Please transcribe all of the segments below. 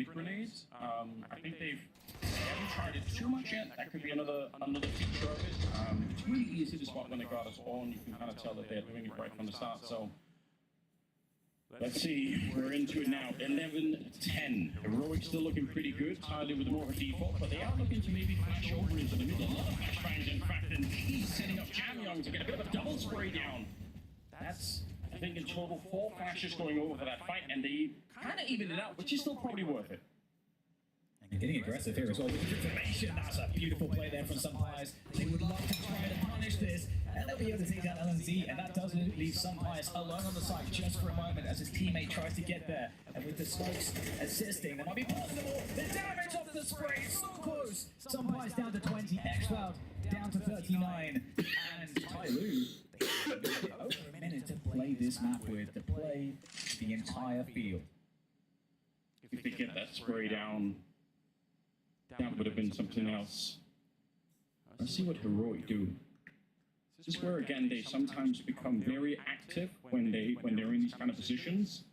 mid grenades. I think they haven't tried it too much yet. That could be another feature of it. It's really easy to spot when they got a spawn. You can kind of tell that they're doing it right from the start. So let's see. We're into it now. 11-10. Heroic still looking pretty good. Tyler with more of a default, but they are looking to maybe flash over into the middle. A lot of flashbangs, in fact, and he's setting up Jamyong to get a bit of a double spray down. That's, I think, in total 4 flashes going over for that fight, and they kind of evened it out, which is still probably worth it. And getting aggressive here as well with information. That's a beautiful play there from some players. They would love to try to punish this, and they'll be able to take down LNZ, and that does leave some players alone on the side just for a moment as his teammate tries to get there. And with the smokes assisting, there might be possible. The damage of the spray so close. Some players down to 20, X-Cloud down to 39, and Tyloo, over a minute to play this map with, to play the entire field. If they get that spray down, that would have been something else. Let's see what Heroic do. This is where, again, they sometimes become very active when they're in these kind of positions.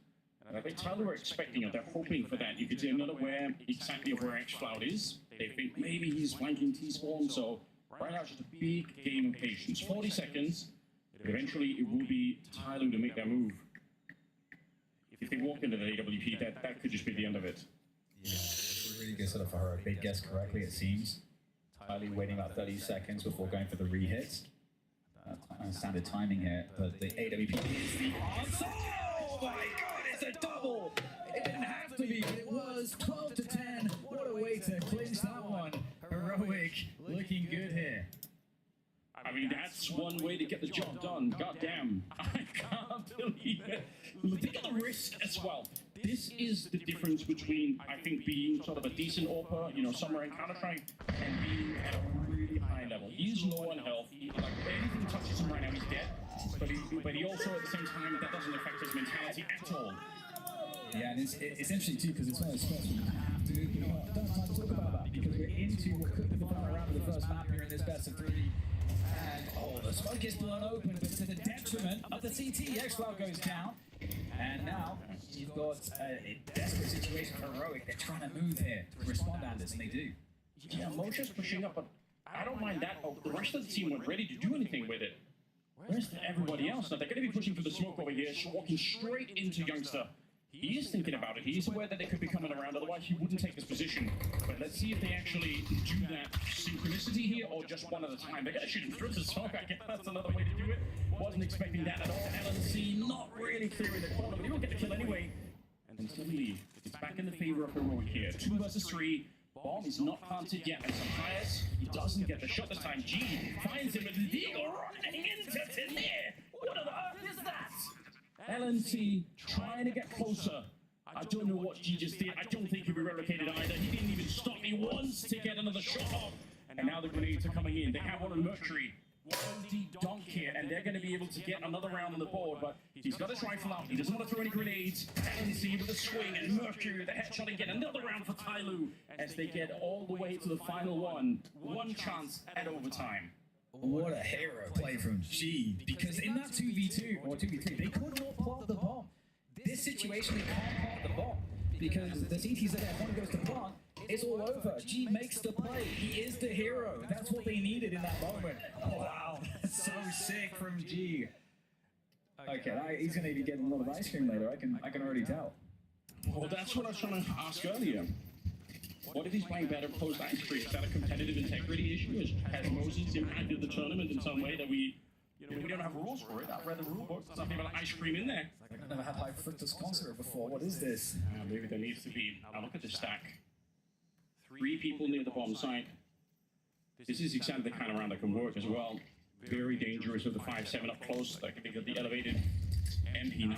And I think Tyler were expecting it. They're hoping for that. You could see another aware exactly of where X-Cloud is. They think maybe he's flanking T-Spawn, so right now it's just a big game of patience. 40 seconds. Eventually, it will be Tyler to make that move. If they walk into the AWP, that could just be the end of it. Yeah, really good setup for her. If they guessed correctly, it seems. Tylee waiting about 30 seconds before going for the re-hits. Standard timing here, but the AWP is the answer. Oh my god, it's a double! It didn't have to be, but it was 12-10. What a way to clinch that one. Heroic looking good here. I mean, that's one way to get the job done. Goddamn. I can't believe it. Think of the risk as well. This is the difference between, I think, being sort of a decent AWPer, you know, somewhere in Counter-Strike, and being at a really high level. He's low on health. Like, anything touches him right now, he's dead. But he also, at the same time, that doesn't affect his mentality at all. Yeah, and it's interesting too, because it's one of those spots where you have to, you know, don't have time to talk about that, because we're into what could be the final round of the first map here in this best of 3. And, oh, the smoke is blown open, but to the detriment of the CT. X-Cloud goes down. And now, you've got a desperate situation for Heroic. They're trying to move here to respond, Anders, and they do. Yeah, Moshe's pushing up, but I don't mind that. Oh, the rest of the team weren't ready to do anything with it. Where's everybody else? Now, they're going to be pushing for the smoke over here, walking straight into Youngster. He is thinking about it. He's aware that they could be coming around, otherwise he wouldn't take this position. But let's see if they actually do that synchronicity here, or just one at a time. They're going to shoot him through the smoke. I guess that's another way to do it. Wasn't expecting that at all. LNC not really clearing the corner, but he won't get the kill anyway. And suddenly, it's back in the favor of Heroic here. 2 versus 3. Bomb is not planted yet, and Sampayas, he doesn't get the shot this time. G finds him with the Deagle running into Tanir. What on earth is that? LNC trying to get closer. I don't know what G just did. I don't think he'll be relocated either. He didn't even stop me once to get another shot off. And now the grenades are coming in. They have one on Mercury. 1D dunk here, and they're going to be able to get another round on the board, but he's got his rifle out. He doesn't want to throw any grenades. LNC with a swing, and Mercury with a headshot again. Another round for Tyloo as they get all the way to the final one. One chance at overtime. What a hero play from G, because in that 2v2 or 2v3, they could not plant the bomb. This situation, they can't plant the bomb because the CT's there, one goes to plant, it's all over. G makes the play. He is the hero. That's what they needed in that moment. Oh, wow, that's so sick from G. Okay, he's going to be getting a lot of ice cream later. I can already tell. Well, that's what I was trying to ask earlier. What if he's playing better post ice cream? Is that a competitive integrity issue? Has Moses impacted the tournament in some way that we don't have rules for it? I've read the rule book. There's nothing about ice cream in there. I've never had high fructose corn syrup before. What is this? Maybe there needs to be. Now look at the stack. 3 people near the bomb site. This is exactly the kind of round that can work as well. Very dangerous with the 5-7 up close. Like they got the elevated MP9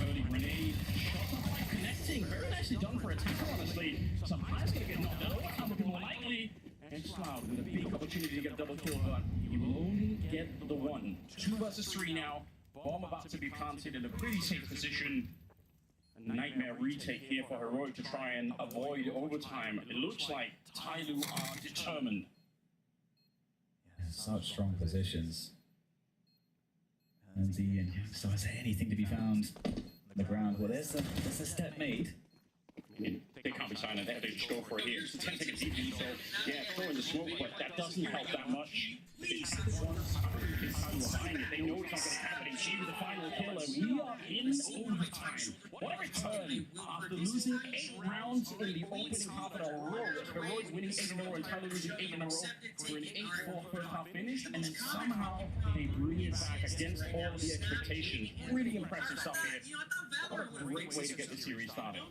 early grenade. Shot not quite connecting. Very nicely done for attacker, honestly. Some high's going to get knocked out. Overcome looking more likely. And Cloud with a big opportunity to get a double kill, but he will only get the 1. 2 versus 3 now. Bomb about to be planted in a pretty safe position. A nightmare retake here for Heroic to try and avoid overtime. It looks like Tyloo are determined. Yeah, such strong positions. And so is there anything to be found on the ground? Well, there's a step made. I mean, they can't copy sign, and they just go for it here. It's a 10-second DP, so yeah, throwing the smoke, but that doesn't help that much. It's one behind it. They know it's not going to happen. And she with the final kill, and we are in overtime. What a return after losing 8 rounds in the opening half in a row. Heroic winning 8 in a row and Tyler losing 8 in a row for an 8-4 first half finish, and then somehow they bring it back against all of the expectations. Really impressive stuff here. What a great way to get the series started.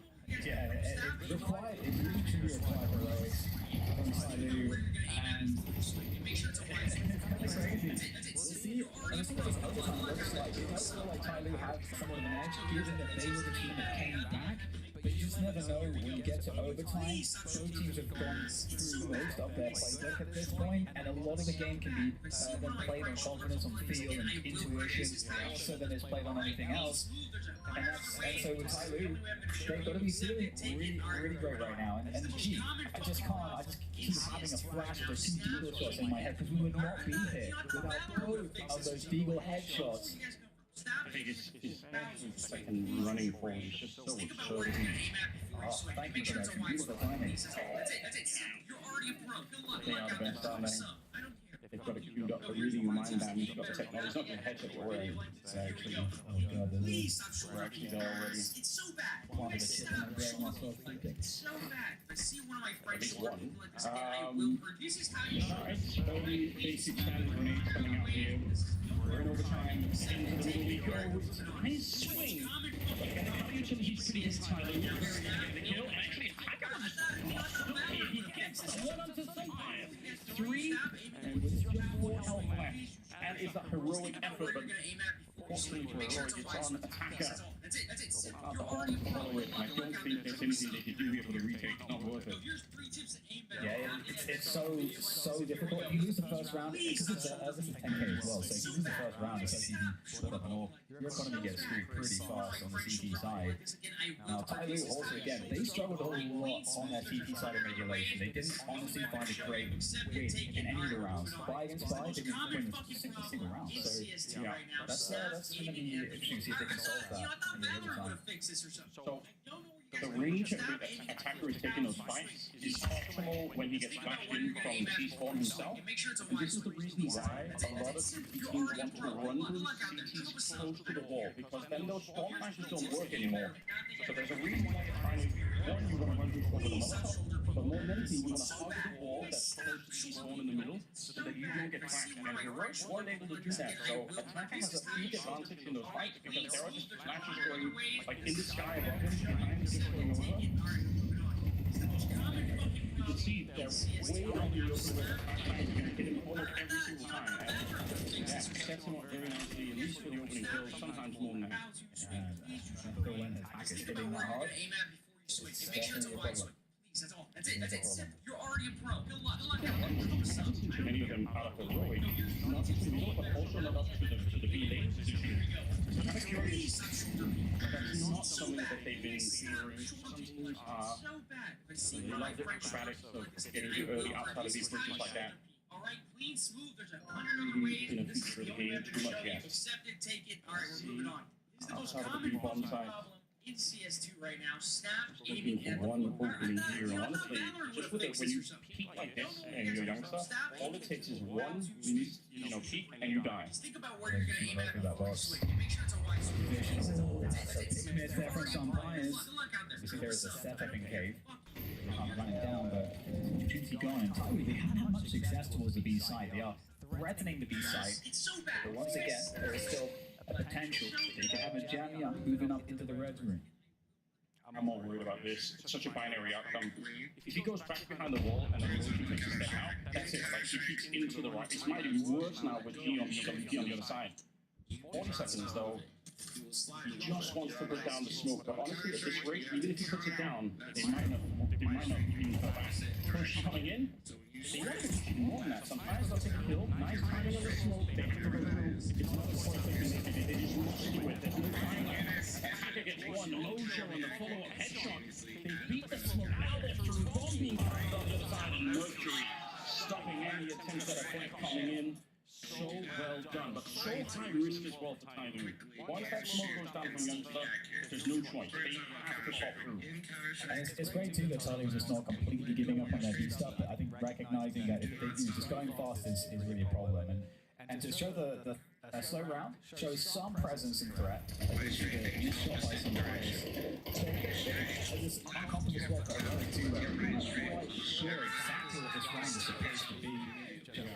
Yeah, it really truly required heroics from Sailu, and it's kind of crazy. We'll see, and I think what this overtime looks like. It does feel like Tyloo had somewhat of an edge, given that they were the team that came back, but you just never know when you get to overtime. Both teams have gone through most of their playbook at this point, and a lot of the game can be then played on confidence, on feel, and intuition, more so than it's played on anything else. And so with Tyloo, they've got to be feeling really great right now. And gee, I just keep having a flash of those 2 Deagle shots in my head, because we would not be here without both of those Deagle headshots. I think his second running forward is just so absurd. Oh, thank you for that beautiful timing. They are the best, aren't they? They've got it queued up for reading your mind down. You've got the technology. It's not going to headset we're wearing. It's actually, Oh god, we're actually there already. It's so bad. Wanted to sit on the ground myself thinking. It's so bad. I see one of my friends one. like this, and I will this is how you Alright, early basic standard grenades coming out here. We're in overtime. Into the middle we go. Nice swing. But again, the utility's pretty good. Tyler getting the kill. And actually, he gets the one onto Sunfire. 3, and with just 4 health left. And is that heroic effort, but fortunately for heroic, it's on attacker. Not the horn to follow it, and I don't think there's anything they can do here for the retake. It's not worth it. Yeah, it's so difficult. If you lose the first round, because this is 10k as well, so if you lose the first round, it's like you can your economy gets screwed pretty fast on the CT side. Now, Tyloo also, again, they struggled a whole lot on their CT side of regulation. They didn't honestly find a great win in any of the rounds. Buy against buy, they didn't win a single round. So, yeah, that's going to be interesting to see if they can solve that in the overtime. So, the range at which attacker is taking those fights is optimal when he gets back in from T-spawn himself. And this is the reason why a lot of teams want to run those CTs close to the wall, because then those spawn flashes don't work anymore. So there's a reason why you're trying to, one, you want to run through over the molotov, but more than anything, you want to hug the wall that's close to T-spawn in the middle, so that you don't get cracked. And heroics weren't able to do that. So attacker has a big advantage in those fights, because there are just flashes going like in the sky above him, behind him. You can see they're way out the open with the backline. You're going to hit him almost every single time. And that sets him up very nicely, at least for the opening kills, sometimes more than that. And when the attack is hitting that hard, it's definitely a problem. That's it. You're already a pro. Good luck. Too many of them out of the way. Not just the middle, but also not up to the B lane position. I'm kind of curious. That's not something that they've been fearing. Some teams are. They love the acrobatics of getting you early outside of these bridges like that. Alright, clean, smooth. There's 100 other ways. In a feature of the game, too much yet. Accept it, take it. Alright, we're moving on. This is the most Outside of the common B-bomb side. problem in CS2 right now. Snap Looking aiming for at one opening here, honestly, just with it, when you peak like this and you're a youngster, all it takes is one peak and you die. Think about where you're going to aim at That box. Make sure it's a wide swing. It's there from some players. You see there is a setup in cave. Running down, but opportunity gone. And Tyloo, they haven't had much success towards the B side. They are threatening the B side. But once again, there is still a potential that you can have a jammy up moving up into the red room. I'm more worried about this. It's such a binary outcome. If he goes back behind the wall and then he takes a step out, that's it. Like, he peeks into the right. It's might be worse now with G on the WP on the other side. 40 seconds though. He just wants to put down the smoke, but honestly, at this rate, even if he puts it down, they might not even go back. Push coming in. They want to do more than that. Sometimes they'll take a kill. Nice timing on the smoke. They have to go through. It's not the point they can make it. They just must do it. There's no time left. Attacker gets one. No show on the follow-up headshot. They beat the smoke. Now they're through. Bomb being fired on the other side. And Mercury stopping any attempts at a point coming in. So well well done, but so high risk as well to Tyloo. Once that smoke goes down from Youngster, there's no choice. They have to pop through. And it's great too that Tyloo's just not completely giving up on their D stuff, but I think recognizing that if they just going fast is really a problem. And to show the slow round shows some presence and threat. Like you see the shot by some players. So this uncomfortable spot that I wanted to I'm not quite sure exactly what this round is supposed to be.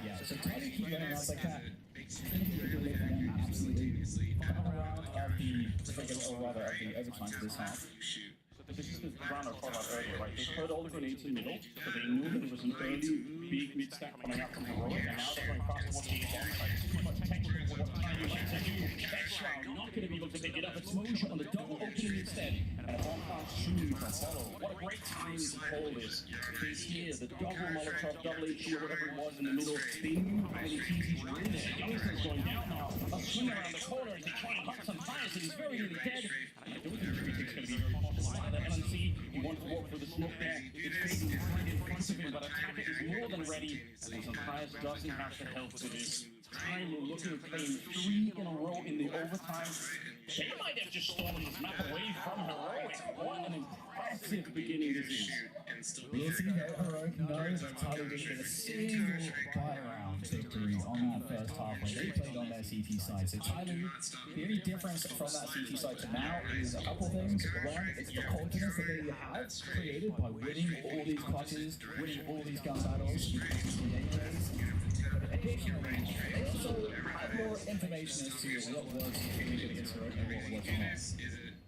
Yeah, so Tyloo keep running around like that. It's going to be a good way for them, absolutely. Final round of the overtime for this half. This is the round I was talking about earlier, right? They put all the grenades in the middle, so they knew that there was an early big mid-stack coming out from Heroic, and now they're going fast towards the bomb site. It's too much technical for what Tiny likes to do. Next round, not going to be able to pick it up. Exposure on the double opening instead, and a bomb pass shooting from follow. What a great time to call this. Because here, the double Molotov, double HE, or whatever it was in the middle, they knew how many TTs were in there. Youngster's going down now. A swing around the corner as they try and hunt some tires, and he's very nearly dead. I don't think everything's going to be very possible. LNC, he wants to walk through the smoke there. It's fading right in front of him, but Attacker is more than ready. And Sampayas doesn't have to help with this. Tyloo looking at playing 3 in a row in the overtime. They might have just stolen this map away from Heroic. What an impressive beginning this is. We'll see how Heroic knows that Tyloo didn't get a single buy round victory on that first half when they played on their CT side. So Tyloo, the only difference from that CT side to now is a couple things. One, it's the confidence that they have created by winning all these clutches, winning all these gun battles. Additionally, they also have more information as to what works really good against Heroic and what works not.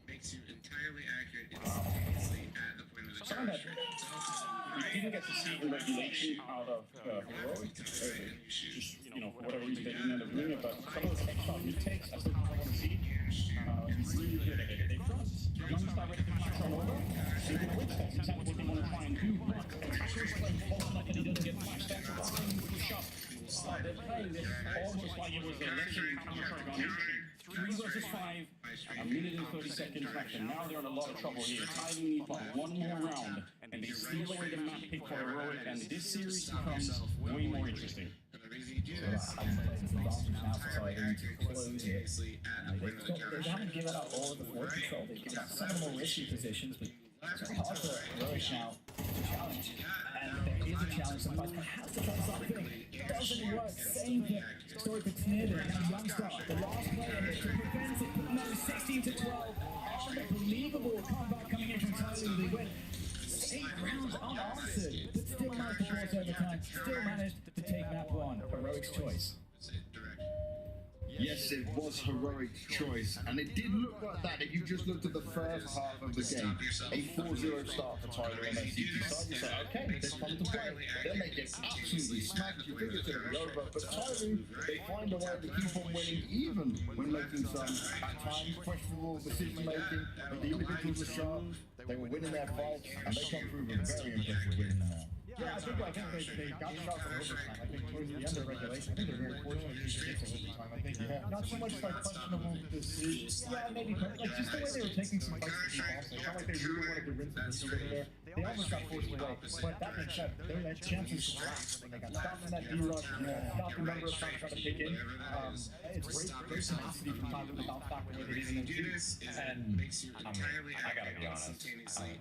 Makes you entirely accurate instantaneously at the point of the charge. We didn't get to see the regulation out of Heroic. Just, for whatever reason they didn't end up doing it, but some of the extra retakes, I still want to see. Really good at it. They trust. Youngster ready to flash on over. They will win. That's exactly what they want to try and do. Attacker's playing close enough that he doesn't get flashed out. Push up. They're playing this almost like it was a lesson in Counter-Strike on Nation. 3 versus 5, a minute and 30 seconds left, and now they're in a lot of trouble here. Tyloo needs but one more round, and they steal away the map pick for Heroic, and this series becomes way more interesting. They haven't given up all of the forward control. They've given up some of the more risky positions, but it's very hard for Heroic now to challenge. And there is a challenge sometimes, but has to try something. It doesn't work. Same thing. Story for Tnid and Youngster. The last player here to prevent it. No, 16 to 12. Unbelievable comeback coming in from Tyloo. They went 8 rounds unanswered, but still managed to force overtime. Still managed to take map 1. Heroic's choice. Yes, it was Heroic's choice, and it did look like that if you just looked at the first half of the game. A 4-0 start for Tyloo on their CT side. You say, okay, they've come to play. Then they get absolutely smacked. You think it's going to be over, but Tyloo, they find a way to keep on winning, even when making some, at times, questionable decision-making. But the individuals were sharp. They were winning their fights, and they come through with a very impressive win now. Yeah, I think they got shots in overtime. I think towards the end of regulation, I think they're very fortunate to get to overtime. I think not so much like questionable decisions. Yeah, maybe like just the way they were taking some fights to deep also. It's not like they really wanted to rinse and repeat over there. They almost got forced away. But that being said, they had chances to blast when they got stopped in that D-rush, stopped the number of times trying to pick in. It's great tenacity from Tyloo to bounce back the way they did in NC. And I gotta be honest,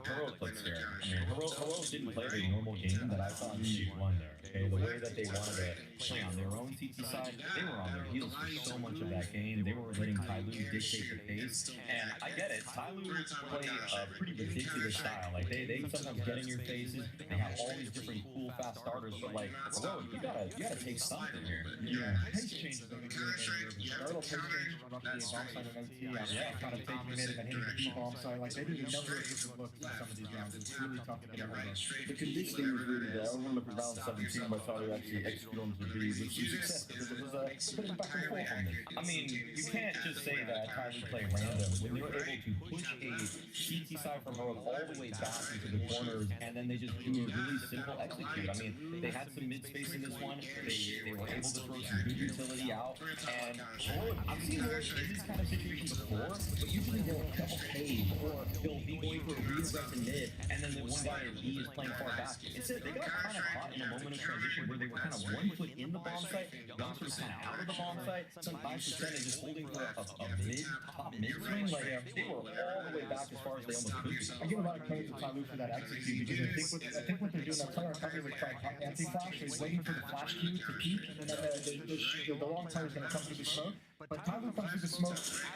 Heroic played scared. I mean, Heroic didn't play the normal game that I saw in League 1 there. Okay, the way that they wanted to play on their own CT side, they were on their heels for so much of that game. They were letting Tyloo dictate the pace, and I get it. Tyloo play a pretty ridiculous style. Like they sometimes get in your faces. They have all these different cool fast starters, but like, bro, you gotta take something here. Yeah, pace changes. I mean, Startle pace changes on up to the bomb side of NT. Kind of taking it and then hitting the B-bomb side. Like they did a number of different looks in some of these rounds. It's really tough to get a hold of. The conditioning was really there. I want to look at round 17 by Tyloo actually execute on the B with some success because it was a bit of back and forth on this. I mean, you can't just say that Tyloo play random when they were able to push a CT side from Heroic all the way back into the corners, and then they just do a really simple execute. I mean, they had some mid space in this one. They were able to throw some good utility out, and I've seen Heroic in these kind of situations before, but usually they'll double cave, or they'll be going for a redirect mid, and then the one guy at B is playing far back. Instead, they got kind of caught in a moment of transition where they were kind of 1 foot in the bomb site, Youngster was kind of out of the bomb site, some 5% and just holding for a top mid swing. Like, they were all the way back as far as they almost could be. I give a lot of credit to Tyloo for that execute because I think what they're doing, that player comes like trying anti-flash, so he's waiting for the flash cue to peak, and then the long tower is going to come through the smoke. But Tyloo comes through the smoke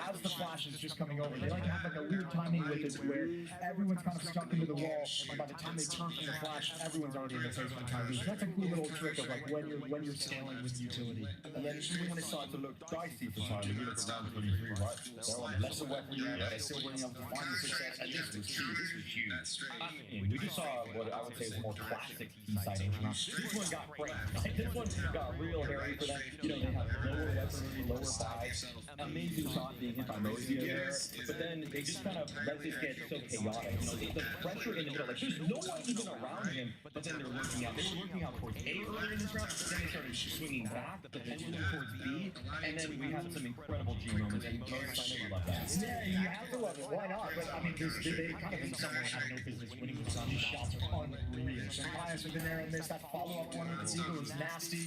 as the flash is just coming over. They like to have like a weird timing with it where everyone's kind of stuck into the wall, and by the time they turn from the flash, everyone's already in the face from Tyloo. So that's a cool little trick of like when you're scaling with utility. And then even when it started to look dicey for Tyloo, you look at round 23, right? They're on lesser weaponry, they're still bringing up the final success, and this was huge. This was huge. I mean, we just saw what I would say is a more classic T-side engine. This one got crazy. Like, this one got real hairy for them. You know, they have lower weaponry, lower buys. Amazing shot being hit by Mozia there, but then they just kind of let this get so chaotic. You know, the pressure in the middle, like there's no one even around him, but then they're working out. They were working out towards A earlier in this round, but then they started swinging back, the pendulum towards B, and then we had some incredible G moments, and most I know you love that. Yeah, you have to love it. Why not? But I mean, they kind of in some way have no business winning this round. These shots are unreal. So Bias have been there and missed that follow-up one with the Eagle was nasty.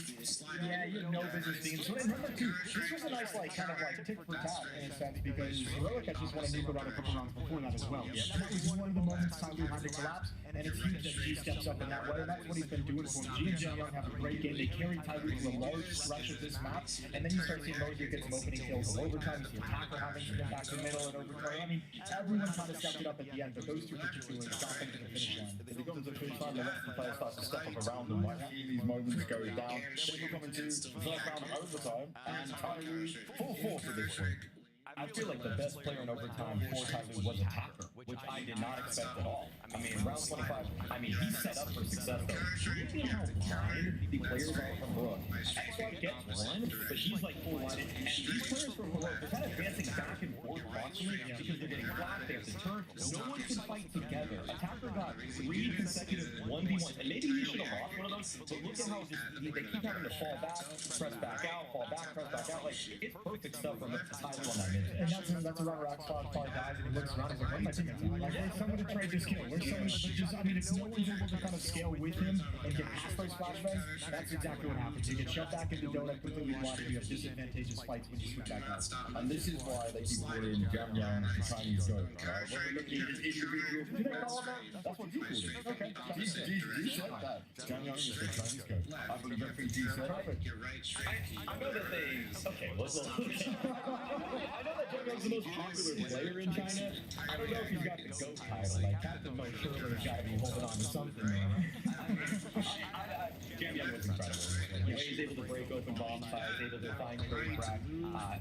Yeah, you have no business being. So and number two, this was a nice like kind of like tick for tat in a sense because Heroic had just won a nuke around a couple rounds before that as well. Yeah. That was one of the moments Tyloo had to collapse, and it's huge that G steps up in that way. And that's what he's been doing for him. G and Jung have a great game. They carry Tyloo through a large stretch of this map, and then you start seeing Mozia get some opening kills in overtime. You see Attacker having to get back to the middle and overtime. I mean, everyone kind of stepped it up at the end, but those two particularly got them to the finish line. If they go to the finish line, the rest of the players start to step up around them. Right? These moments go down. Then we're coming to the first round of overtime, and Tyloo full force for this one. I feel like the best player in overtime for Tyloo was Attacker, which I did not expect at all. I mean, round 25, I mean, he's set up for success though. Look at how blind the players are from Heroic. X1 gets one, but he's like full blinded. And these players from Heroic, they're kind of dancing back and forth constantly because they're getting flanked, they have to turn. No one can fight together. Attacker got 3 consecutive 1v1s, and maybe he should have lost one of those, but look at how just, they keep having to fall back, press back out, fall back, press back out. Like, it's perfect stuff from Tyloo on that mid. And that's a runner X5 probably dies and he looks around and he's like, what am I thinking? Like, where's someone to trade this kill? Where's someone to just, I mean, if no one's able to kind of scale with him and get past those flashbangs, that's exactly what happens. You get shoved back into donut, completely blinded, you have disadvantageous fights when you switch back out. And this is why they keep putting Jam Yang and Chinese go. Right? When we're looking at his individual, Do they call him that? that's what he called it. Okay. He said that. Jam Yang is the Chinese go. I believe everything he said. I know that they. Okay, let's look. I know that Jam Yang's the most popular player in China. I don't know if he's got the GOAT title. Like, Captain Mo Shirley's got to be holding on to something, man. Jam Yang was incredible. Like, the way he's able to break open bomb sites, able to find great crack.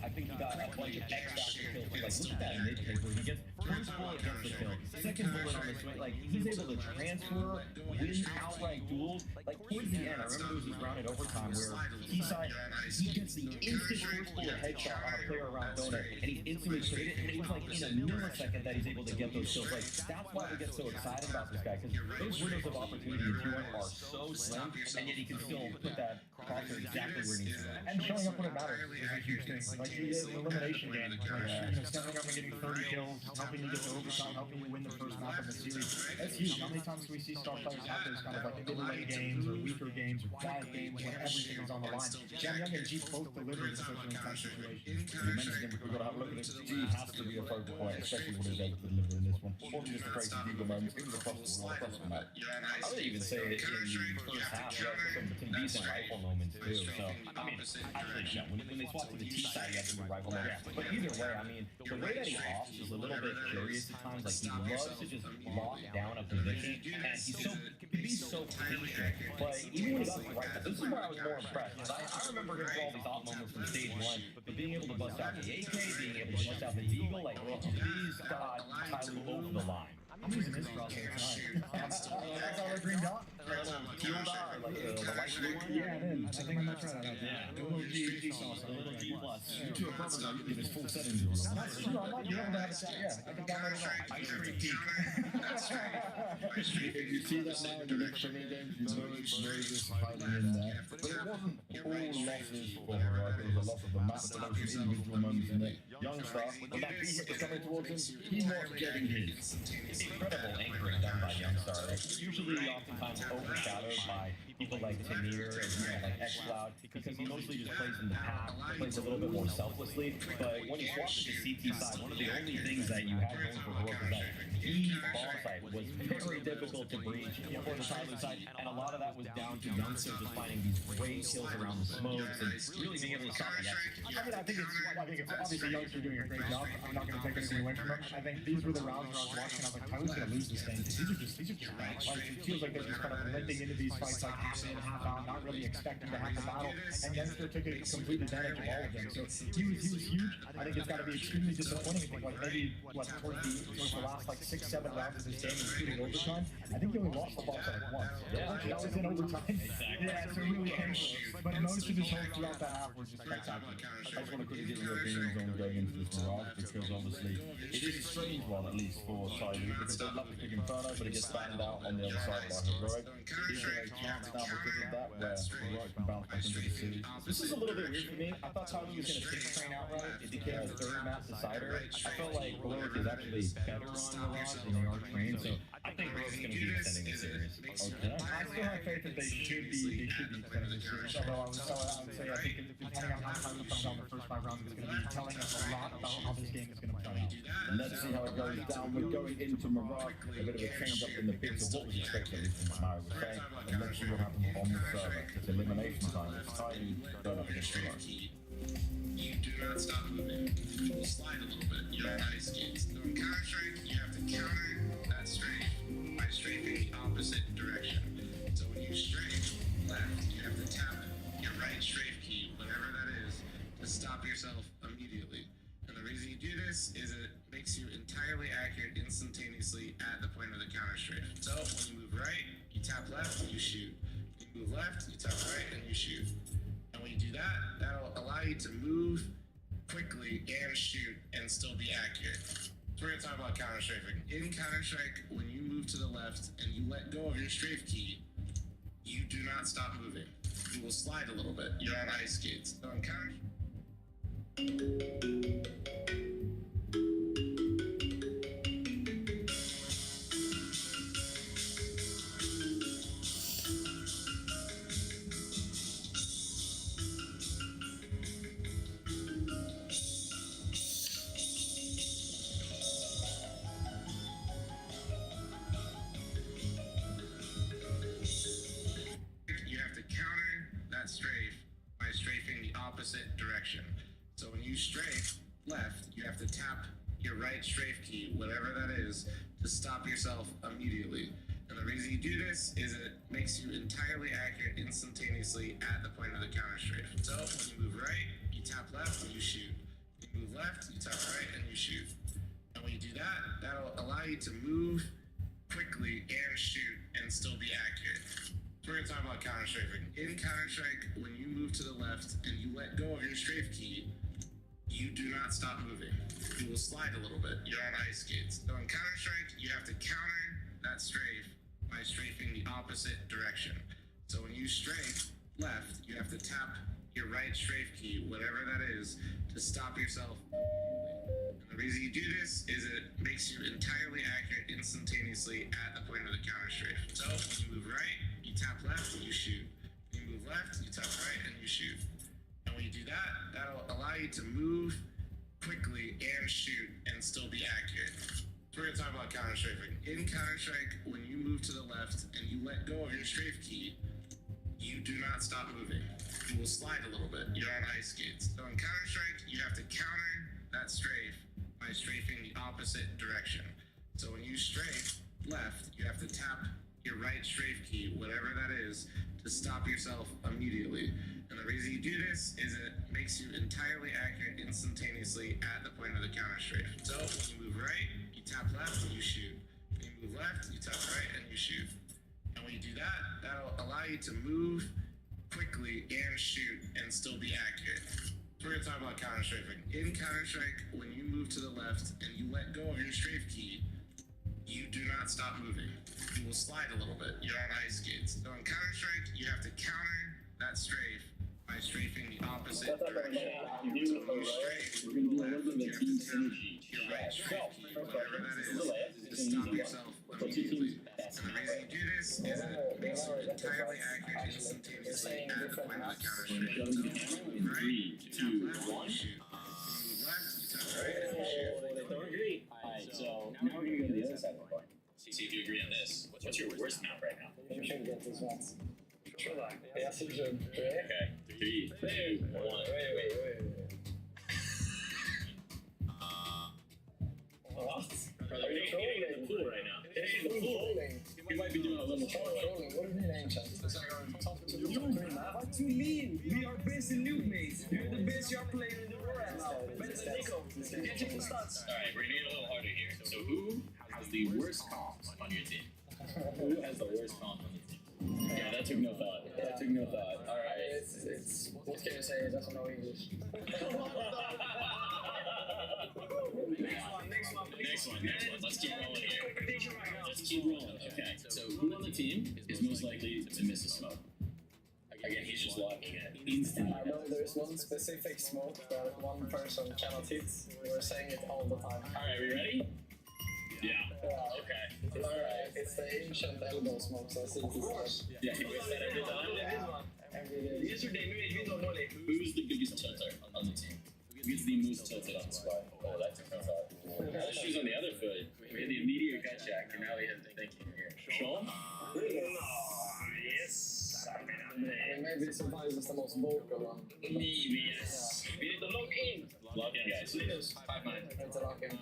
I think he got a bunch of X-Factor kills. Like, look at that mid-paper. He gets first bullet gets the kill. Second bullet on the swing. Like, he's able to transfer, win outright duels. Like, towards the end, I remember there was this round in overtime where he gets the instant first bullet headshot on a player around donut, and he's instantly traded, and it was like in a millisecond that he's able to get those kills. Like, that's why we get so excited about this guy, because those windows of opportunity in Q1 are so slim, and yet he can still put that crosshair exactly where he needs to go. And showing up when it matters is a huge thing. Like the elimination game, like, you know, stepping up and getting 30 kills, helping you get to overtime, helping you win the first map of the series. That's huge. How many times do we see star players have those kind of like middle-lane games or weaker games or quiet games when everything is on the line? Jam Young and G both delivered in such an intense situation. You mentioned him, we've got to have a look at it. G has to be a focal point, especially what he's able to deliver in this one. More than just the crazy Eagle moments, it was across the map. I would even say that in the first half, he had some decent rifle moments too. So, I mean, actually, yeah, when they swapped to the T side, he had some good rifle moments. But either way, I mean, the way that he offs is a little bit curious at times. Like, he loves to just lock down a position, and he can be so patient. But even when he got the rifle, this is where I was more impressed. I remember him for all these off moments from stage 1, but being able to bust out the AK, being able to bust out the Eagle, like, these got Tyloo over the line. I'm using this crosshair tonight. That's our green dot. Teal dot, or like the light blue one. Yeah, it is. I think I'm not trying that out. Yeah. A little G sauce. A little G plus. Yeah. You two are probably not giving full settings on them. That's true. I might be able to have it. Yeah, I can download it all. Ice cream geek. If you see that now in the next Premier games, you know it's Moses hiding in there. But it wasn't all losses for Heroic. It was a loss of the map. There were some individual moments in there. Youngstar, when that B hit was coming towards him, he was getting his. Incredible anchoring done by Youngstar. It's usually oftentimes overshadowed by people like Tamir and like X-Cloud because he mostly just plays in the pack, plays a little bit more selflessly. But when he swapped to the CT side, one of the only things that you had going for Heroic was that the ball site was very difficult to breach for the Tyler side, and a lot of that was down to Youngstar just finding these great kills around the smokes and really being able to stop the execution. I mean, I think it's obviously Youngster doing a great job. I'm not going to take anything away from him. I think these were the rounds where I was watching. I was like, Tyler's going to lose this thing. These are just rounds. Like, it feels like they're just kind of limping into these fights like half in, half out, not really expecting to have the battle. And Youngster took complete advantage of all of them. So he was huge. I think it's got to be extremely disappointing. I think like maybe towards the last like 6-7 rounds of this game, including overtime. I think he only lost the ball like once. Yeah. That was in overtime. Exactly. Yeah, so really painful. But most of his holds throughout the half were just spectacular. I just want to quickly get your opinions on going into this Mirage because obviously it is a strange one, at least for Sidey, because they'd love to pick Inferno, but it gets banned out on the other side by Heroic. Is there a chance now because of that where Heroic can bounce back into the series? This is a little bit weird for me. I thought Tyler was going to take the train outright. It became a third map decider. I felt like Heroic is actually better on Mirage than they are train, so I think Heroic's going to be extending the series. Okay. I still have faith that they should be extending the series. Although I would say I think depending on how Tyler comes out the first 5 rounds, it's going to be telling us a lot about how this game is going to play out. And let's see how it goes down. We're going into Mirage, a bit of a change up in the picture of what was expected, at least from what Mario was saying. And let's see what happens on the server. It's elimination time. It's Sidey going up against Heroic. You do not stop moving. We'll slide a little bit. You're on ice skates. So in Counter-Strike, you have to counter that strafe by strafing the opposite direction. So when you strafe left, you have to tap your right strafe key, whatever that is, to stop yourself immediately. And the reason you do this is it makes you entirely accurate instantaneously at the point of the counter strafe. So when you move right, you tap left, you shoot. You move left, you tap right, and you shoot. And when you do that, that'll allow you to move quickly and shoot and still be accurate. So we're going to talk about counter-strafing. In Counter-Strike, when you move to the left and you let go of your strafe key, you do not stop moving. You will slide a little bit. You're on ice skates. So in Counter... You have to counter that strafe by strafing the opposite direction. So when you strafe left, you have to tap your right strafe key, whatever that is, to stop yourself immediately. And the reason you do this is it makes you entirely accurate instantaneously at the point of the counter strafe. So when you move right, you tap left and you shoot. You move left, you tap right and you shoot. And when you do that, that'll allow you to move quickly and shoot and still be accurate. So we're going to talk about counter-strafing. In Counter-Strike, when you move to the left and you let go of your strafe key, you do not stop moving. You will slide a little bit. You're on ice skates. So in Counter-Strike, you have to counter that strafe by strafing the opposite direction. So when you strafe left, you have to tap your right strafe key, whatever that is, to stop yourself. And the reason you do this is it makes you entirely accurate instantaneously at the point of the counter strafe. So when you move right, you tap left and you shoot. When you move left, you tap right and you shoot. And when you do that, that'll allow you to move quickly and shoot and still be accurate. So we're going to talk about counter-strafing. In Counter-Strike, when you move to the left and you let go of your strafe key, you do not stop moving. You will slide a little bit. You're on ice skates. So in Counter-Strike, you have to counter that strafe by strafing the opposite direction. So when you strafe left, you have to tap your right strafe key, whatever that is, to stop yourself immediately. And the reason you do this is it makes you entirely accurate instantaneously at the point of the counter strafe. So when you move right, you tap left and you shoot. When you move left, you tap right and you shoot. And when you do that, that'll allow you to move quickly and shoot and still be accurate. We're gonna talk about counter strafing. In Counter Strike, when you move to the left and you let go of your strafe key, you do not stop moving. You will slide a little bit. You're on ice skates. So in Counter Strike, you have to counter that strafe by strafing the opposite direction. So when you strafe left, you have to tap your right strafe key, whatever that is, to stop yourself immediately. And the reason you do this is it makes you entirely accurate instantaneously at the point of the counter strafe. So move right, you tap left, you shoot. Move left, you tap right, and you shoot. Alright, so now we're gonna go to the other side of the coin. See if you agree on this. What's your worst map right now? You should get this once. Yes, you should. Okay. 3, 2, 1. Wait. What? Are you trolling in the pool right now? In the pool. You might be doing a little trolling. Trolling? What do you mean ancient? What do you mean? We are best in Nuke, mate. You're the best you're playing in the world right now. Better than Nico. Get your stats. Alright, we're gonna get a little harder here. So who has the worst comms on your team? Who has the worst comms on the team? Yeah, that took no thought. That took no thought. Alright. It's what can you say? It doesn't know English. Next one. Let's keep rolling here. Let's keep rolling. Okay, so who on the team is most likely to miss a smoke? Again, he's just locking it instantly. I know there's one specific smoke that one person cannot hit. We're saying it all the time. Alright, we ready? Yeah. Okay. Alright, it's the ancient elbow smoke, so I see this. Yeah, he puts that every time. Yesterday, we don't know it. Who's the biggest tilter on the team? Who gets the most tilted on the squad? Oh, that took no thought. Now the shoe's on the other foot. We had the immediate gut check, and now we have the thinking here. Sean? Yes. Maybe sometimes it's the most vocal one. Maybe, yes. We need to lock in. Lock in, guys. 5-9. It's a lock-in.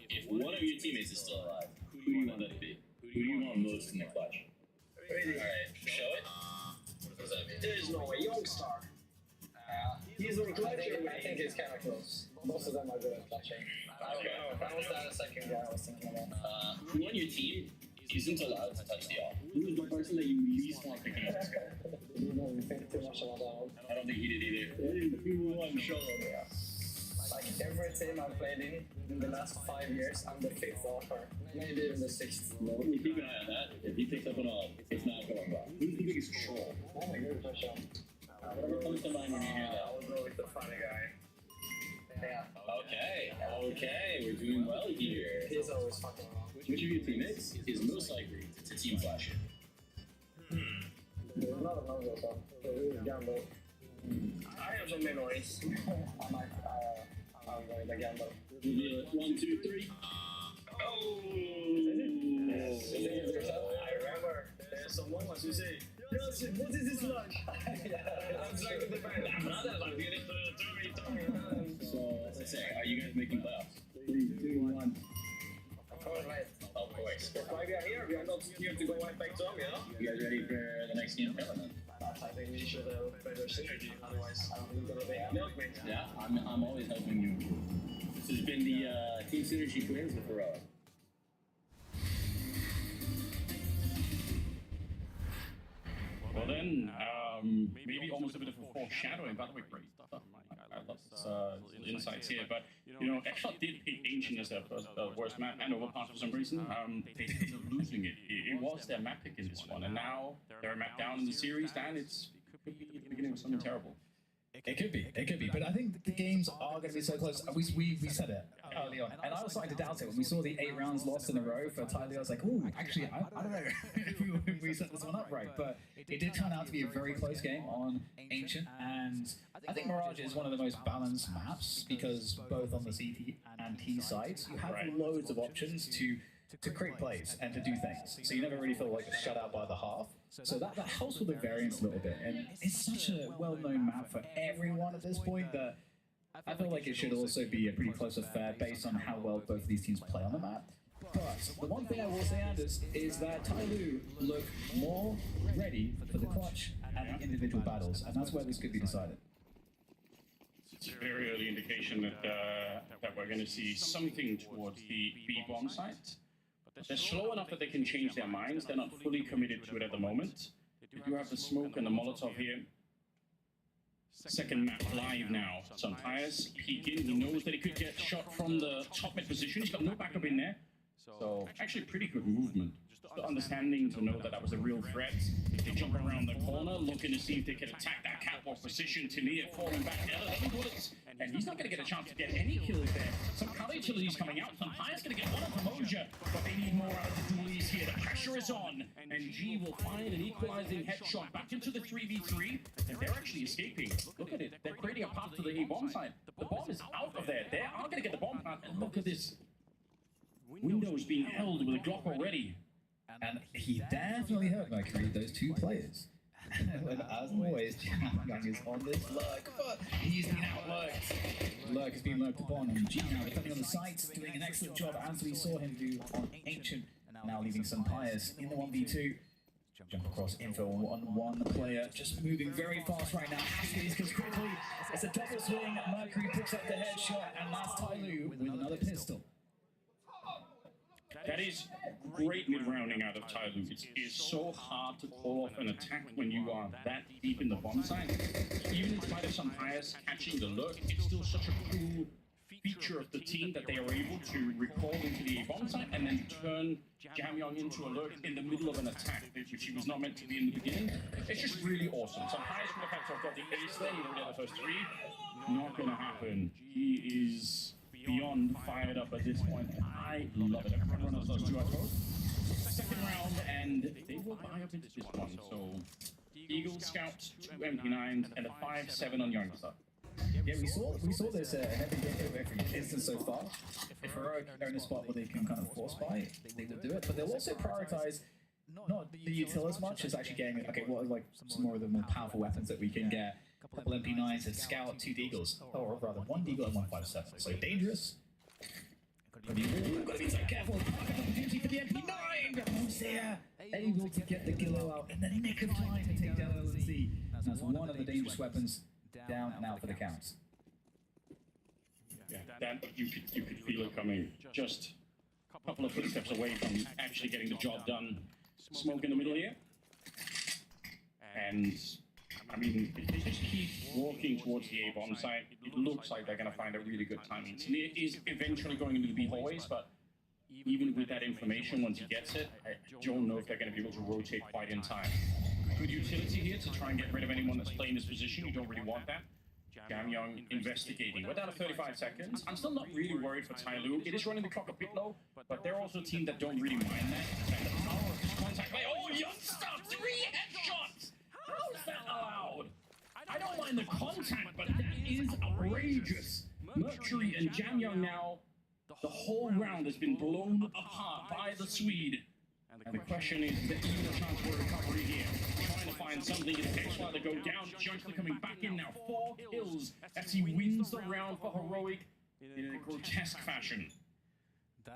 If one of your teammates is still alive, who do you want that to be? Who do you want most in the clutch? Alright, show it. What does that mean? There's no way. Youngstar. He's on clutch. I think it's kind of close. Most of them are good at clutching. I don't know. That was the second guy I was thinking about. Who on your team isn't allowed to touch the ball? Who is the person that you least want picking up this guy? You don't really think too much about that one. I don't think he did either. Who won show? Yeah. Like every team I've played in the last 5 years, I'm the 5th offer. Maybe even the 6th. Well, you keep an eye on that. If he picks up an all, it's not going well. Who's the biggest troll? That's a good question. Whatever comes to mind when you hear that. I'll go with the funny guy. Yeah. Okay, we're doing well here. He's always fucking wrong. Which of your teammates is most likely to team flash it? There's not a number, so it's gamble. I have some memories. I might, I'll go with the gamble. Reveal it. 1, 2, 3. Oh! You think it's yourself? I remember there's some moments you say, "Yes, what is this lunch?" I'm trying to defend. I'm not a lunch. You need to tell me. So, let's say, are you guys making playoffs? 3, 2, 1. Of course, mate. Of course. That's why we are here. We are not here to go right back to home, you know? You guys ready for the next game coming up? I think we should have better synergy, otherwise I don't think we're gonna be happy. Milkmaid. Yeah, I'm always helping you. This has been the Team Synergy Twins with Heroic. Well then, maybe almost a bit of a foreshadowing. By the way, great stuff. I love this insights here. But you know, Exshot did pick Ancient as their worst map and Overpass for some reason. They ended up losing it. It was their map pick in this one, and now they're a map down in the series, and it could be the beginning of something terrible. It could be, but I think the games are going to be so close. We said it early on, and I was starting to doubt it when we saw the 8 rounds lost in a row for Tyler. I was like, oh, actually, I don't know if we set this one up right, but it did turn out to be a very close game on Ancient, and I think Mirage is one of the most balanced maps because both on the CT and T sides, you have loads of options to create plays and to do things, so you never really feel like shut out by the half. So that helps with the variance a little bit, and it's such a well-known map for everyone at this point that I feel like it should also be a pretty close affair based on how well both of these teams play on the map. But the one thing I will say, Anders, is that Tyloo look more ready for the clutch and the individual battles, and that's where this could be decided. It's a very early indication that we're going to see something towards the B-bomb site. They're slow enough that they can change their minds. They're not fully committed to it at the moment. They do have the smoke and the Molotov here. Second map live now. Sunpire's peeking. He knows that he could get shot from the top mid position. He's got no backup in there. So actually pretty good movement. Just the understanding to know that that was a real threat. They jump around the corner, looking to see if they can attack that catwalk position. Talia falling back, 11 bullets, and he's not going to get a chance to get any kills there. Some counter utilities coming out. Sunpire's going to get one of Moja, but they need more out of the dualies here. The pressure is on, and G will find an equalizing headshot back into the 3v3, and they're actually escaping. Look at it. They're creating a path to the A-bomb side. The bomb is out of there. They are going to get the bomb plant, and look at this. Windows being held with a Glock already. And he definitely hurt Mercury, those two players. And as always, Young is on this lurk, but he's been outworked. Lurk has been lurked upon, and G now defending on the sites, doing an excellent job as we saw him do on Ancient, now leaving some Pious in the 1v2. Jump across info on one player, just moving very fast right now. Askins goes quickly, it's a double swing, Mercury picks up the headshot, and that's Tyloo with another pistol. That is great mid-rounding out of Tyloo. It is so hard to call off an attack when you are that deep in the bomb site. Even in spite of some Pious catching the lurk, it's still such a cool feature of the team that they are able to recall into the bomb site and then turn Jamyong into a lurk in the middle of an attack, which he was not meant to be in the beginning. It's just really awesome. Some Pious would have had to have got the ace there, he would have got the first three. Not going to happen. He is beyond fired up at this point. I love it. Everyone else does too, I suppose. Second round, and they will buy up into this one. So, Eagle Scouts, 2 MP9s, and a 5-7 on Youngster. Yeah, we saw this in every instance so far. If Heroic are in a spot where they can kind of force buy, they will do it. But they'll also prioritize not the util as much as actually getting, okay, what are like some more of the more powerful weapons that we can get. A couple MP9s, a Scout, 2 Deagles, or rather 1 Deagle and 1 5-7. So dangerous. Gotta be so careful. Perfect opportunity for the MP9. Hosea able to get the Gillo out in the nick of time to take down LNC. That's one of the dangerous weapons down and out for the counts. Yeah, that you could feel it coming. Just a couple of footsteps away from actually getting the job done. Smoke in the middle here, and I mean, if they just keep walking towards the A-bomb site, it looks like they're going to find a really good timing. Talia is eventually going into the B hallways, but even with that information, once he gets it, I don't know if they're going to be able to rotate quite in time. Good utility here to try and get rid of anyone that's playing this position. You don't really want that. Jamyong investigating. We're down to 35 seconds. I'm still not really worried for Tyloo. It is running the clock a bit low, but they're also a team that don't really mind that. And the power of this contact play. Oh, Youngster! 3 headshots! How is that allowed? I don't mind the contact, but that is outrageous. Mercury and Jamyong now, the whole round has been blown apart by the Swede. And the question is there even a chance for a recovery here? Trying to find something as X-Fly to go down. Youngster coming back in now. 4 kills as he wins the round for Heroic in a grotesque fashion.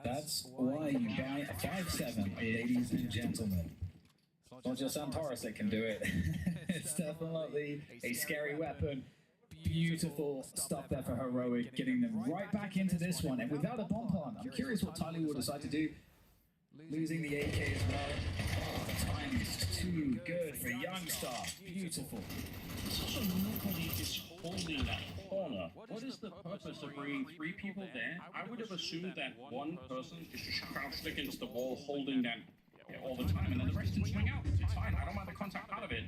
That's why you buy a 5-7, ladies and gentlemen. It's not just Antares that can do it. It's definitely a scary weapon. Beautiful stuff there for Heroic, getting them right back into this one. And without a bomb plant, I'm curious what Tyloo will decide to do. Losing the AK as well. Oh, the time is too good for Youngster. Beautiful. So nobody is holding that corner. What is the purpose of bringing 3 people there? I would have assumed that one person is just crouched against the wall holding that all the time, and then the rest can swing out. It's fine. I don't mind the contact part of it.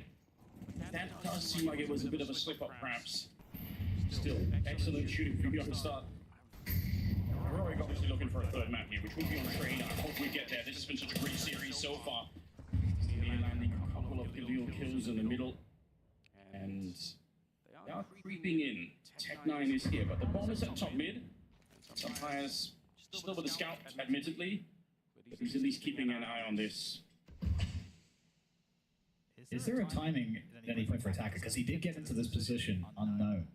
That does seem like it was a bit of a slip-up, perhaps. Still, excellent shooting from Youngster. Heroic obviously looking for a third map here, which will be on train. I hope we get there. This has been such a great series so far. They're landing a couple of illegal kills in the middle. And they are creeping in. Tech9 is here, but the bomb is at top mid. Sunpire's still with the scout, admittedly. But he's at least keeping an eye on this. Is there a timing at any point for attacker? Because he did get into this position unknown.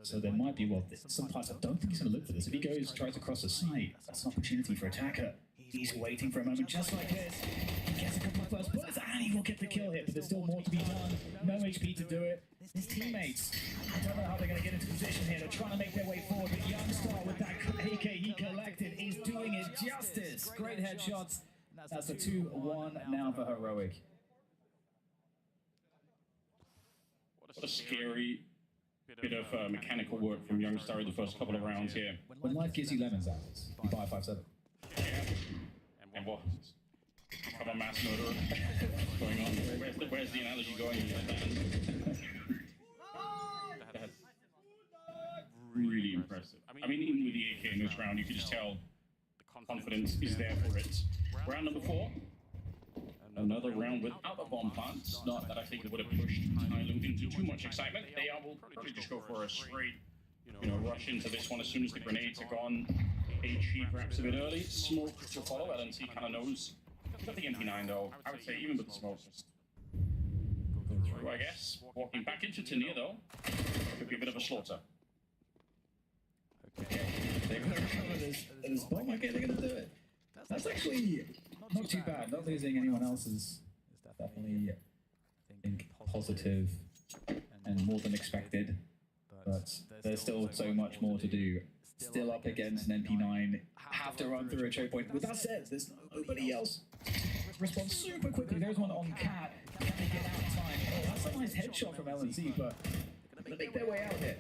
So there might be, well, sometimes I don't think he's going to look for this. If he goes, tries to cross the site, that's an opportunity for attacker. He's waiting for a moment just like this. He gets a couple of first bullets and he will get the kill here, but there's still more to be done. No HP to do it. His teammates, I don't know how they're going to get into position here. They're trying to make their way forward, but Youngster with that AK he collected is doing it justice. Great headshots. That's a 2-1 now for Heroic. What a scary bit of mechanical work from Youngstar in the first couple of rounds here. When life gives you lemons apples, you buy a 5-7. Yeah. And what? Become a mass murderer? What's going on? Where's the analogy going? That's really impressive. I mean, even with the AK in this round, you could just tell the confidence is there for it. Round number 4. Another round without a bomb plant. Not that I think it would have pushed Tyloo into too much excitement. They will probably just go for a straight, rush into this one as soon as the grenades are gone. HE perhaps a bit early. Smoke to follow. LNC kind of knows. Got the MP9 though. I would say even with the smoke, just go through, I guess. Walking back into Tania though. Could be a bit of a slaughter. Okay. They're going to recover this bomb. Okay, they're going to do it. That's actually not too bad. Not losing anyone else is definitely, I think, positive and more than expected. But there's still so much more to do. Still up against an MP9. Have to run through a choke point. With that said, there's nobody else. Responds super quickly. There's one on Cat. Can they get out in time? Oh, that's a nice headshot from LNC, but they're going to make their way out here.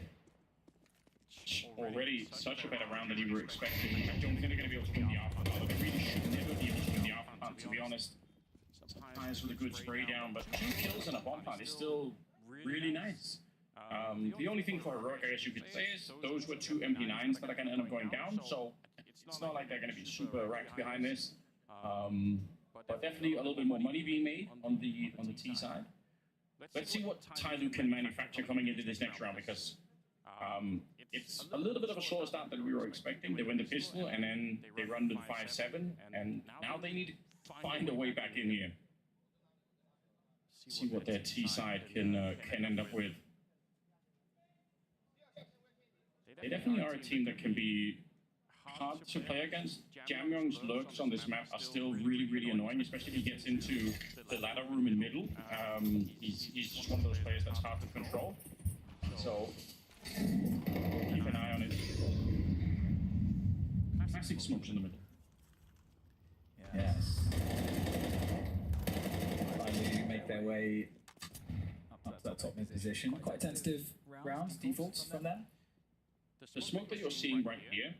Already such a better round than you were expecting. I don't think they're going to be able to win the aftermath. They really should never be able to win the aftermath, to be honest. Sometimes with a good spray down, but 2 kills and a bomb plant is still really nice. The only thing for Heroic, I guess you could say, is those were 2 MP9s that are going to end up going down, so it's not like they're going to be super racked behind this. But definitely a little bit more money being made on the T side. Let's see what Tyloo can manufacture coming into this next round, because it's a little bit of a slower start than we were expecting. They win the pistol, and then they run the 5-7, and now they need to find a way back in here. See what their T side can end up with. They definitely are a team that can be hard to play against. Jamyong's lurks on this map are still really, really annoying, especially if he gets into the ladder room in middle. He's just one of those players that's hard to control. So keep an eye on it. Classic smokes in the middle. Yes. Finally make their way up to that top mid position. Quite tentative round, defaults from them. The smoke that you're seeing right here,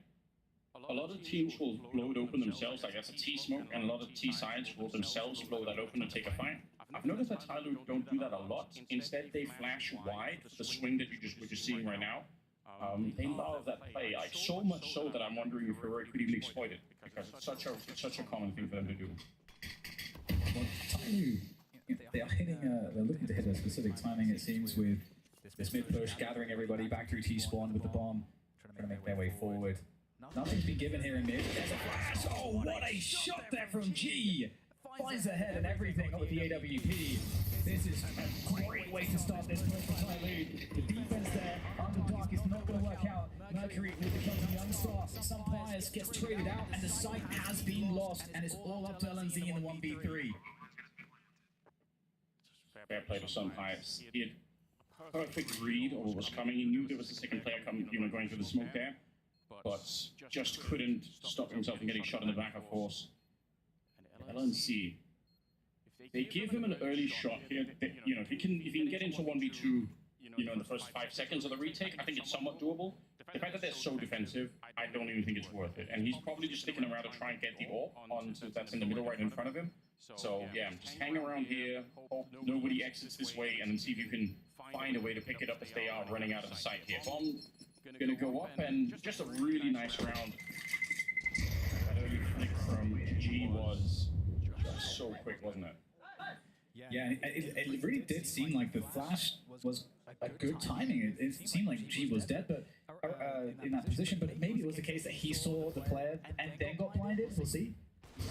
a lot of teams will blow it open themselves, I guess a T smoke, and a lot of T sides will themselves blow that open and take a fight. I've noticed that Tyloo don't do that a lot. Instead, they flash wide, the swing that we're just seeing right now. They love that play, like so much so that I'm wondering if Heroic could even exploit it, because it's such a common thing for them to do. Well, Tyloo, they are hitting, they're looking to hit a specific timing, it seems, with this mid push, gathering everybody back through T-spawn with the bomb, trying to make their way forward. Nothing's been given here in mid. There's a flash! Oh, what a shot there from G! Finds the head and everything with the AWP. This is a great way to start this play for Tyloo. The defense there, Underdark, is not going to work out. Mercury will become a young star. Some players gets traded out, and the site has been lost, and it's all up to LNZ in the 1v3. Fair play to some players. He had a perfect read of what was coming. He knew there was a second player coming, going through the smoke there, but just couldn't stop himself from getting shot in the back, of course. LNC, they give him an early shot here. If he can get into 1v2, in the first 5 seconds of the retake, I think it's somewhat doable. The fact that they're so defensive, I don't even think it's worth it. And he's probably just sticking around to try and get the AWP onto that's in the middle right in front of him. So yeah, just hang around here, hope nobody exits this way, and then see if you can find a way to pick it up as they are running out of the site here. Bomb gonna go up, and just a really nice round. That early flick from G was just so quick, wasn't it? Yeah, it really did seem like the flash was a good timing. It seemed like G was dead, but in that position. But maybe it was the case that he saw the player and then got blinded. We'll see.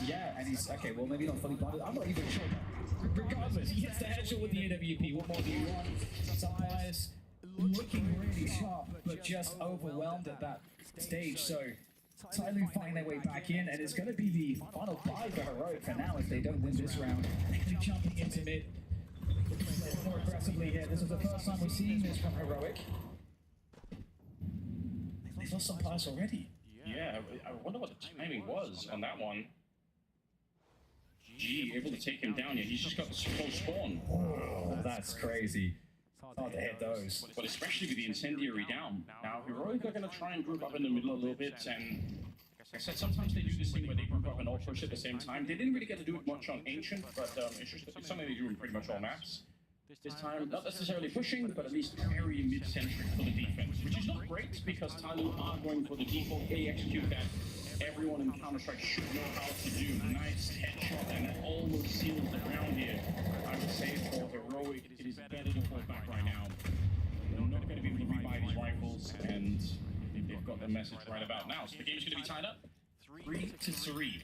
Yeah, and he's okay. Well, maybe not fully blinded. I'm not even sure. Regardless, he hits the headshot with the AWP. What more do you want? Some players looking really sharp, but just overwhelmed at that stage. So Tyloo finding their way back in, and it's going to be the final buy for Heroic for now if they don't win this round. They're jumping into mid more aggressively here. This is the first time we're seeing this from Heroic. They've lost some players already. Yeah, I wonder what the timing was on that one. G able to take him down. Yeah, he's just got the slow spawn. Oh, that's crazy. hard to hit those. But especially with the incendiary down. Now, Heroic are going to try and group up in the middle a little bit, and like I said, sometimes they do this thing where they group up and all push at the same time. They didn't really get to do it much on Ancient, but it's something they do in pretty much all maps. This time, not necessarily pushing, but at least very mid-centric for the defense, which is not great because Tyloo are going for the default A execute that everyone in Counter-Strike should know how to do. Nice headshot, and that almost seals the ground here. I would say for Heroic, it is better to fall back right now. They're not going to be able to rebuy these rifles, and they've got the message right about now. So the game's going to be tied up 3-3.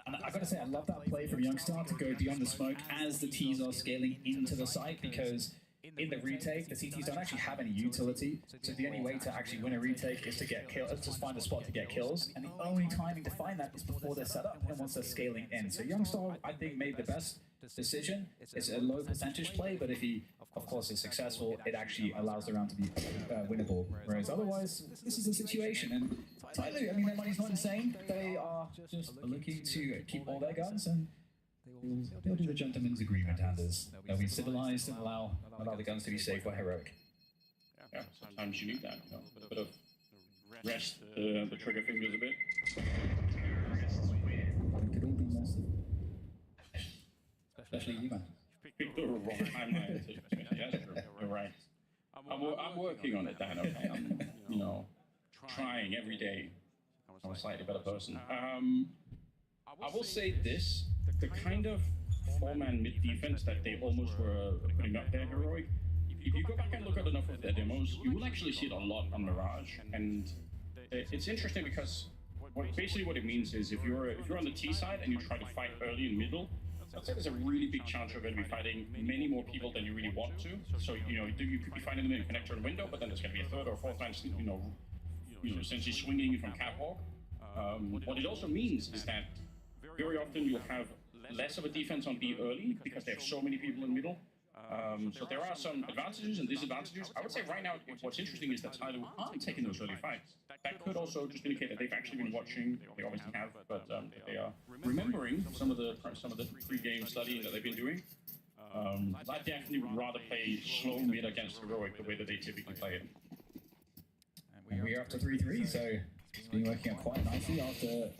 And I gotta say, I love that play from Youngstar to go beyond the smoke as the T's are scaling into the site, because in the retake, the CTs don't actually have any utility. So the only way to actually win a retake is to get kills, just find a spot to get kills. And the only timing to find that is before they're set up and once they're scaling in. So Youngstar, I think, made the best decision. It's a low percentage play, but if he, of course, is successful, it actually allows the round to be winnable. Whereas otherwise, this is the situation. And Tyloo, I mean, their money's not insane. They are just looking to keep all their guns, and they'll do the gentleman's agreement, Anders. They'll be civilized and allow the guns to be safe by Heroic. Yeah, sometimes you need that. You know, a bit of rest the trigger fingers a bit. It could all be massive. Especially you, man. Picked the wrong timeline. That's true. You're right. I'm working on it, Dan. Okay, I'm trying every day. I'm a slightly better person. I will say this: the kind of four-man mid defense that they almost were putting up there, Heroic. If you go back and look at enough of their demos, you will actually see it a lot on Mirage, and it's interesting because basically what it means is if you're on the T side and you try to fight early and middle, I'd say there's a really big chance you're going to be fighting many more people than you really want to. So you could be fighting them in connector and window, but then there's going to be a third or fourth time, essentially swinging from catwalk. What it also means is that very often you'll have less of a defense on B early because they have so many people in middle. So there are some advantages and disadvantages. I would say right now what's interesting is that Tyloo aren't taking those early fights. That could also just indicate that they've actually been watching. They obviously have, but they are remembering some of the pre-game studying that they've been doing. I definitely would rather play slow mid against Heroic the way that they typically play it. And we are up to 3-3, so it's been working out quite nicely after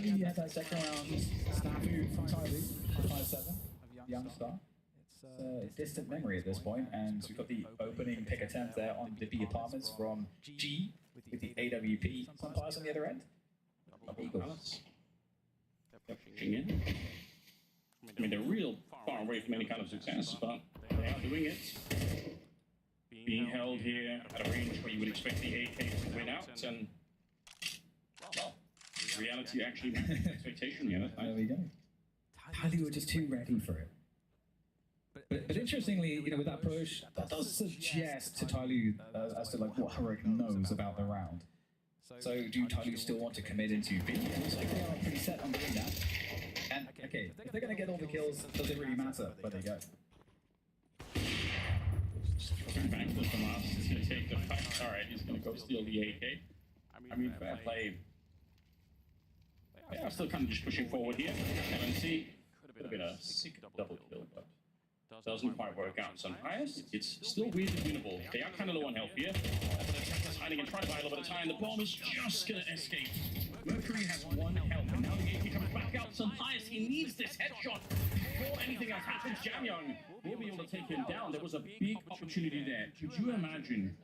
we had that second round snafu from Tyloo, 5-7 of Youngstar. It's distant memory at this point, and we've got the opening pick attempt there on the B apartments from G with the AWP umpires on the other end. Eagles. They're pushing in. I mean, they're real far away from any kind of success, but they are doing it. Being held here at a range where you would expect the AK to win out, and well, reality actually matches expectation here. There we go. Tyloo were just too ready for it. But interestingly, with that push, that does suggest to Tyloo as to what Heroic knows about the round. So do Tyloo still want to commit into B? It looks like they are pretty set on doing that. And okay, if they're going to get all the kills, does it really matter where they go? Back to the last, he's going to take the fight. Alright, he's going to go steal the AK. I mean, fair play. They are still kind of just pushing forward here. LNC could have been a sick double kill, but doesn't quite work out. So highest, it's still weirdly winnable. They are kind of low on health here. Hiding and trying to buy a little bit of time. The bomb is just going to escape. Mercury has 1 health, and now the AK comes back out. So highest, he needs this headshot before anything else happens. Jamyang will be able to take him down. There was a big opportunity there. Could you imagine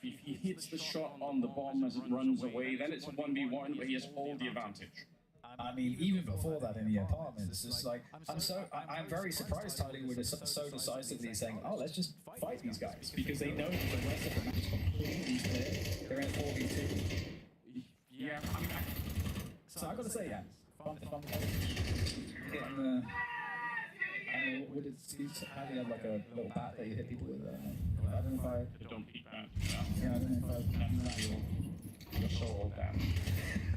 if he hits the shot on the bomb as it runs away? Then it's a 1v1 where he has all the advantage. I mean, even before that in the apartments, it's like, I'm very surprised Tyloo were so decisively saying, oh, let's just fight these guys, because they know that the rest of the match is completely clear. They're in 4v2. Yeah, so I gotta say, yeah, fun getting would it how do you have like a little bat that you hit people with? I don't know if I... Don't peek that. Yeah, I don't know if You're so old, Dan.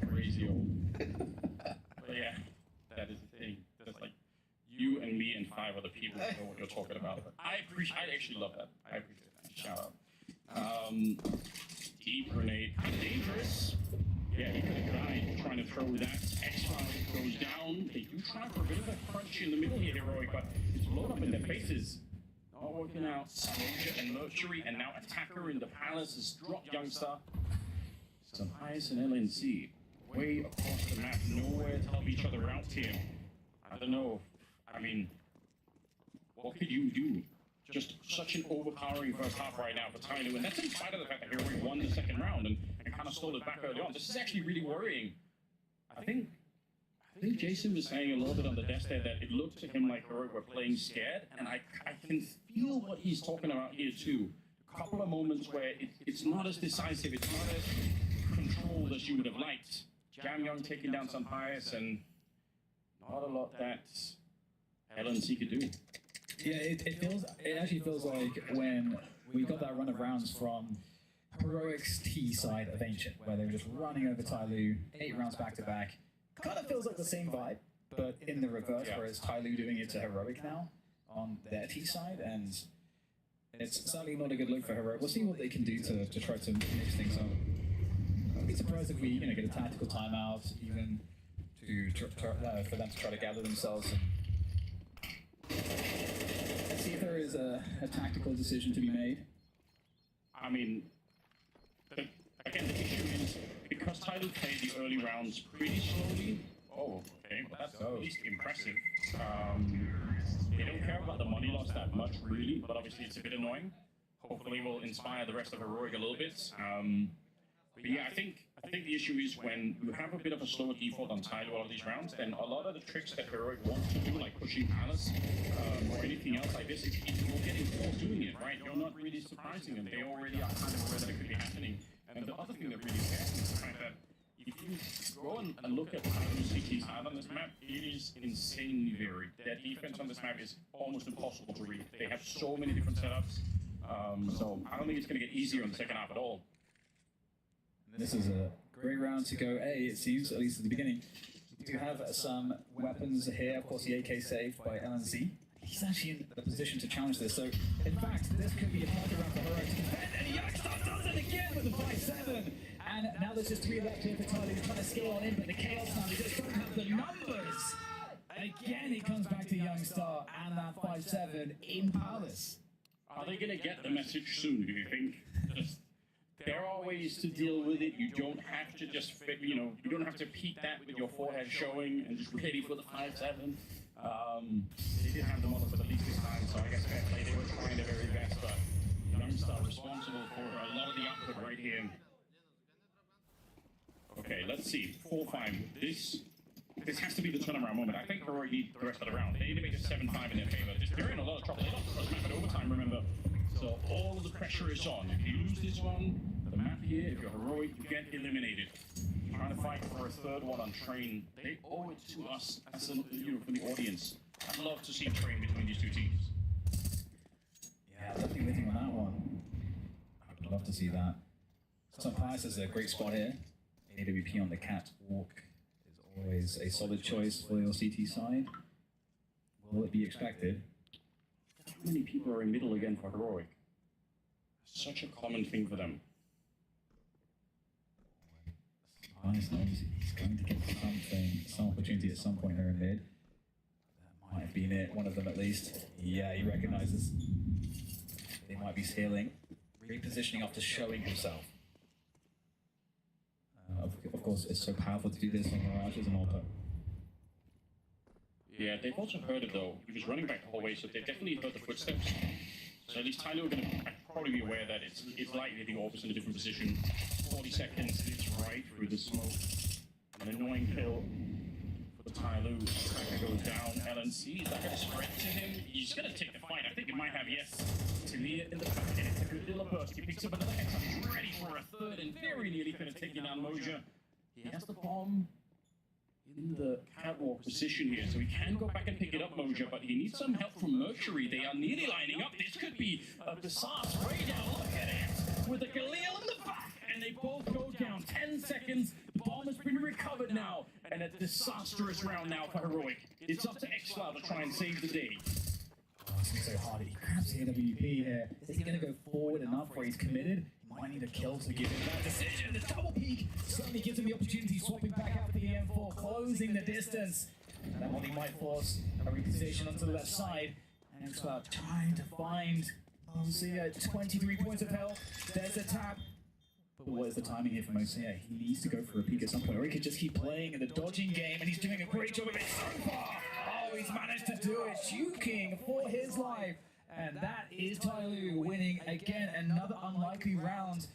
Crazy old. But yeah, that is the thing. That's like you and me and 5 other people know what you're talking about. I actually love that. I appreciate that. Shout out. Deep grenade. Dangerous. Yeah, he could have died trying to throw that. X5 goes down. They do try for a bit of a crunch in the middle here, Heroic, but it's blown up in their faces. Oh, working out. Moja and Mercury, and now Attacker in the Palace has dropped Youngstar. Some Ice and LNC way across the map, nowhere to help each other out here. I don't know. I mean, what could you do? Just such an overpowering first half right now for Tyloo, and that's in spite of the fact that Heroic won the second round and kind of stole it back early on. This is actually really worrying. I think Jason was saying a little bit on the desk there that it looked to him like Heroic were playing scared, and I can feel what he's talking about here too. A couple of moments where it's not as decisive, it's not as controlled as you would have liked. Jam Young taking down some Pius, and not a lot that LNC could do. Yeah, it actually feels like when we got that run of rounds from Heroic's T side of Ancient, where they were just running over Tyloo, 8 rounds back to back. Kind of feels like the same vibe, but in the reverse, whereas Tyloo doing it to Heroic now on their T side, and it's certainly not a good look for Heroic. We'll see what they can do to try to mix things up. I'd be surprised if we get a tactical timeout, even for them to try to gather themselves. Let's see if there is a tactical decision to be made. I mean, again, the issue is because Tyloo played the early rounds pretty slowly. Oh, okay, well, that's at least impressive. They don't care about the money loss that much, really, but obviously it's a bit annoying. Hopefully, we'll inspire the rest of Heroic a little bit. But yeah, I think the issue is when you have a bit of a slower default on Tyloo all of these rounds, then a lot of the tricks that Heroic wants to do, like pushing Palace or anything else like this, you're getting forced doing it, right? You're not really surprising them. They already are kind of aware that it could be happening. And the other thing that really scares me is the fact that if you go and look at Tyloo's CT's hard on this map, it is insanely varied. Their defense on this map is almost impossible to read. They have so many different setups. So I don't think it's going to get easier in the second half at all. This is a great round to go A, it seems, at least at the beginning. We do have some weapons here. Of course, the AK saved by LNZ. He's actually in the position to challenge this. So, in fact, this could be a target round for Heroic to defend. And Youngstar does it again with the 5-7. And now there's just 3 left here for Tyloo. He's trying to scale on in, but the Chaos now, they just don't have the numbers. And again, he comes back to Youngstar and that 5-7 in Palace. Are they going to get the message soon, do you think? There are ways to deal with it. You don't have to just, you don't have to peak that with your forehead showing and just ready for the 5-7. They did have the model for the least this time, so I guess fair play. They were trying their very best, but Youngstar responsible for a lot of the output right here. Okay, let's see. 4-5. This has to be the turnaround moment. I think Heroic need the rest of the round. They need to make it 7-5 in their favor. They're in a lot of trouble. They lost the first map at overtime, remember? So all of the pressure is on. If you lose this one, the map here, if you're Heroic, you get eliminated. Trying to fight for a third one on Train. They owe it to us as from the audience. I'd love to see a train between these two teams. Yeah, definitely with you on that one. I'd love to see that. Some Pius is a great spot here. AWP on the catwalk is always a solid choice for your CT side. Will it be expected? How many people are in middle again for Heroic? Such a common thing for them. Pius knows he's going to get something, some opportunity at some point there in mid. That might have been it, one of them at least. Yeah, he recognizes they might be scaling, repositioning after showing himself. Of course, it's so powerful to do this on Mirage as an AWP. Yeah, they've also heard it though. He was running back the whole way, so they've definitely heard the footsteps. So at least Tyloo are going to probably be aware that it's likely the AWP is in a different position. 40 seconds, it's right through the smoke. An annoying kill for Tyloo. Tracker goes down. LNC, is that going to spread to him? He's going to take the fight. I think it might have, yes. Talia in the back, and it's a good little burst. He picks up another headshot. He's ready for a third and very nearly going to take down Moja. He has the bomb in the catwalk position here, so he can go back and pick it up, Moja, but he needs some help from Mercury. They are nearly lining up. This could be a disaster right now. Look at it! With the Galil in the back, and they both go down. 10 seconds. The bomb has been recovered now, and a disastrous round now for Heroic. It's up to xCloud to try and save the day. Oh, it's going to be so hard. He grabs the AWP here. Is he going to go forward enough where he's committed? He might need a kill to give him that decision. The double peek certainly gives him the opportunity, swapping back out for the M4, closing the distance. And that one he might force a reposition onto the left side. Next up, trying to find Mosia, 23 points of health. There's a tap. But what is the timing here for Mosia? He needs to go for a peek at some point, or he could just keep playing in the dodging game, and he's doing a great job of it so far. Oh, he's managed to do it, juking for his life. And that is Tyloo winning again, another unlikely round.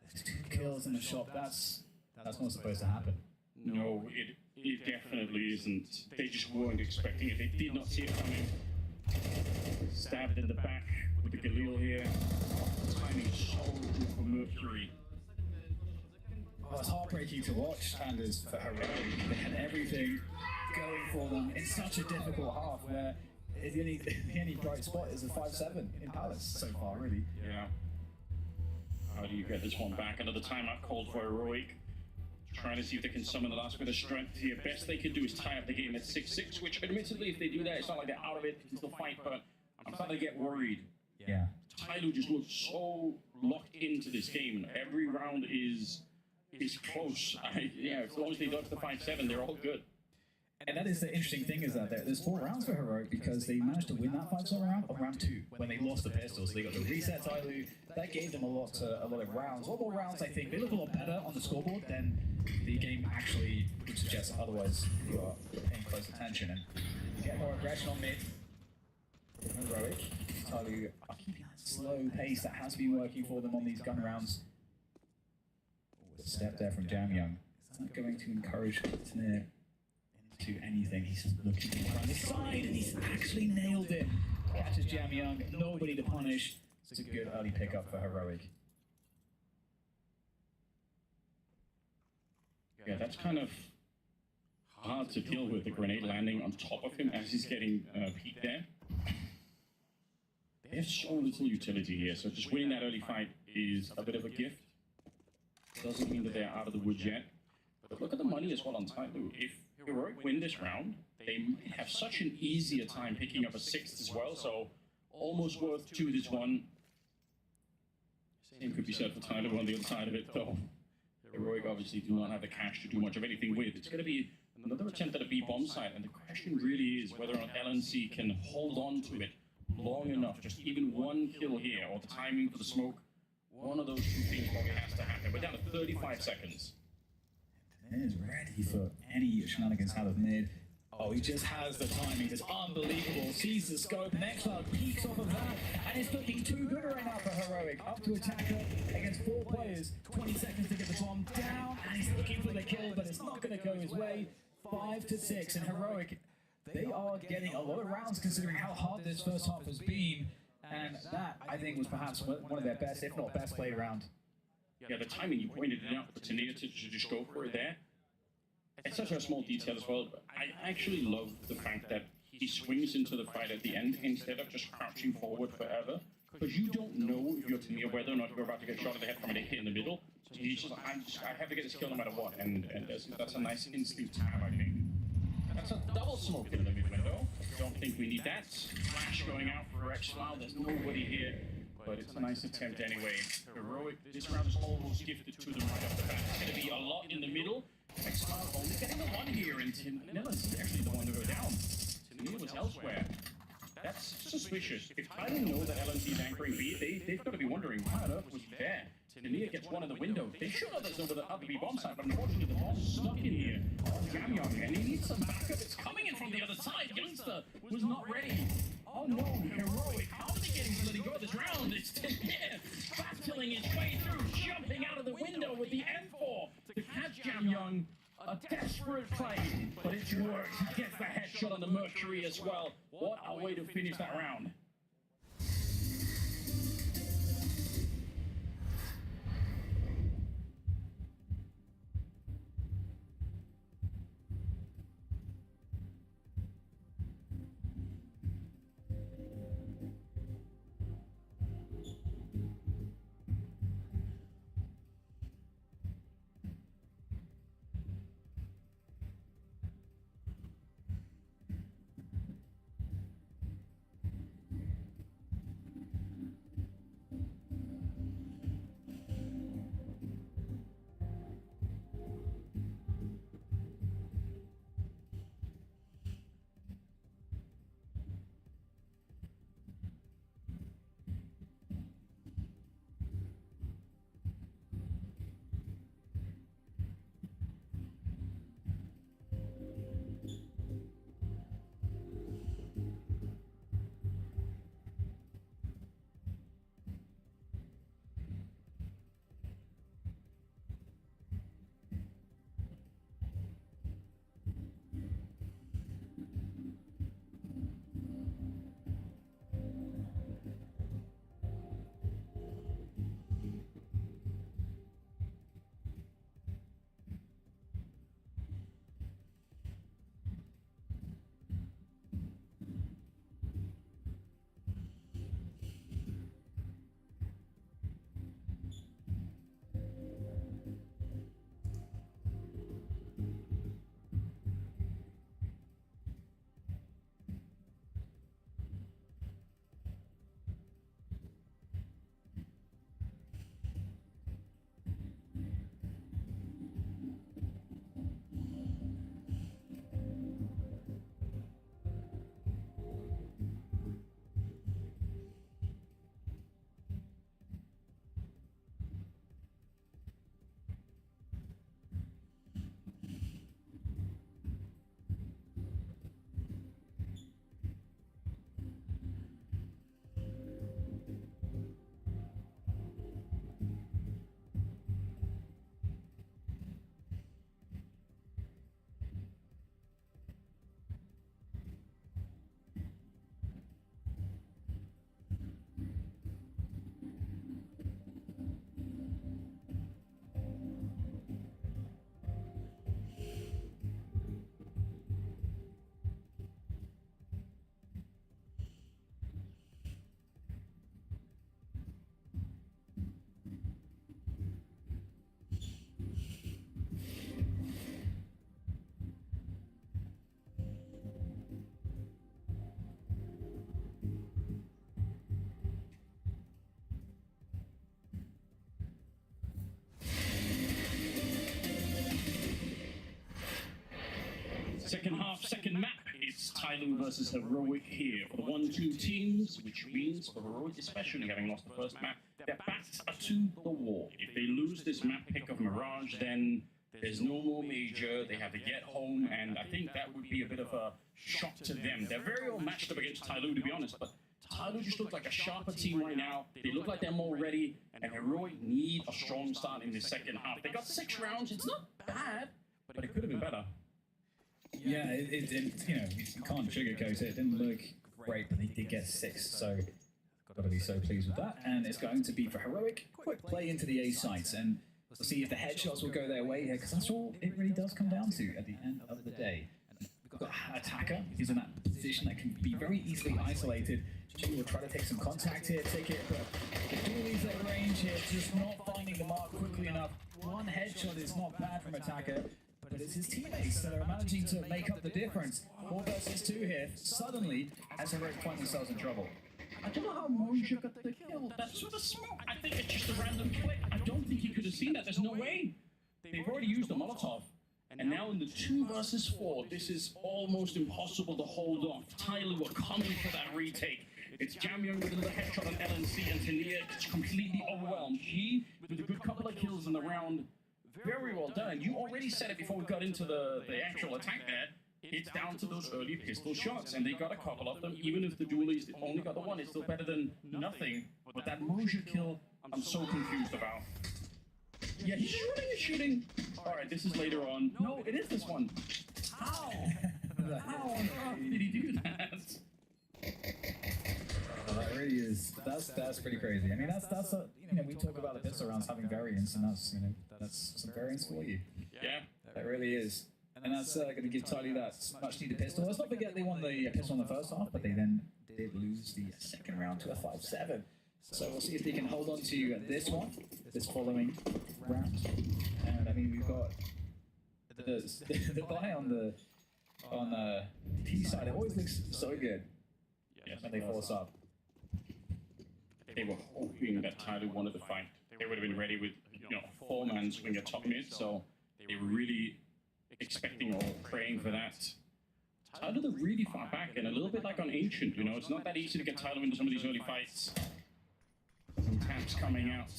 There's 2 kills in the shop. That's not supposed to happen. No, it definitely isn't. They just weren't expecting it. They did not see it coming. Stabbed in the back with the Galil here. Timing so good for Mercury. Oh, it's heartbreaking to watch, Anders, for Heroic. They had everything going for them in such a difficult half where the only bright spot is a 5-7 in Palace so far, really. Yeah. How do you get this one back? Another timeout called for Heroic. Trying to see if they can summon the last bit of strength here. Best they can do is tie up the game at 6-6, which admittedly, if they do that, it's not like they're out of it. They can still fight, but I'm starting to get worried. Yeah. Tyloo just looks so locked into this game. Every round is close. Yeah, as long as they dodge the 5-7, they're all good. And that is the interesting thing, is that there's 4 rounds for Heroic because they managed to win that 5-7 round on round 2 when they lost the pistols. They got the reset Tyloo. That gave them a lot of rounds. A lot more rounds, I think. They look a lot better on the scoreboard than the game actually would suggest. Otherwise, you are paying close attention and get more aggression on mid. Heroic. Tyloo are keeping that slow pace that has been working for them on these gun rounds. A step there from Jamyoung. Is that going to encourage Tanir into anything? He's just looking around the side and he's actually nailed it. Catches Jamyoung, nobody to punish. It's a good early pickup for Heroic. Yeah, that's kind of hard to deal with, the grenade landing on top of him as he's getting peeked there. They have so little utility here, so just winning that early fight is a bit of a gift. Doesn't mean that they're out of the woods yet. But look at the money as well on Tyloo. If Heroic win this round, they might have such an easier time picking up a 6th as well, so almost worth 2 this one. Same could be said for Tyloo on the other side of it, though. Heroic obviously do not have the cash to do much of anything with. It's going to be another attempt at a B-bomb site, and the question really is whether or not LNC can hold on to it long enough. Just even 1 kill here, or the timing for the smoke. One of those 2 things probably has to happen. We're down to 35 seconds. Tanir is ready for any shenanigans out of mid. Oh, he just has the timing. It's unbelievable. Sees the scope. Next up, peeks off of that. And it's looking too good right now for Heroic. Up to attacker against 4 players. 20 seconds to get the bomb down. And he's looking for the kill, but it's not going to go his way. 5-6. And Heroic, they are getting a lot of rounds considering how hard this first half has been. And that, I think, was perhaps one of their best, if not best, played round. Yeah, the timing, you pointed it out for Tanir to just go for it there. It's such a small detail as well, but I actually love the fact that he swings into the fight at the end instead of just crouching forward forever. Because you don't know if you're Tanir whether or not you're about to get shot in the head from a hit in the middle. So he's just like, I have to get this kill no matter what. And that's a nice instinct to have, I think. That's a double smoke in the mid window. Don't think we need that. Flash going out for X-File. There's nobody here, but it's a nice attempt anyway. Heroic, this round is almost gifted to them right off the bat. It's going to be a lot in the middle. X-File only getting the 1 here, and Nilla's actually the one to go down. Tanir was elsewhere. That's suspicious. If I didn't know that LNC is anchoring B, they've got to be wondering, why on earth was he there? Tanir gets 1 in the window. They should know there's over the other B-bomb side, but unfortunately the bomb's stuck in here. Jamyoung, and he needs some backup. It's coming in from the other side. Youngster was not ready. Oh no, Heroic. How are they getting to let him go this round? It's Tanir battling his way through, jumping out of the window with the M4 to catch Jamyoung. A desperate play, but it's worked. He gets the headshot on the Mercury as well. What a way to finish that round. second map. It's Tyloo versus Heroic here for the 1-2 teams, which means for Heroic especially, having lost the first map, their backs are to the wall. If they lose this map pick of Mirage, then there's no more major. They have to get home, and I think that would be a bit of a shock to them. They're very well matched up against Tyloo, to be honest, but Tyloo just looks like a sharper team right now. They look like they're more ready, and Heroic need a strong start in the second half. They got 6 rounds. It's not bad, but it could have been better. Yeah, you know, you can't sugarcoat it. It didn't look great, but they did get 6, so got to be so pleased with that. And it's going to be for Heroic, quick play into the A sites, and we'll see if the headshots will go their way here, because that's all it really does come down to at the end of the day. And we've got an attacker who's in that position that can be very easily isolated. She will try to take some contact here, take it, but the dualies at range here, just not finding the mark quickly enough. One headshot is not bad from attacker, but it's his teammates that are managing to make up the difference. 4 versus 2 here, suddenly, as Heroic find themselves in trouble. I don't know how Moja got the kill. That's sort of smoke. I think it's just a random click. I don't think he could have seen that. There's no way. They've already used the Molotov. And now in the 2 versus 4, this is almost impossible to hold off. Tyloo are coming for that retake. It's Jamyoung with another headshot on LNC, and Tania is completely overwhelmed. He, with a good couple of kills in the round, very well done. You already said it before we got into the actual attack there. It's down to those early pistol shots, and they got a couple of them. Even if the dualies only got the one, it's still better than nothing. But that Moja kill, I'm so confused about. Yeah, he's shooting. All right, this is later on. No, it is this one. How? How on earth did he do that? That really is. That's pretty crazy. I mean, that's a, you know, we talk about the pistol rounds having variance, and that's, you know, that's some variance for you. Yeah, that really is. And that's going to give Tyloo that much-needed pistol. Let's not forget they won the pistol in the first half, but they then did lose the second round to a 5-7. So we'll see if they can hold on to this one, this following round. And I mean, we've got the buy on the T side. It always looks so good when they force up. They were hoping that Tyloo wanted to fight. They would have been ready with, you know, 4-man swing at top mid, so they were really expecting or praying for that. Tyloo are really far back, and a little bit like on Ancient, you know, it's not that easy to get Tyloo into some of these early fights. Some taps coming out.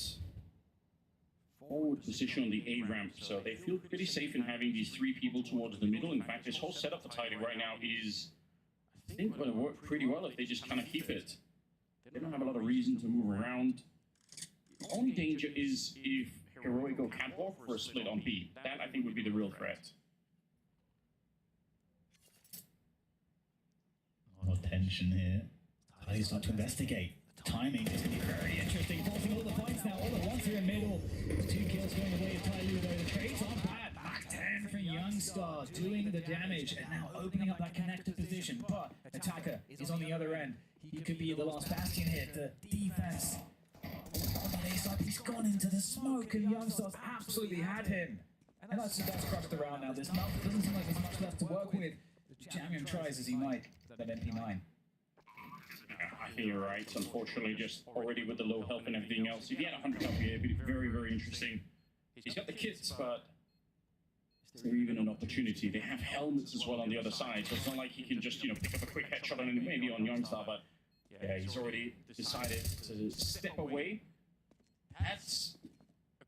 Forward position on the A ramp, so they feel pretty safe in having these 3 people towards the middle. In fact, this whole setup for Tyloo right now is, I think, going to work pretty well if they just kind of keep it. They don't have a lot of reason to move around. The only danger is if Heroic go catwalk for a split on B. That, I think, would be the real threat. More tension here. Tyloo's not to investigate. The timing is going to be very interesting. Forcing all the points now, all at once here in middle. 2 kills going away to Tyloo, though. The trades aren't bad. Back 10 for Youngstar, doing the damage, and now opening up that connector position. But attacker is on the other end. He could be the last bastion here. The defense on the A side, he's gone into the smoke, and Youngstar's absolutely had him. And that's crushed the round now. This map doesn't seem like there's much left to work with. Jamyoung tries as he might, that MP9. I think you're right. Unfortunately, just already with the low health and everything else, if he had 100 health here, it'd be very, very interesting. He's got the kits, but is there even an opportunity? They have helmets as well on the other side, so it's not like he can just, you know, pick up a quick headshot on it, maybe on Youngstar, but yeah, he's already decided to step away. That's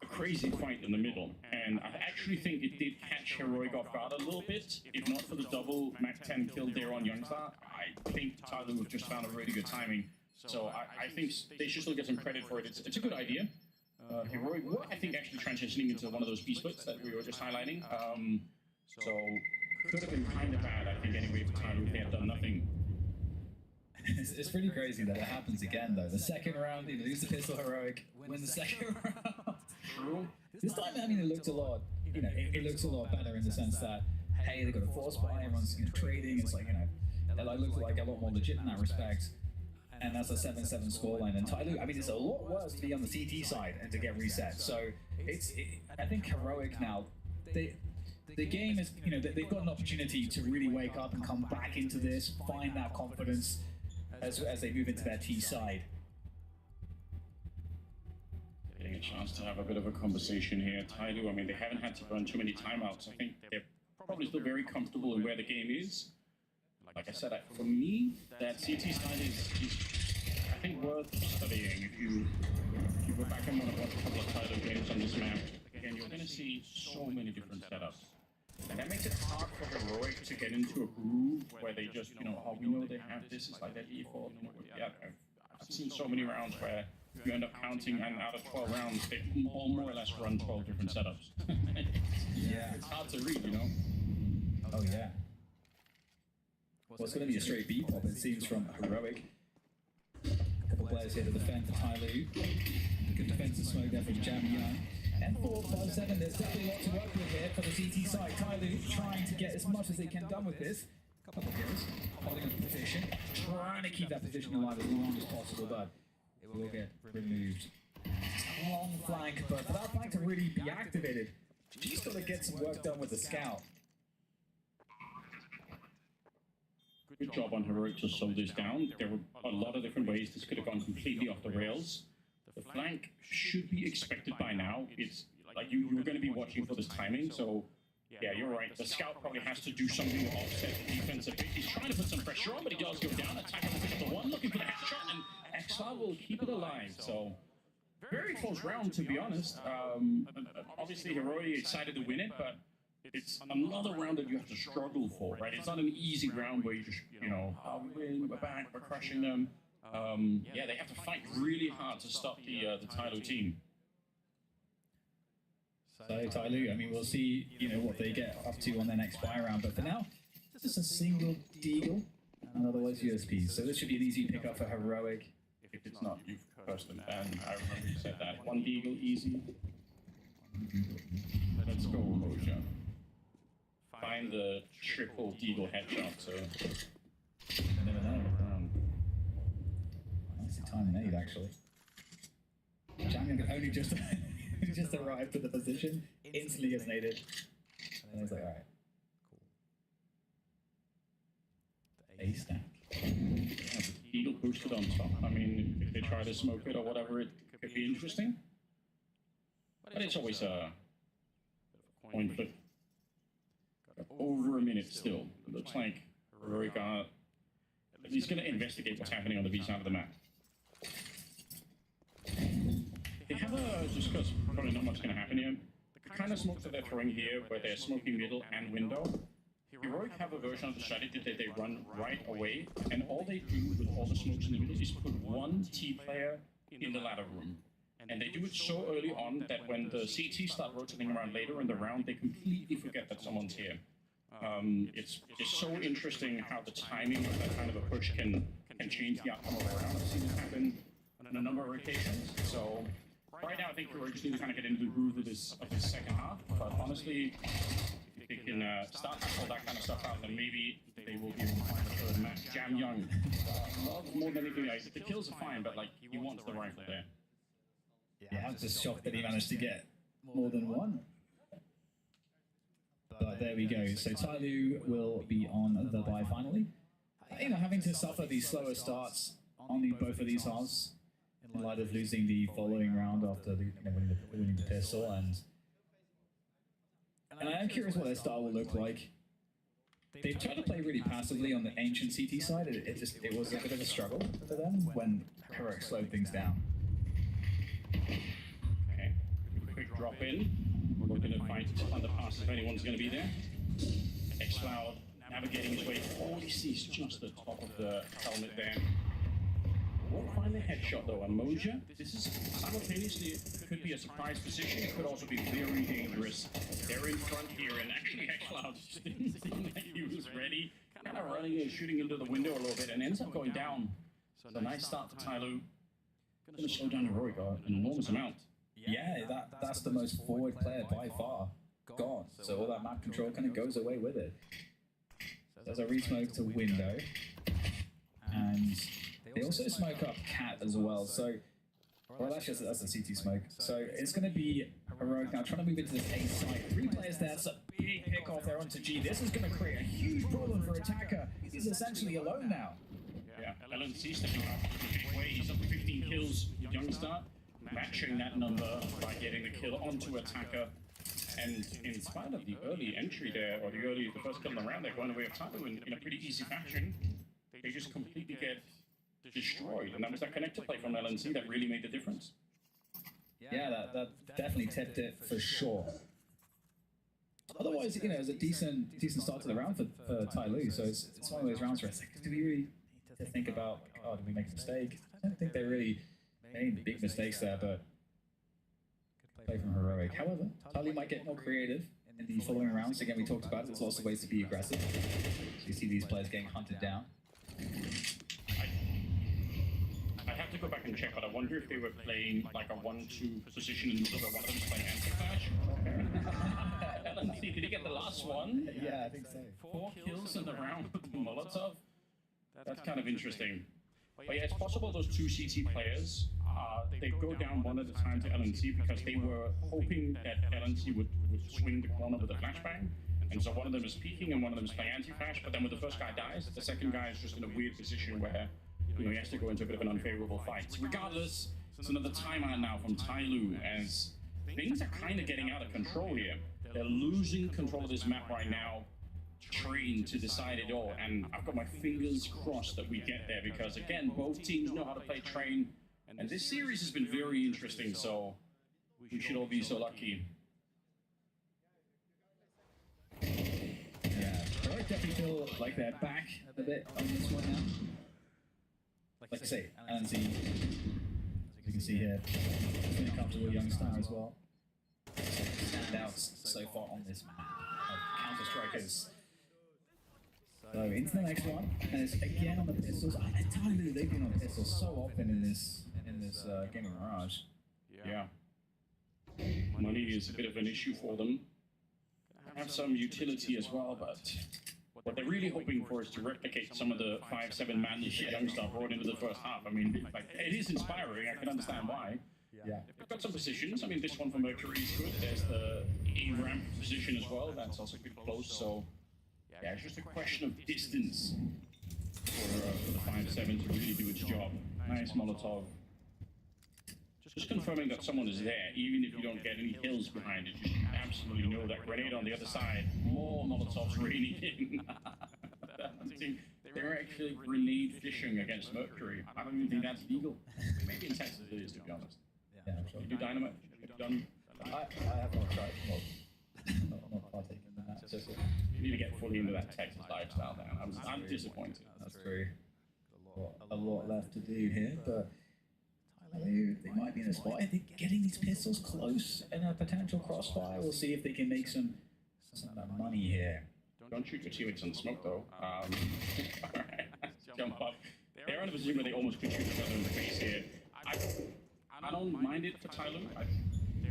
a crazy fight in the middle, and I actually think it did catch Heroic off guard a little bit. If not for the double Mac 10 kill there on Youngstar, I think Tyloo would have just found a really good timing. So I think they should still get some credit for it. It's a good idea. Heroic were, I think, actually transitioning into one of those B-splits that we were just highlighting. So could have been kind of bad, I think, anyway, for Tyloo if they had done nothing. It's pretty crazy that it happens again, though. The second round, they lose the pistol Heroic, win the second round. True. This time, I mean, it looked a lot, you know, it looks a lot better in the sense that, hey, they got a force buy, everyone's, you know, trading. It's like, you know, it like, looked like a lot more legit in that respect. And that's a 7-7 scoreline. And Tyloo, I mean, it's a lot worse to be on the CT side and to get reset. So I think Heroic now, the game is, you know, they've got an opportunity to really wake up and come back into this, find that confidence as they move into their T side. Getting a chance to have a bit of a conversation here. Tyloo, I mean, they haven't had to run too many timeouts. I think they're probably still very comfortable in where the game is. like I said, for me, that CT side is I think worth studying. If you go back and want to watch a couple of title games on this map, again, you're going to see so many different setups. And that makes it hard for Heroic to get into a groove where they just, oh, we know they have this, it's like their default. Yeah, I've seen so many rounds where you end up counting, and out of 12 rounds, they all more or less run 12 different setups. Yeah. It's hard to read, Oh, yeah. Well, it's going to be a straight B pop, it seems, from Heroic. A couple players here to defend for Tyloo. Good defensive smoke there from Jam Young. And 4-5-7, there's definitely a lot to work with here for the CT side. Tyloo trying to get as much as they can done with this. A couple of kills, holding a position, trying to keep that position alive as long as possible, but it will get removed. Long flank, but for that flank to really be activated, she's got to get some work done with the scout. Good job on Heroic to slow this down. There were a lot of different ways this could have gone completely off the rails. The flank should be expected by now. It's like you're going to be watching for this timing, so yeah, you're right. The scout probably has to do something to offset the defense a bit. He's trying to put some pressure on, but he does go down. Attack on the 1, looking for the headshot, and Exile will keep it alive. So very close round, to be honest. Obviously, Heroic excited to win it, but it's another round that you have to struggle for, right? It's not an easy round where you just, oh, we win, we're back, we're crushing them. Yeah, they have to fight really hard to stop the Tyloo team. So Tyloo, I mean, we'll see, what they get up to on their next buy round. But for now, just a single Deagle and otherwise USPs. So this should be an easy pickup for Heroic. If it's not, you've cursed them, and I remember you said that. One Deagle, easy. Let's go, Moja. Find the triple Deagle headshot, so... Never know. Nicely time made, actually. Jammin only just arrived at the position, instantly gets naded, and he's like, alright, cool. Ace stack. Eagle boosted on top. I mean, if they try to smoke it or whatever, it could be interesting. But it's always a coin flip. Got over a minute still. It looks like Heroic are at least going to investigate what's happening on the B side of the map. They have just because probably not much going to happen here, the kind of smokes that they're throwing here, where they're smoking middle and window, Heroic have a version of the strategy that they run right away, and all they do with all the smokes in the middle is put one T player in the ladder room. And they do it so early on that when the CT start rotating around later in the round, they completely forget that someone's here. It's so interesting how the timing of that kind of a push can change the outcome of a round. I've seen it happen on a number of occasions. So right now, I think Heroic just need to kind of get into the groove of this second half. But honestly, if they can start to pull that kind of stuff out, then maybe they will be able to find a third match. Jam Young, more than anything else, the kills are fine, but like he wants the rifle there. Yeah, I'm just shocked that he managed to get more than one. But there we go. So Tyloo will be on the bye finally. Having to suffer these slower starts on both of these halves in light of losing the following round after winning the pistol, and I am curious what their style will look like. They've tried to play really passively on the ancient CT side. It was a bit of a struggle for them when Heroic slowed things down. Okay, quick drop in. We're looking to fight underpass if anyone's going to be there. X-Cloud navigating his way. All he sees just the top of the helmet there. Won't find the headshot though on Moja. This is simultaneously, it could be a surprise position. It could also be very dangerous. They're in front here, and actually X-Cloud just didn't seem like he was ready. Kind of running and shooting into the window a little bit, and ends up going down. So nice start for Tyloo. Going to slow down Heroic an enormous amount. Yeah, that's the most forward player by far gone. So all that map control kind of goes away with it. There's a re-smoke to window, and they also smoke up Cat as well. So, well, that's a CT smoke. So it's going to be Heroic now trying to move into this A site. 3 players there. That's a big pick off there onto G. This is going to create a huge problem for Attacker. He's essentially alone now. Yeah, LNC stepping up in a big way. He's up to 15 kills. Youngster matching that number by getting the kill onto Attacker. And in spite of the early entry there, or the first kill in the round, they're going away of Talu in a pretty easy fashion. They just completely get destroyed. And that was that connector play from LNC that really made the difference. Yeah, that definitely tipped it for sure. Otherwise, you know, it was a decent start to the round for Tai Lu. So it's one of those rounds where it's like, do we really need to think about, oh, did we make a mistake? I don't think they really made big mistakes there, but good play from Heroic. However, Tai Lu might get more creative in the following rounds. Again, we talked about it. There's lots of ways to be aggressive. So you see these players getting hunted down. I have to go back and check, but I wonder if they were playing like a 1-2 position in the middle where one of them was playing anti-flash. LNC, did he get the last one? Yeah, I think so. 4 kills in the round with Molotov. That's kind of interesting. But yeah, it's possible those 2 CT players, they go down one at a time to LNC because they were hoping that LNC would swing the corner with a flashbang. And so one of them is peeking and one of them is playing anti-flash, but then when the first guy dies, the second guy is just in a weird position where he has to go into a bit of an unfavorable fight. Regardless, it's another timeout now from Tai Lu as things are kind of getting out of control here. They're losing control of this map right now. Train to decide it all, and I've got my fingers crossed that we get there because, again, both teams know how to play Train, and this series has been very interesting, so we should all be so lucky. Yeah, I definitely feel like they're back a bit on this one now. Like I say, LNC, as you can see here, feeling comfortable young star as well. Standouts so far on this map of Counter-Strikers. So into the next one, and it's again on the pistols. I tell you, they've been on pistols so often in this game of Mirage. Yeah. Money is a bit of an issue for them. Have some utility as well, but what they're really hoping for is to replicate some of the 5-7 madness that Youngstar brought into the first half. I mean, like, it is inspiring. I can understand why. Yeah. They've got some positions. I mean, this one for Mercury is good. There's the A-ramp position as well. That's also good close. So, yeah, it's just a question of distance for the 5-7 to really do its job. Nice Molotov. Just confirming that someone is there, even if you don't get any hills behind it. You should absolutely know that grenade on the other side. More Molotovs raining in. They're actually grenade fishing against Mercury. I don't even think that's legal. Maybe in Texas it is, to be honest. Yeah, I'm sure. You do dynamite? Have you done? I have not tried. Not partaken in that. Just You need to get fully into that Texas lifestyle now. I'm disappointed. that's true. A lot left to do here, but they might be in a spot. I think getting these pistols close in a potential crossfire. We'll see if they can make some money here. Don't shoot your teammates in the smoke, though. Alright, jump up. They're in a position where they almost could shoot each other in the face here. I don't mind it for Tai Lu.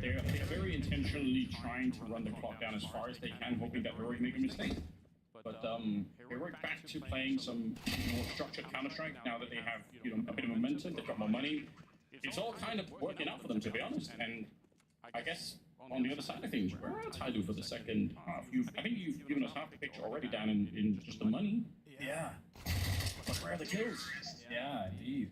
They're very intentionally trying to run the clock down as far as they can, hoping that Heroic make a mistake. But Heroic back to playing some more structured Counter-Strike now that they have a bit of momentum. They've got more money. It's all kind of working out for them, to be honest. And I guess on the other side of things, where are Tai Lu for the second half? I think you've given us half the picture already down in just the money. Yeah. But where are the kills? Yeah, indeed.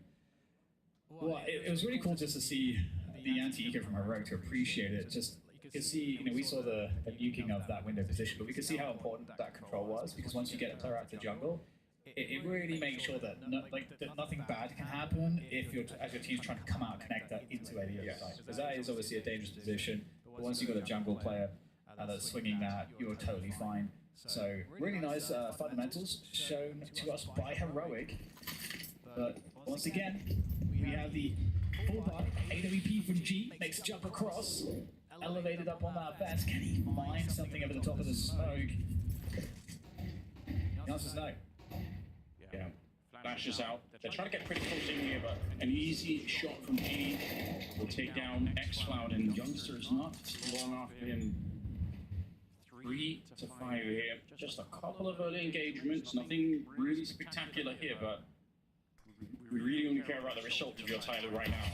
Well, it was really cool just to see the anti-eco from Heroic, to appreciate it. Just you could see, we saw the nuking of that window position, but we could see how important that control was, because once you get a player out to jungle, it really makes sure that that nothing bad can happen if as your team's trying to come out and connect that into a other side. Because that is obviously a dangerous position. But once you've got a jungle player that's swinging that, you're totally fine. So really nice fundamentals shown to us by Heroic. But once again, we have the full bar AWP from G, makes a jump across, elevated up on that fence. Can he mine something over the top of the smoke? The answer's no. Yeah. Flashes out. They're trying to get pretty close in here, but an easy shot from G will take down X-Cloud, and Youngster is not long after him. 3 to 5 here. Just a couple of early engagements. Nothing really spectacular here, but we really only care about the result of your title right now.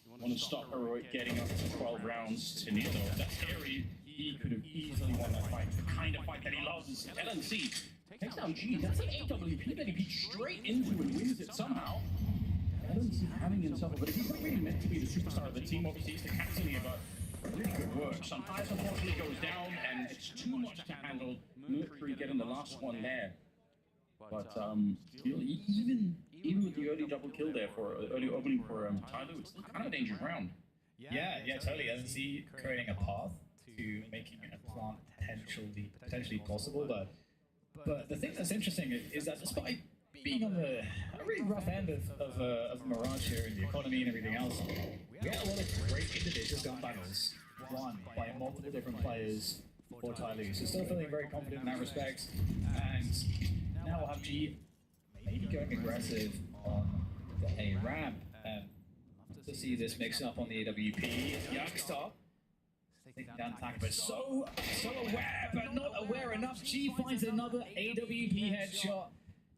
You want to stop Heroic getting up to 12 rounds to near though. That's scary. He could have easily won that fight. The kind of fight that he loves. LNC takes down G. That's an AWP that he beat straight into and wins it somehow. LNC having himself a bit. He's not really meant to be the superstar of the team. Obviously, he's the captain here, but really good work. Sometimes unfortunately goes down, and it's too much to handle. Mercury getting the last one there. But you know, even with the early double kill there for early opening for Tyler, it's still kind of a dangerous round. Yeah, totally. LNC creating a path to making a plant potentially possible, but the thing that's interesting is that despite being on a really rough end of Mirage here in the economy and everything else, we had a lot of great individual gun battles won by multiple different players for Tyloo. So still feeling very confident in that respect, and now we'll have G maybe going aggressive on the A ramp. To see this mix up on the AWP. Youngstar taking down attack, but so aware, but not aware enough. G finds another AWP headshot.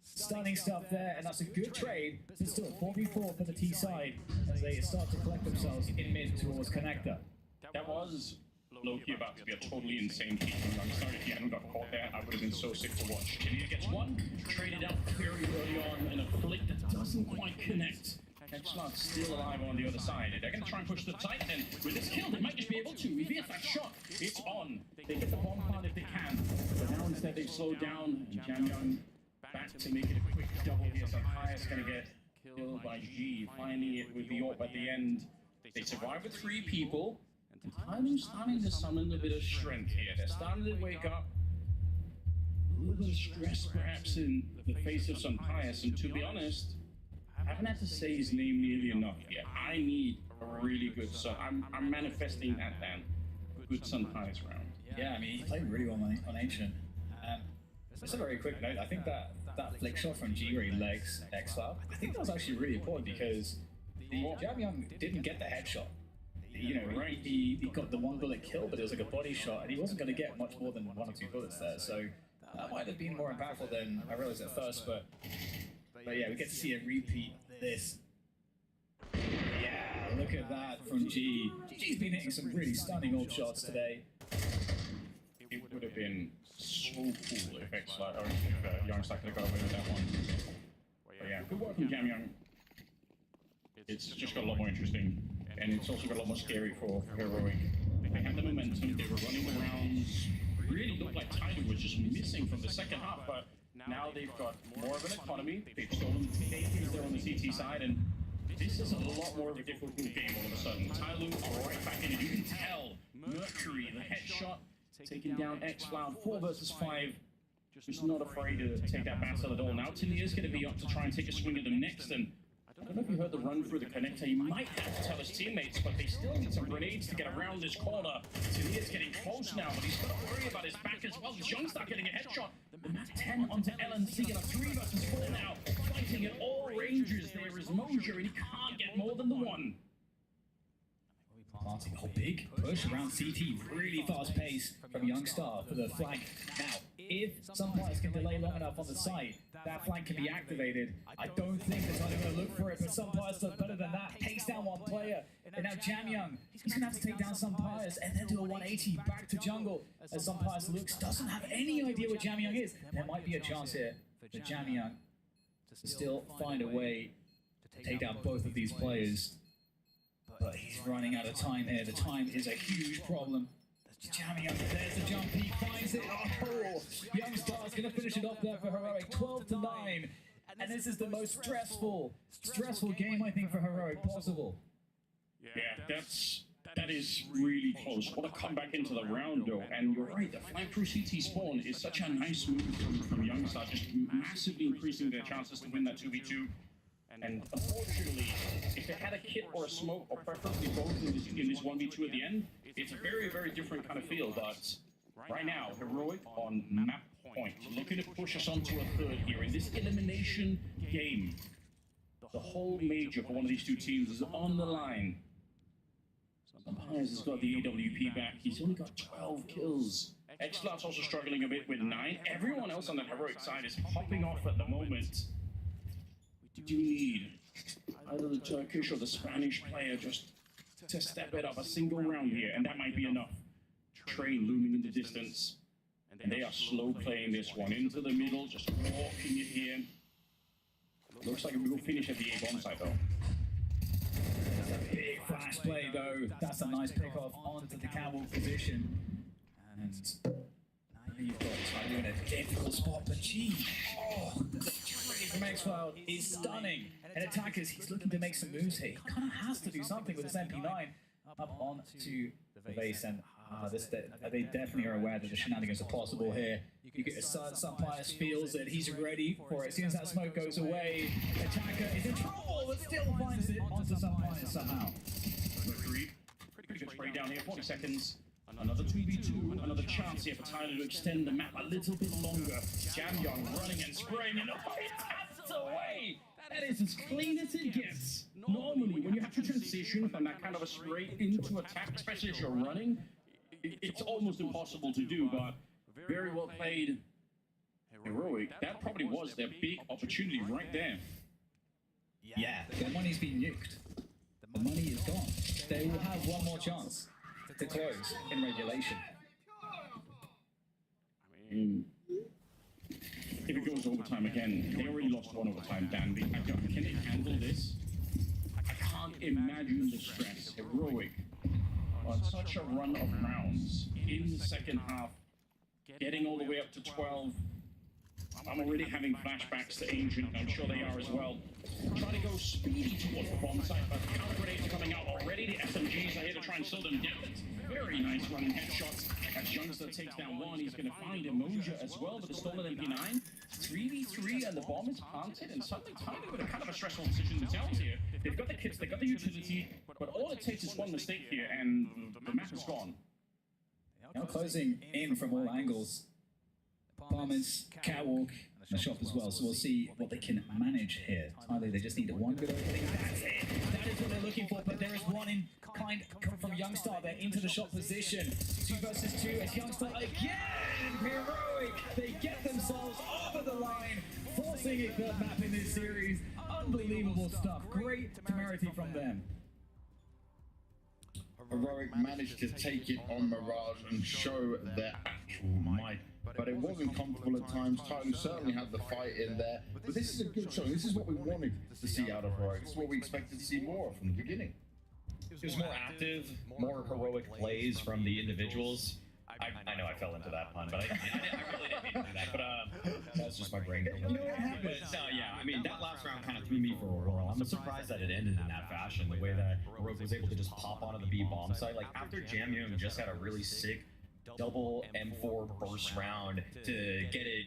Stunning stuff there, and that's a good trade. But still 4v4 for the T side as they start to collect themselves in mid towards connector. That was low-key about to be a totally insane team. I'm sorry if you hadn't got caught there. I would have been so sick to watch. Kenny gets one, traded out very early on in a flick that doesn't quite connect. X-Mark's still alive on the other side. They're going to try and push to the side, and with this kill, they might just be able to. If he hits that shot, it's on. They get the bomb plant if they can. But now instead they've slowed down, and Jamyoung back to make it a quick double here. So Highest going to get killed by G, finding it with the AWP at the end. They survive with 3 people, and Tyloo's starting to summon a bit of strength here. They're starting to wake up. A little bit of stress perhaps in the face of some Highest, and to be honest, I haven't had to say his name nearly enough yet. I need a really good Sun. I'm manifesting that then. Good Sun Highest round. Yeah, I mean, he played really well on Ancient. Just a very quick note, I think that flick shot from G where he legs X-Lab, I think that was actually really important because the Jamyoung didn't get the headshot. You know, right? He got the 1 bullet kill, but it was like a body shot, and he wasn't going to get much more than 1 or 2 bullets there. So that might have been more impactful than I realized at first, but yeah, we get to see a repeat of this. Yeah, look at that from G. G's been hitting some really stunning AWP shots today. It would have been so cool if X-Lab, or if Youngstar could have got away with that one. But yeah, good work from Jamyoung. It's just got a lot more interesting, and it's also got a lot more scary for Heroic. They had the momentum, they were running the rounds. Really looked like Tidal was just missing from the second half, but now they've got more of an economy. They've stolen things there on the CT side, and this is a lot more of a difficult game all of a sudden. Tyloo are right back in it. You can tell Mercury, the headshot, taking down X-Cloud 4 versus 5. Just not afraid to take that battle at all. Now Tanier's going to be up to try and take a swing at them next, and I don't know if you heard the run through the connector. He might have to tell his teammates, but they still need some grenades to get around this corner. Tanier's getting close now, but he's got to worry about his back as well. Youngstar getting a headshot. The map 10 onto LNC, and a 3 versus 4 now. Fighting at all ranges. There is Mosier, and he can't get more than the 1. Planting a big push around CT, really fast pace from Youngstar for the flank. Now, if some players can delay long enough on the site, that flank can be activated. I don't think they're going to look for it, but some players does better than that. Takes down 1 player, and now Jamyoung, he's going to have to take down some players and then do a 180 back to jungle. As some players looks, doesn't have any idea where Jamyoung is. There might be a chance here for Jamyoung to still find a way to take down both of these players. But he's running out of time here. The time is a huge problem. Jamyoung, there's the jump, he finds it. Oh, Youngstar's going to finish it off there for Heroic, 12-9. And this is the most stressful game, I think, for Heroic possible. Yeah, that is really close. What a comeback into the round, though. And you're right, the flank through CT spawn is such a nice move from Youngstar, just massively increasing their chances to win that 2v2. And unfortunately, if they had a kit or a smoke, or preferably both in this 1v2 at the end, it's a very, very different kind of feel. But right now, Heroic on map point, looking to push us onto a 3rd here in this elimination game. The whole major for one of these 2 teams is on the line. Myers has got the AWP back. He's only got 12 kills. X-Cloud's also struggling a bit with 9. Everyone else on the Heroic side is popping off at the moment. We do need either the Turkish or the Spanish player just to step it up a single round here, and that might be enough. Train looming in the distance, and they are slow playing this one into the middle, just walking it here. Looks like we will finish at the A bomb site though. Big flag flash play, though. That's a nice pick off onto the catwalk position. And now you've got Tyler in a difficult spot, but gee, the trade from X-Wild is stunning. And Attackers, he's looking to make some moves here. He kind of has to do something with his MP9 up onto the base. And they definitely are aware that the shenanigans are possible here. You get Sunpius feels that he's ready for it. As soon as that smoke goes away, Attacker is in trouble, but still finds it onto Sunpius somehow. Pretty good spray down here, 40 seconds. Another 2v2, another chance here for Tyler to extend the map a little bit longer. Jamyoung running and spraying, and it taps away! That is as clean as it gets. Normally, when you have to transition from that kind of a spray into attack, especially as you're running, it's almost impossible to do, but very well played. Heroic, that probably was their big opportunity right there. Yeah, their money's been nuked. The money is gone. They will have one more chance to close in regulation. I mean, if it goes overtime again, they already lost one overtime, Danby. Can they handle this? I can't imagine the stress. Heroic on such a run of rounds in the second half, getting all the way up to 12. I'm already having flashbacks to Ancient, I'm sure they are as well. Trying to go speedy towards the bomb site, but the counter grenades are coming out already. The SMGs are here to try and slow them down. Very nice running headshots. As Youngster takes down one, he's going to find Emoja as well with the stolen MP9. 3v3 and the bomb is planted, and suddenly Tyler with a kind of a stressful decision themselves here. They've got the kits, they've got the utility, but all it takes is one mistake here, and the map is gone. Now closing in from all angles. Apartments, catwalk, and the shop as well. So we'll see what they can manage here. Tyler, they just need one good opening. That's it. That is what they're looking for. But there is one in kind from Youngstar there into the shot position. 2 versus 2 as Youngstar again. Heroic. They get themselves over the line, forcing a third map in this series. Unbelievable stuff. Great temerity from them. Heroic managed to take it on Mirage and show their actual might. But it wasn't comfortable at times. Tyler certainly had the fight in there. But this is a good show. This is what we wanted to see out of Heroic. This is what we expected to see more of from the beginning. It was more active, more heroic plays from the individuals. I know I fell into that pun, but I really didn't mean to do that. But that's just my brain. But no, yeah, I mean, that last round kind of threw me for a whirl. I'm surprised that it ended in that fashion, the way that Heroic was able to just pop onto the B bomb site. Like, after Jamyoung just had a really sick double M4 burst round to get it,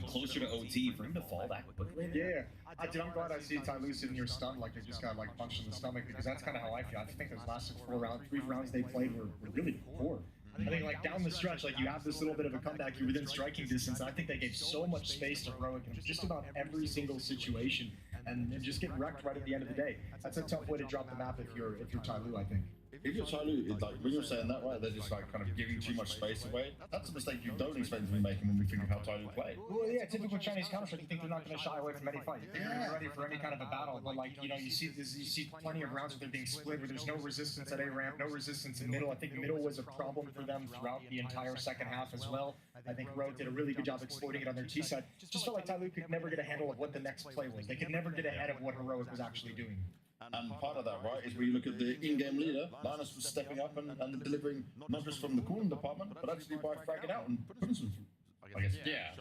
closer to OT, for him to fall that quickly. Yeah, I'm glad I see Ty Lue sitting here stunned, like they just got punched in the stomach, because that's kind of how I feel. I think those last 3 rounds they played were really poor. I think down the stretch, you have this little bit of a comeback, you're within striking distance, and I think they gave so much space to Heroic in just about every single situation, and just get wrecked right at the end of the day. That's a tough way to drop the map if you're Ty Lue, I think. If you're Ty Lue, when you're saying that, right, they're just kind of giving too much space away. That's a mistake you don't expect to be making when we think of how Ty Lue play. Well, yeah, typical Chinese counter, you think they're not going to shy away from any fight. You think they're ready for any kind of a battle, but you see plenty of rounds where they're being split, where there's no resistance at A ramp, no resistance in middle. I think middle was a problem for them throughout the entire second half as well. I think Rogue did a really good job exploiting it on their T side. Just felt like Ty Lue could never get a handle of what the next play was. They could never get ahead of what Heroic was actually doing. And part of that, right, is where you look at the in-game leader, Linus was stepping up and delivering not just from the cooling department, but actually by fragging out and putting some,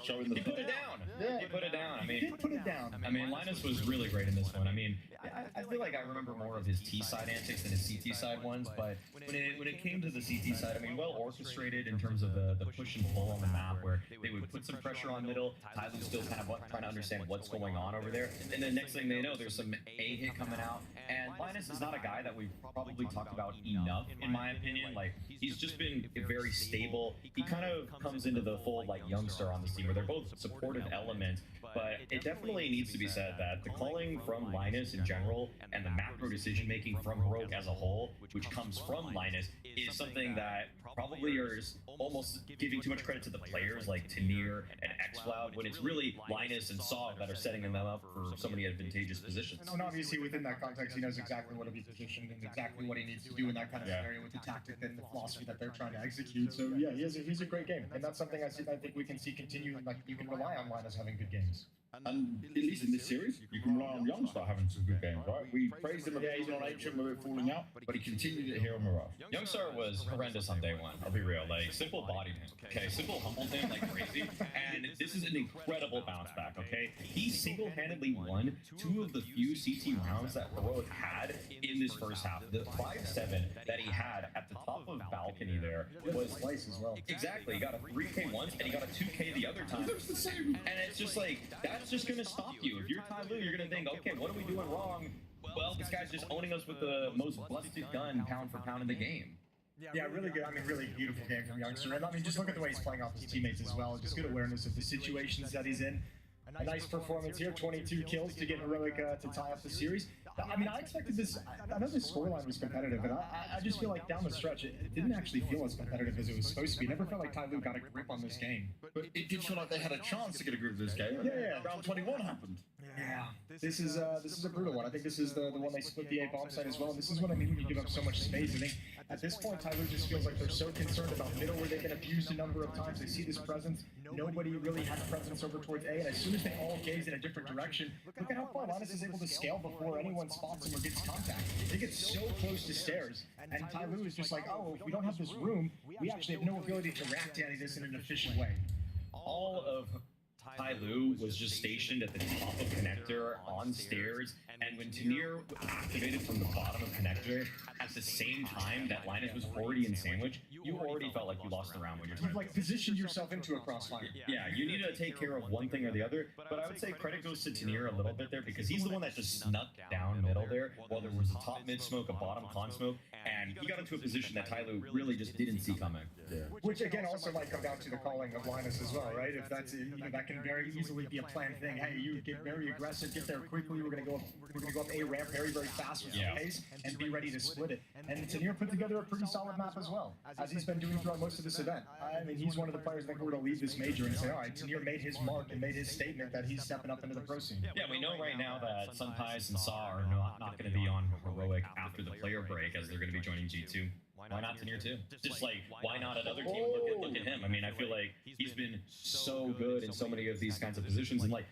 showing the... He put it down. Yeah. He put it down. I mean, He did put it down. I mean, Linus was really great in this one. I mean, I feel like I remember more of his T side antics than his CT side ones, but when it came to the CT side, I mean, well orchestrated in terms of the push and pull on the map, where they would put some pressure on middle, Tyler's still kind of trying to understand what's going on over there, and then next thing they know, there's some A hit coming out, and Linus is not a guy that we've probably talked about enough, in my opinion. Like, he's just been very stable. He kind of comes into the fold like Youngstar on this team, where they're both supportive elements, but it definitely needs to be said that the calling from Linus in general and the macro decision making from Heroic as a whole, which comes from Linus, is something that probably is almost giving too much credit to the players like Tanir and XCloud, when it's really Linus and Saw that are setting them up for so many advantageous positions. And obviously within that context, he knows exactly what to be positioned and exactly what he needs to do in that kind of scenario with the tactic and the philosophy that they're trying to execute. So yeah, he's a great game, and that's something I think we can see continue. Like, you can rely on Linus having good games. And at least in this series, you can rely on Youngstar having some good games, right? We praised him occasionally on Atrium where we were falling out, but he continued it here on Mirage. Youngstar was horrendous on day one, I'll be real. Like, Simple bodied him, okay? Simple humbled him like crazy, and this is an incredible bounce back, okay? He single-handedly won 2 of the few CT rounds that Heroic had in this first half. The 5-7 that he had at the top of balcony there was Slice as well. exactly. He got a 3K once, and he got a 2K the other time. It's the same. And it's just like, that's just going to stop you. If you're Ty Lue, you're going to think, okay, what are we doing wrong? Well, this guy's just owning us with the most busted gun pound for pound in the game. Yeah, really good. I mean, really beautiful game from Youngster. And I mean, just look at the way he's playing off his teammates as well. Just good awareness of the situations that he's in. A nice performance here, 22 kills to get Heroic to tie up the series. I mean, I expected this. I know the scoreline was competitive, but I just feel like down the stretch, it didn't actually feel as competitive as it was supposed to be. It never felt like Ty Lue got a grip on this game. But it did feel like they had a chance to get a grip of this game. Yeah. Round 21 happened. Yeah, this is a brutal one. I think this is the one they split the A bomb site as well. And this is what I mean when you give up so much space. I think at this point, Ty Lue just feels like they're so concerned about middle where they've been abused a number of times. They see this presence. Nobody really had a presence over towards A, and as soon as they all gaze in a different direction, look at how far Linus is able to scale before anyone spots him or gets contact. They get so close to stairs, and Ty Lue is just like, oh, if we don't have this room, we actually have no ability to react to any of this in an efficient way. All of Ty Lue was just stationed at the top of connector on stairs, and when Tanir activated from the bottom of connector at the same time that Linus was already in sandwich, you already felt like you lost the round when you're trying You've like positioned yourself into a crossfire. Yeah, you need to take care of one thing or the other, but I would say credit goes to Tanir a little bit there because he's the one that just snuck down middle there while there was a top mid smoke, a bottom con smoke, and he got into a position that Ty Lue really just didn't see coming. Yeah. Which again also might come down to the calling of Linus as well, right? If that's that can very easily be a planned thing. Hey, you get very aggressive, get there quickly. We're gonna go up A ramp very fast with pace and be ready to split it. And Tanir put together a pretty solid map as well, as he's been doing throughout most of this event. I mean, he's one of the players I think we're gonna leave this major and say, all right, Tanir made his mark and made his statement that he's stepping up into the pro scene. Yeah, we know right now that Sunpies and Saw are not going to be on Heroic after the player break as they're going to be joining G2. Why not Tanir too? Just like, why not another team? Look at him. I mean, I feel like he's been so good in so many of these kinds of positions. And like,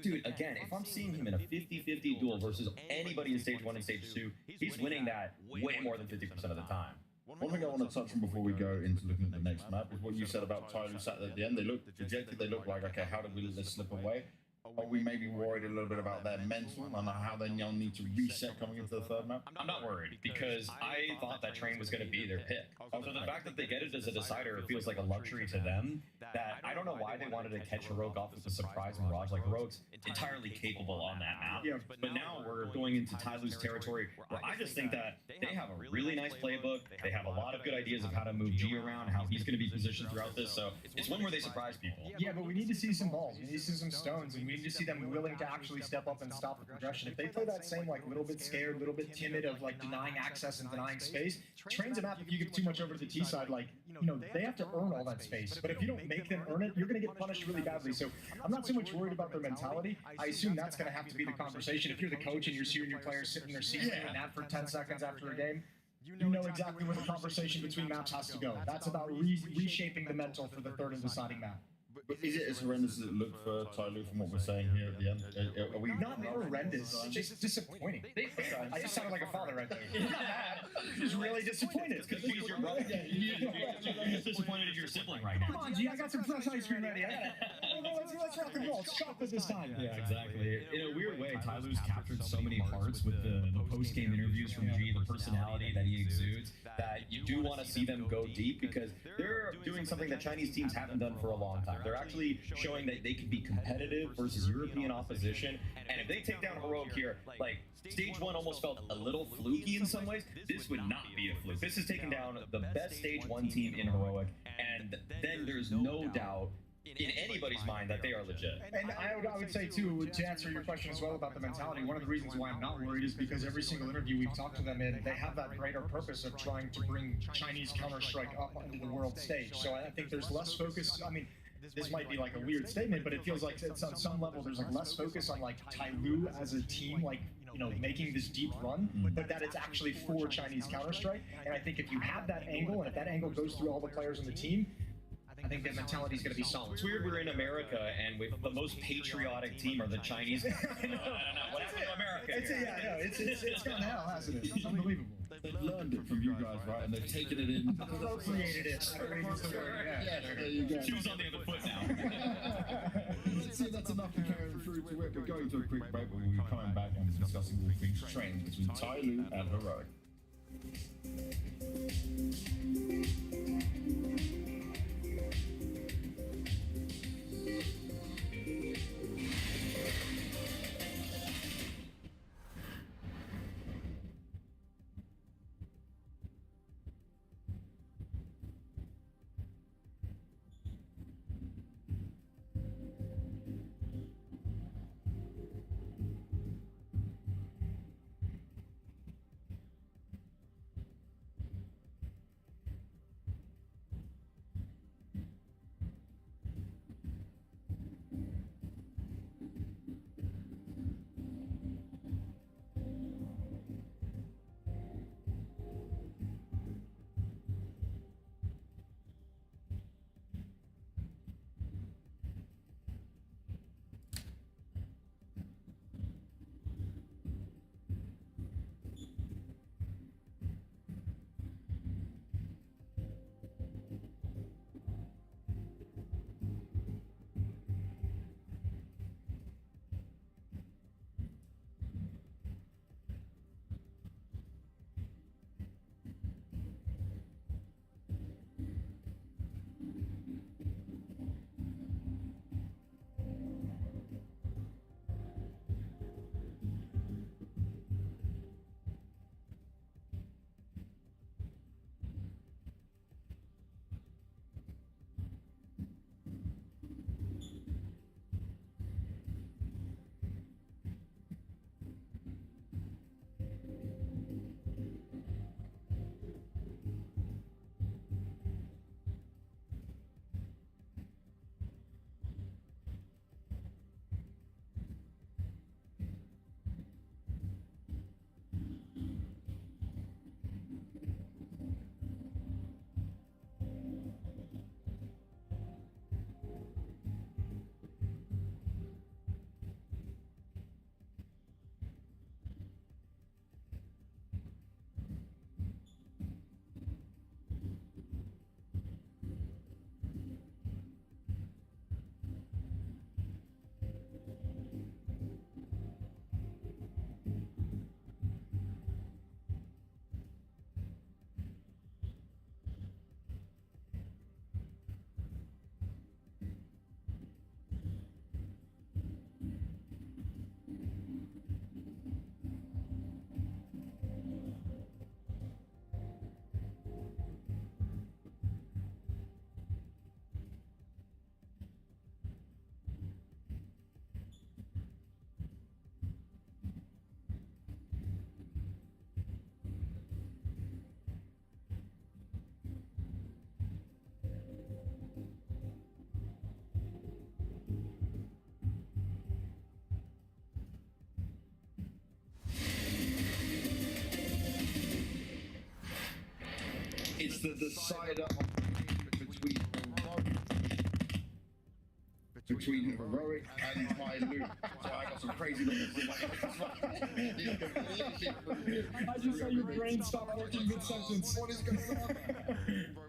dude, again, if I'm seeing him in a 50-50 duel versus anybody in stage 1 and stage 2, he's winning that way more than 50% of the time. One thing I want to touch on before we go into looking at the next map is what you said about Ty Lue sat at the end. They looked dejected. They looked like, okay, how did we let this slip away? Are we maybe worried a little bit about their mental and how they now need to reset coming into the third map? I'm not worried because I thought that train was going to be their pick. So the fact that they get it as a decider, it feels like a luxury to them that I don't know why they wanted to catch Heroic off with a surprise Mirage. Like, Heroic's entirely capable on that map. Yeah. But now we're going into Ty Lue's territory where I just think that they have a really nice playbook. They have a lot of good ideas of how to move G around, how he's going to be positioned throughout this. So it's one where they surprise people. Yeah, but we need to see some balls. We need to see some stones, and we need to see them willing to actually step up and stop the progression. If they play that same like little bit scared, little bit timid of like denying access and denying space, trains a map if you give too much over to the T side, like, they have to earn all that space. But if you don't make them earn it, you're going to get punished really badly. So I'm not so much worried about their mentality. I assume that's going to have to be the conversation. If you're the coach and you're seeing your players sitting in their seats doing that for 10 seconds after a game, you know exactly where the conversation between maps has to go. That's about reshaping the mental for the third and deciding map. But is it as horrendous as it looked for Ty Lue from what we're saying here at the end? Are we Not horrendous, just disappointing. I just sounded like a father right there. Not mad, just really disappointed. Because he's your brother. You're just disappointed in your sibling right now. Come on, G, I got some fresh ice cream ready. Let's rock and roll. It's chocolate this time. Yeah, exactly. In a weird way, Ty Lue's captured so many hearts with the post-game interviews from G, the personality that he exudes, that you do want to see them go deep because they're doing something that Chinese teams haven't done for a long time. They're actually showing that they can be competitive versus European opposition. And if they take down Heroic here, like, stage 1 almost felt a little fluky in some ways. This would not be a fluke. This is taking down the best stage 1 team in Heroic, and then there's no doubt in anybody's mind that they are legit. And I would say, too, to answer your question as well about the mentality, one of the reasons why I'm not worried is because every single interview we've talked to them in, they have that greater purpose of trying to bring Chinese Counter-Strike up onto the world stage. So I think there's less focus. I mean, this might be like a weird statement, but it feels like it's on some level there's like less focus on like Ty Lue as a team, like, making this deep run, but that it's actually for Chinese Counter-Strike. And I think if you have that angle, and if that angle goes through all the players on the team, I think their mentality is going to be solid. It's weird we're in America and with the most patriotic team are the Chinese. I know. What happened to America? It's gone to hell, hasn't it? It's unbelievable. They've learned it from you guys, right? And they've taken it in. Appropriated it. Yeah, there you go. Shoes on the other foot now. Let's see, that's enough to carry them through to it. We're going to a quick break, but we'll be coming back and discussing all things trains between Tai Lu and Heroic. It's the decider between Heroic and Tai Lu. So I got some crazy numbers. I just saw your brain stop working mid-sentence. What is going on?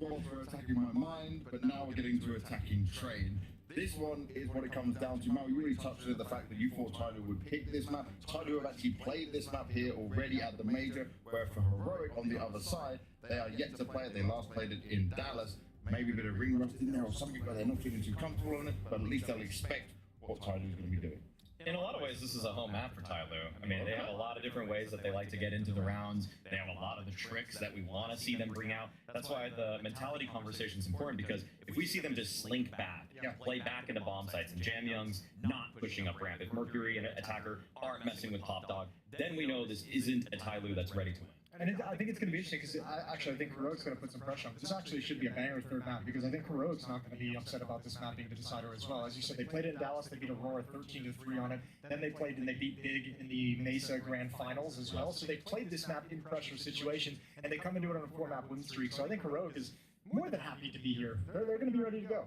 Both were attacking my mind, but now we're getting to attacking train. This one is what it comes down to. Mal, you really touched on the fact that you thought Tai Lu would pick this map. Tai Lu have actually played this map here already at the major, where for Heroic on the other side, they are yet to play it. They last played it in Dallas. Maybe a bit of ring rust in there or something, but they're not feeling too comfortable on it. But at least they'll expect what Tai Lu is going to be doing. In a lot of ways, this is a home map for Tai Lu. I mean, they have a lot of different ways that they like to get into the rounds. They have a lot of the tricks that we want to see them bring out. That's why the mentality conversation is important, because if we see them just slink back, play back into bomb sites, and Jam Young's not pushing up ramp, if Mercury and Attacker aren't messing with Pop Dog, then we know this isn't a Tai Lu that's ready to win. And I think it's going to be interesting because I think Heroic's going to put some pressure on. This actually should be a banger third map because I think Heroic's not going to be upset about this map being the decider as well. As you said, they played it in Dallas. They beat Aurora 13-3 on it. Then they played and they beat Big in the Mesa Grand Finals as well. So they played this map in pressure situations, and they come into it on a 4-map win streak. So I think Heroic is more than happy to be here. They're going to be ready to go.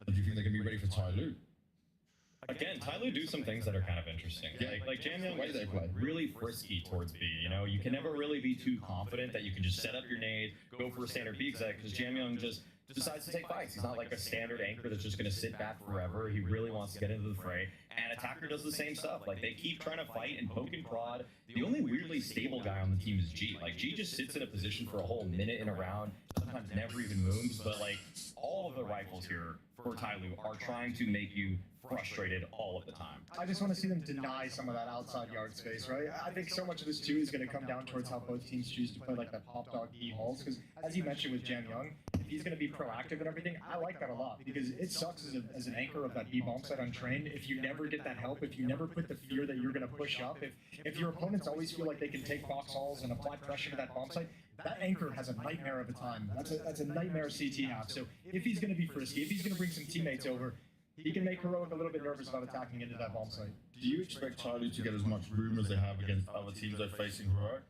Do you think they're going to be ready for Tai Lu? Again, Tai Lu do some things that are kind of interesting. Like Jam Young way they play. really frisky towards B. You know, you can never really be too confident that you can just set up your nade, go for a standard B exec, because Jam Young just decides to take fights. He's not like a standard anchor that's just going to sit back forever. He really wants to get into the fray. And Attacker does the same stuff. Like, they keep trying to fight and poke and prod. The only weirdly stable guy on the team is G. Like, G just sits in a position for a whole minute in a round, sometimes never even moves. But, like, all of the rifles here for Tai Lu are trying to make you frustrated all of the time. I just want to see them deny some of that outside yard space, right? I think so much of this too is going to come down towards how both teams choose to play like that pop dog B halls, because as you mentioned with Jam Young, if he's going to be proactive and everything, I like that a lot, because it sucks as an anchor of that B bomb site untrained if you never get that help, if you never put the fear that you're going to push up, if your opponents always feel like they can take box halls and apply pressure to that bomb site, that anchor has a nightmare of a time. That's a nightmare CT half. So if he's going to be frisky, if he's going to bring some teammates over, he can make Heroic a little bit nervous about attacking into that bomb site. Do you expect Tai Lu to get as much room as they have against other teams they're facing Heroic?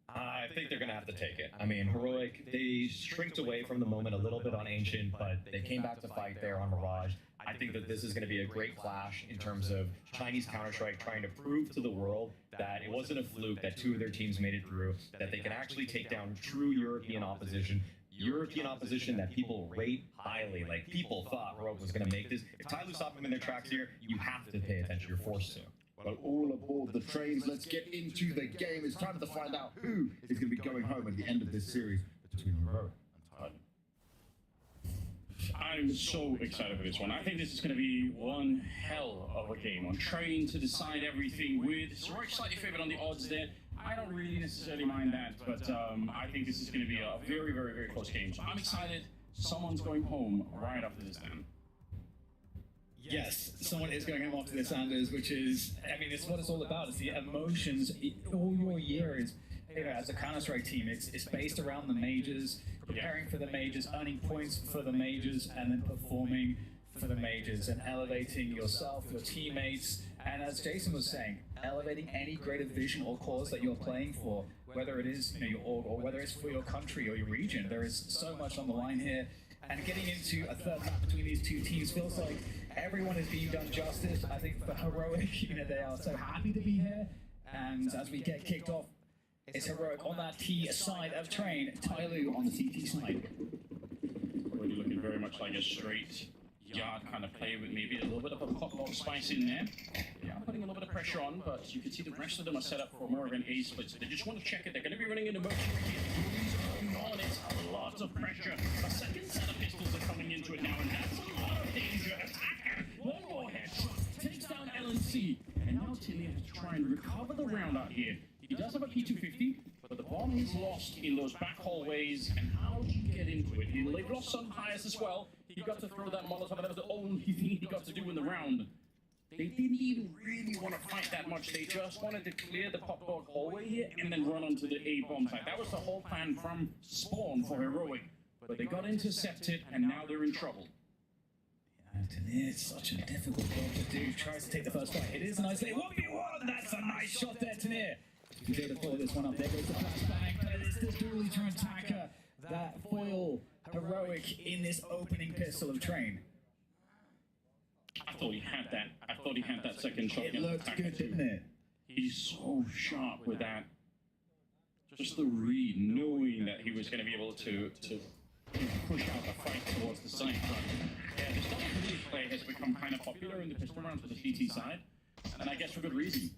I think they're going to have to take it. I mean, Heroic, they shrinked away from the moment a little bit on Ancient, but they came back to fight there on Mirage. I think that this is going to be a great clash in terms of Chinese Counter-Strike trying to prove to the world that it wasn't a fluke, that two of their teams made it through, that they can actually take down true European opposition that people rate highly. Like, people thought Heroic was going to make this. If Tai Lu stopped them in their tracks here, you have to pay attention. You're forced to. Well, all aboard the trains. Let's get into the game. It's time to find out who is going to be going home at the end of this series between Heroic and Tai Lu. I'm so excited for this one. I think this is going to be one hell of a game. I'm trying to decide everything with Heroic slightly favored on the odds there. I don't really necessarily mind that, but I think this is going to be a very, very, very close game. So I'm excited. Someone's going home right after this then. Yes, someone is going home after this, Anders, which is, I mean, it's what it's all about. It's the emotions. All your year is, you know, as a Counter-Strike team, it's based around the majors, preparing for the majors, earning points for the majors, and then performing for the majors and elevating yourself, your teammates, and as Jason was saying, elevating any greater vision or cause that you're playing for, whether it is, you know, your org or whether it's for your country or your region. There is so much on the line here, and getting into a third map between these two teams feels like everyone is being done justice. I think for Heroic, you know, they are so happy to be here, and as we get kicked off, it's Heroic on that T side of Train, Tai Lu on the CT side. Already looking very much like a straight yard kind of play with maybe a little bit of a pop lock spice in there. Yeah, putting a little bit of pressure on, but you can see the rest of them are set up for more of an A split. So they just want to check it. They're going to be running into motion on it. A lot of pressure. A second set of pistols are coming into it now, and that's a lot of danger. Attacker, one more headshot, takes down LNC, and now Tilly has to try and recover the round out here. He does have a P250, but the bomb is lost in those back hallways, and how do you get into it? They've lost some bias as well. He got to throw that Molotov, and that was the only thing he got to do in the round. They didn't even really want to fight that much. They just wanted to clear the pop dog hallway here and then run onto the A bomb site. That was the whole plan from spawn for Heroic. But they got intercepted, and now they're in trouble. It's such a difficult job to do. Tries to take the first fight. It is a nice 1v1. That's a nice shot there, Tanir. You go to follow this one up. There goes the flashbang. But it is the dually trying to attacker that foil Heroic in this opening pistol of Train. I thought he had that. I thought he had that second shot. It looked good, didn't it? He's so sharp with that. Just the read, knowing that he was going to be able to push out the fight towards the side front. Yeah, the style of the play has become kind of popular in the pistol round for the CT side, and I guess for good reason.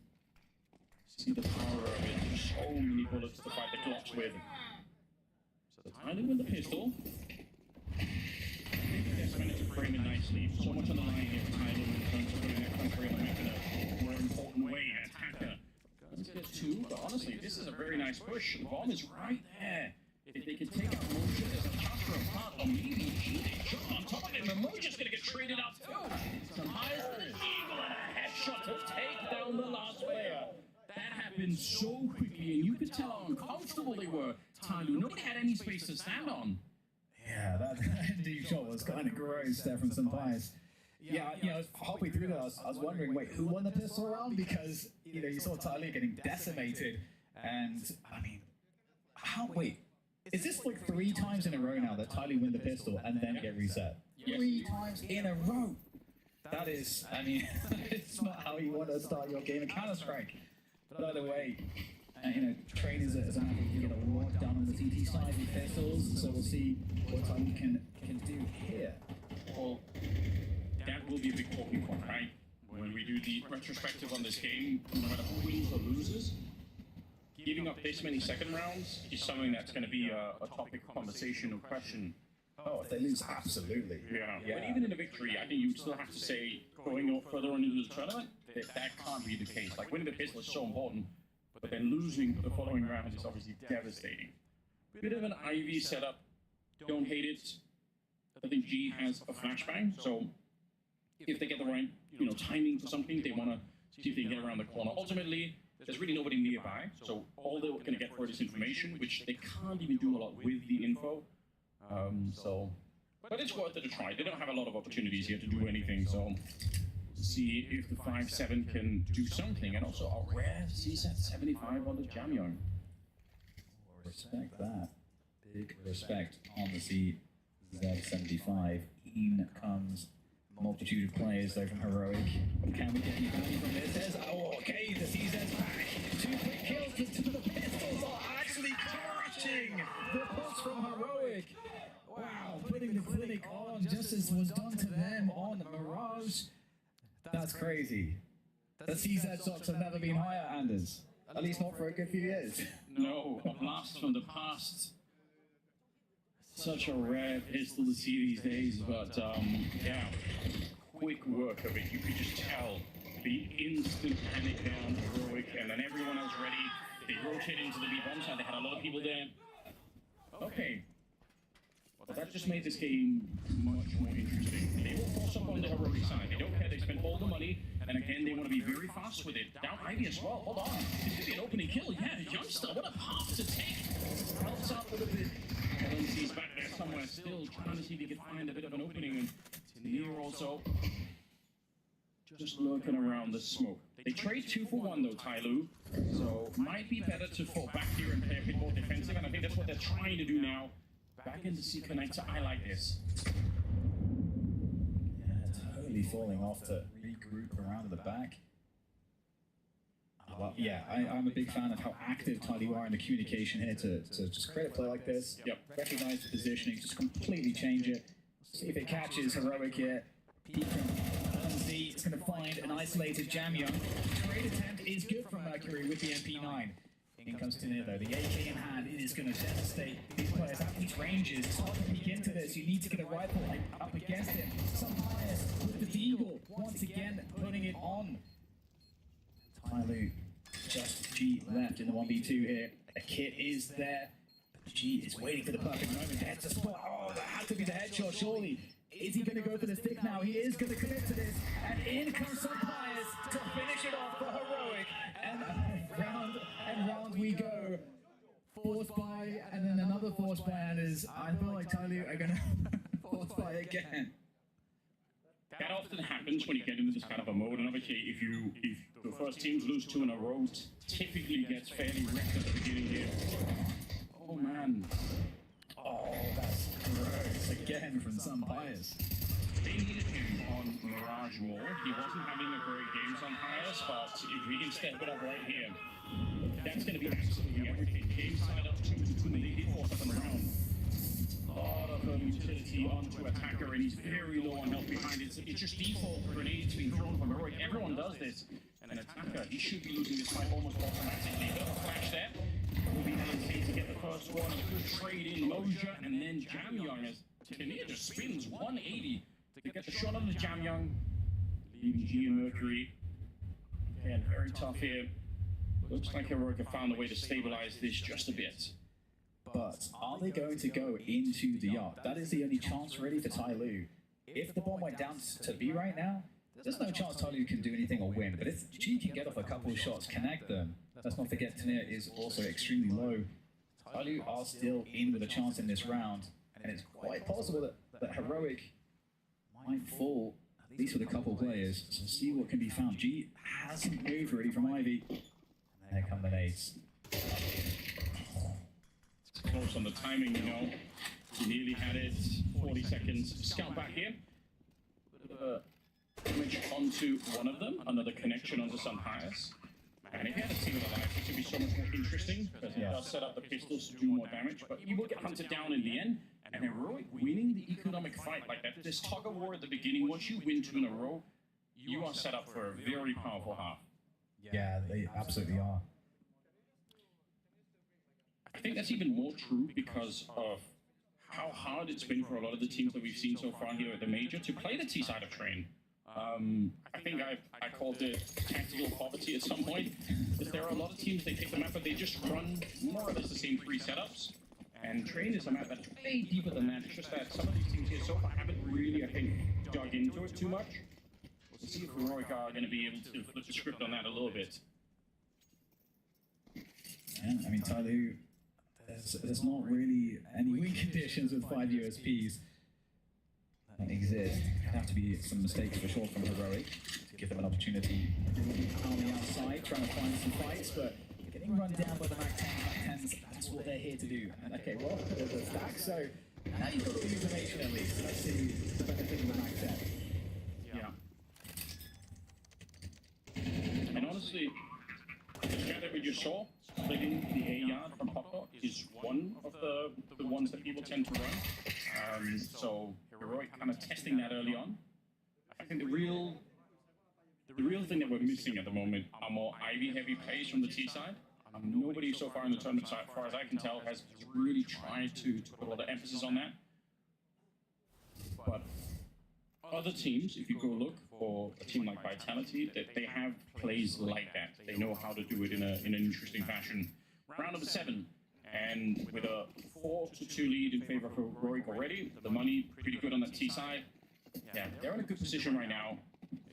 See the power of it. So many bullets to fight the Glocks with. So Tai Lu with the pistol. Yes, I managed to frame it nicely. So much on the line here for Tai Lu in terms of putting their country on the map in a more important way. Attacker does get two, but honestly, this is a very nice push. The bomb is right there. If they can take out motion, there's a chance for a plant, or maybe cheating shot on top of it. Momoja's gonna get traded out too. Some highs with an eagle and a headshot to take down the last player. That happened so quickly, and you could tell how uncomfortable they were. Tai Lu, nobody had any space to stand on. Yeah, that ending shot was kind of gross there from some bias. Yeah, you know, halfway through that, I was wondering, wait, who won the pistol round? Because, you know, you saw Tai Lu getting decimated, and, I mean, Is this like 3 times in a row now that Tyler win the pistol and then get reset? Yes. 3 times in a row. That is, I mean, it's not how you want to start your game of Counter-Strike. By the way, you know, Train is an athlete you get a lot done on the CT side with pistols, so we'll see what Tyler can do here. Well, that will be a big talking point, right? When we do the retrospective on this game, no matter who wins or loses, giving up this many second rounds is something that's going to be a topic of conversation or question. Oh, if they lose, absolutely. Yeah. But even in a victory, I think you would still have to say, going on further on into the tournament, that can't be the case. Like, winning the pistol is so important, but then losing the following round is obviously devastating. Bit of an Ivy setup. Don't hate it. I think G has a flashbang, so if they get the right, you know, timing for something, they want to see if they can get around the corner. Ultimately, there's really nobody nearby, so all they're going to get for it is information, which they can't even do a lot with the info. But it's worth it to try. They don't have a lot of opportunities here to do anything, so see if the 5-7 can do something. And also a rare CSAT 75 on the Jamyong. Respect that. Big respect on the CZ75. In comes multitude of players though from Heroic. Can we get any value from this? There's, oh, okay, the CZ's back. 2 quick kills, the pistols are actually crushing the push from Heroic. Wow, putting the clinic on just as was done to them on Mirage. That's crazy. The CZ stocks have never been higher, Anders. At least not for a good few years. No, a blast from the past. Such a rare pistol to see these days, but yeah, quick work of it. You could just tell the instant panic down Heroic, and then everyone else ready. They rotate into the B-bomb side. They had a lot of people there. Okay. But that just made this game much more interesting. They will force up on the Heroic side. They don't care. They spend all the money, and again, they want to be very fast with it. Down Ivy as well. Hold on. This could be an opening kill. Yeah, Youngster, what a path to take. Helps out a little bit. LNC's back there somewhere still, trying to see if he can find a bit of an opening. And Tinir also just lurking around the smoke. They trade 2 for 1 though, Tyloo. So might be better to fall back here and play a bit more defensive, and I think that's what they're trying to do now. Back into C connector, I like this. Yeah, totally falling off to regroup around the back. Well, yeah, I'm a big fan of how active Tyler are in the communication here to just create a play like this. Yep. Recognize the positioning, just completely change it. See if it catches Heroic here. Peek from LMZ, it's going to find an isolated Jamyong. Trade attempt is good from Mercury with the MP9. In comes Tinir though, the AK in hand, it is going to devastate these players at these ranges. It's hard to peek into this, you need to get a rifle up against him. Some players with the Deagle, once again putting it on. Tyloo, just G left in the 1v2 here. A kit is there. G is waiting for the perfect moment. Heads to spot. Oh, that had to be the headshot, surely. Is he going to go for the stick now? He is going to commit to this. And in comes some players to finish it off for Heroic. And round we go. Force buy, and then another force buy, and I feel like Tyloo are going to force buy again. That often happens when you get into this kind of a mode, and obviously if the first teams lose 2 in a row, typically gets fairly wrecked at the beginning here. Oh man. Oh, that's gross. Again from some buyers. They needed him on Mirage more. He wasn't having a great game on Pius, but if we can step it up right here, that's going to be absolutely everything. Game side up 2-2, and they did force up and around. A lot of utility onto attacker, and he's very low on health behind it. It's just default grenades being thrown from Heroic. Everyone does this. And an attacker, he should be losing this fight almost automatically. Bit of a flash there. Will be LNC to get the first one. A good trade in Moja, and then Jamyong as Tinir just spins 180 to get the shot on the Jamyong. Leaving G and Mercury. Again, very tough here. Looks like Heroic have found a way to stabilize this just a bit. But are they going to go into the Arc? That is the only chance really for Tyloo. If the bomb went down to B right now, there's no chance Tyloo can do anything or win. But if G can get off a couple of shots, connect them, let's not forget Tinir is also extremely low. Tyloo are still in with a chance in this round, and it's quite possible that Heroic might fall, at least with a couple of players. So see what can be found. G hasn't moved really from Ivy. And there come the nades. close on the timing, you know. He nearly had it. 40 seconds. Scout back here. Damage onto one of them. Another connection onto some hires. And if he had a team of the life, it could be so much more interesting because he does set up the pistols to do more damage, but he will get hunted down in the end. And Heroic winning the economic fight like that, this tug of war at the beginning, once you win 2 in a row, you are set up for a very powerful half. Yeah, they absolutely are. I think that's even more true because of how hard it's been for a lot of the teams that we've seen so far here at the Major to play the T side of Train. I think I called it tactical poverty at some point, because there are a lot of teams, they take the map, but they just run more or less the same 3 setups. And Train is a map that's way deeper than that. It's just that some of these teams here so far haven't really, I think, dug into it too much. We'll see if Heroic are going to be able to flip the script on that a little bit. Yeah, I mean, Tyloo, there's not really any win conditions with 5 USPs that exist. There have to be some mistakes for sure from Heroic to give them an opportunity on the outside, trying to find some fights, but getting run down by the Mac 10s, that's what they're here to do. And okay, well, there's a stack, so now you've got all the information at least. Let's see the benefit of the Mac 10. Yeah. And honestly, the scout that we just saw, splitting the A yard from Pop is one of the ones that people tend to run. So Heroic kind of testing that early on. I think the real thing that we're missing at the moment are more Ivy heavy plays from the T side. Nobody so far in the tournament, as far as I can tell, has really tried to put a lot of emphasis on that. But other teams, if you go look for a team like Vitality, that they have plays like that. They know how to do it in an interesting fashion. Round number 7, and with a 4-2 lead in favor of Heroic already, the money pretty good on the T side. Yeah, they're in a good position right now.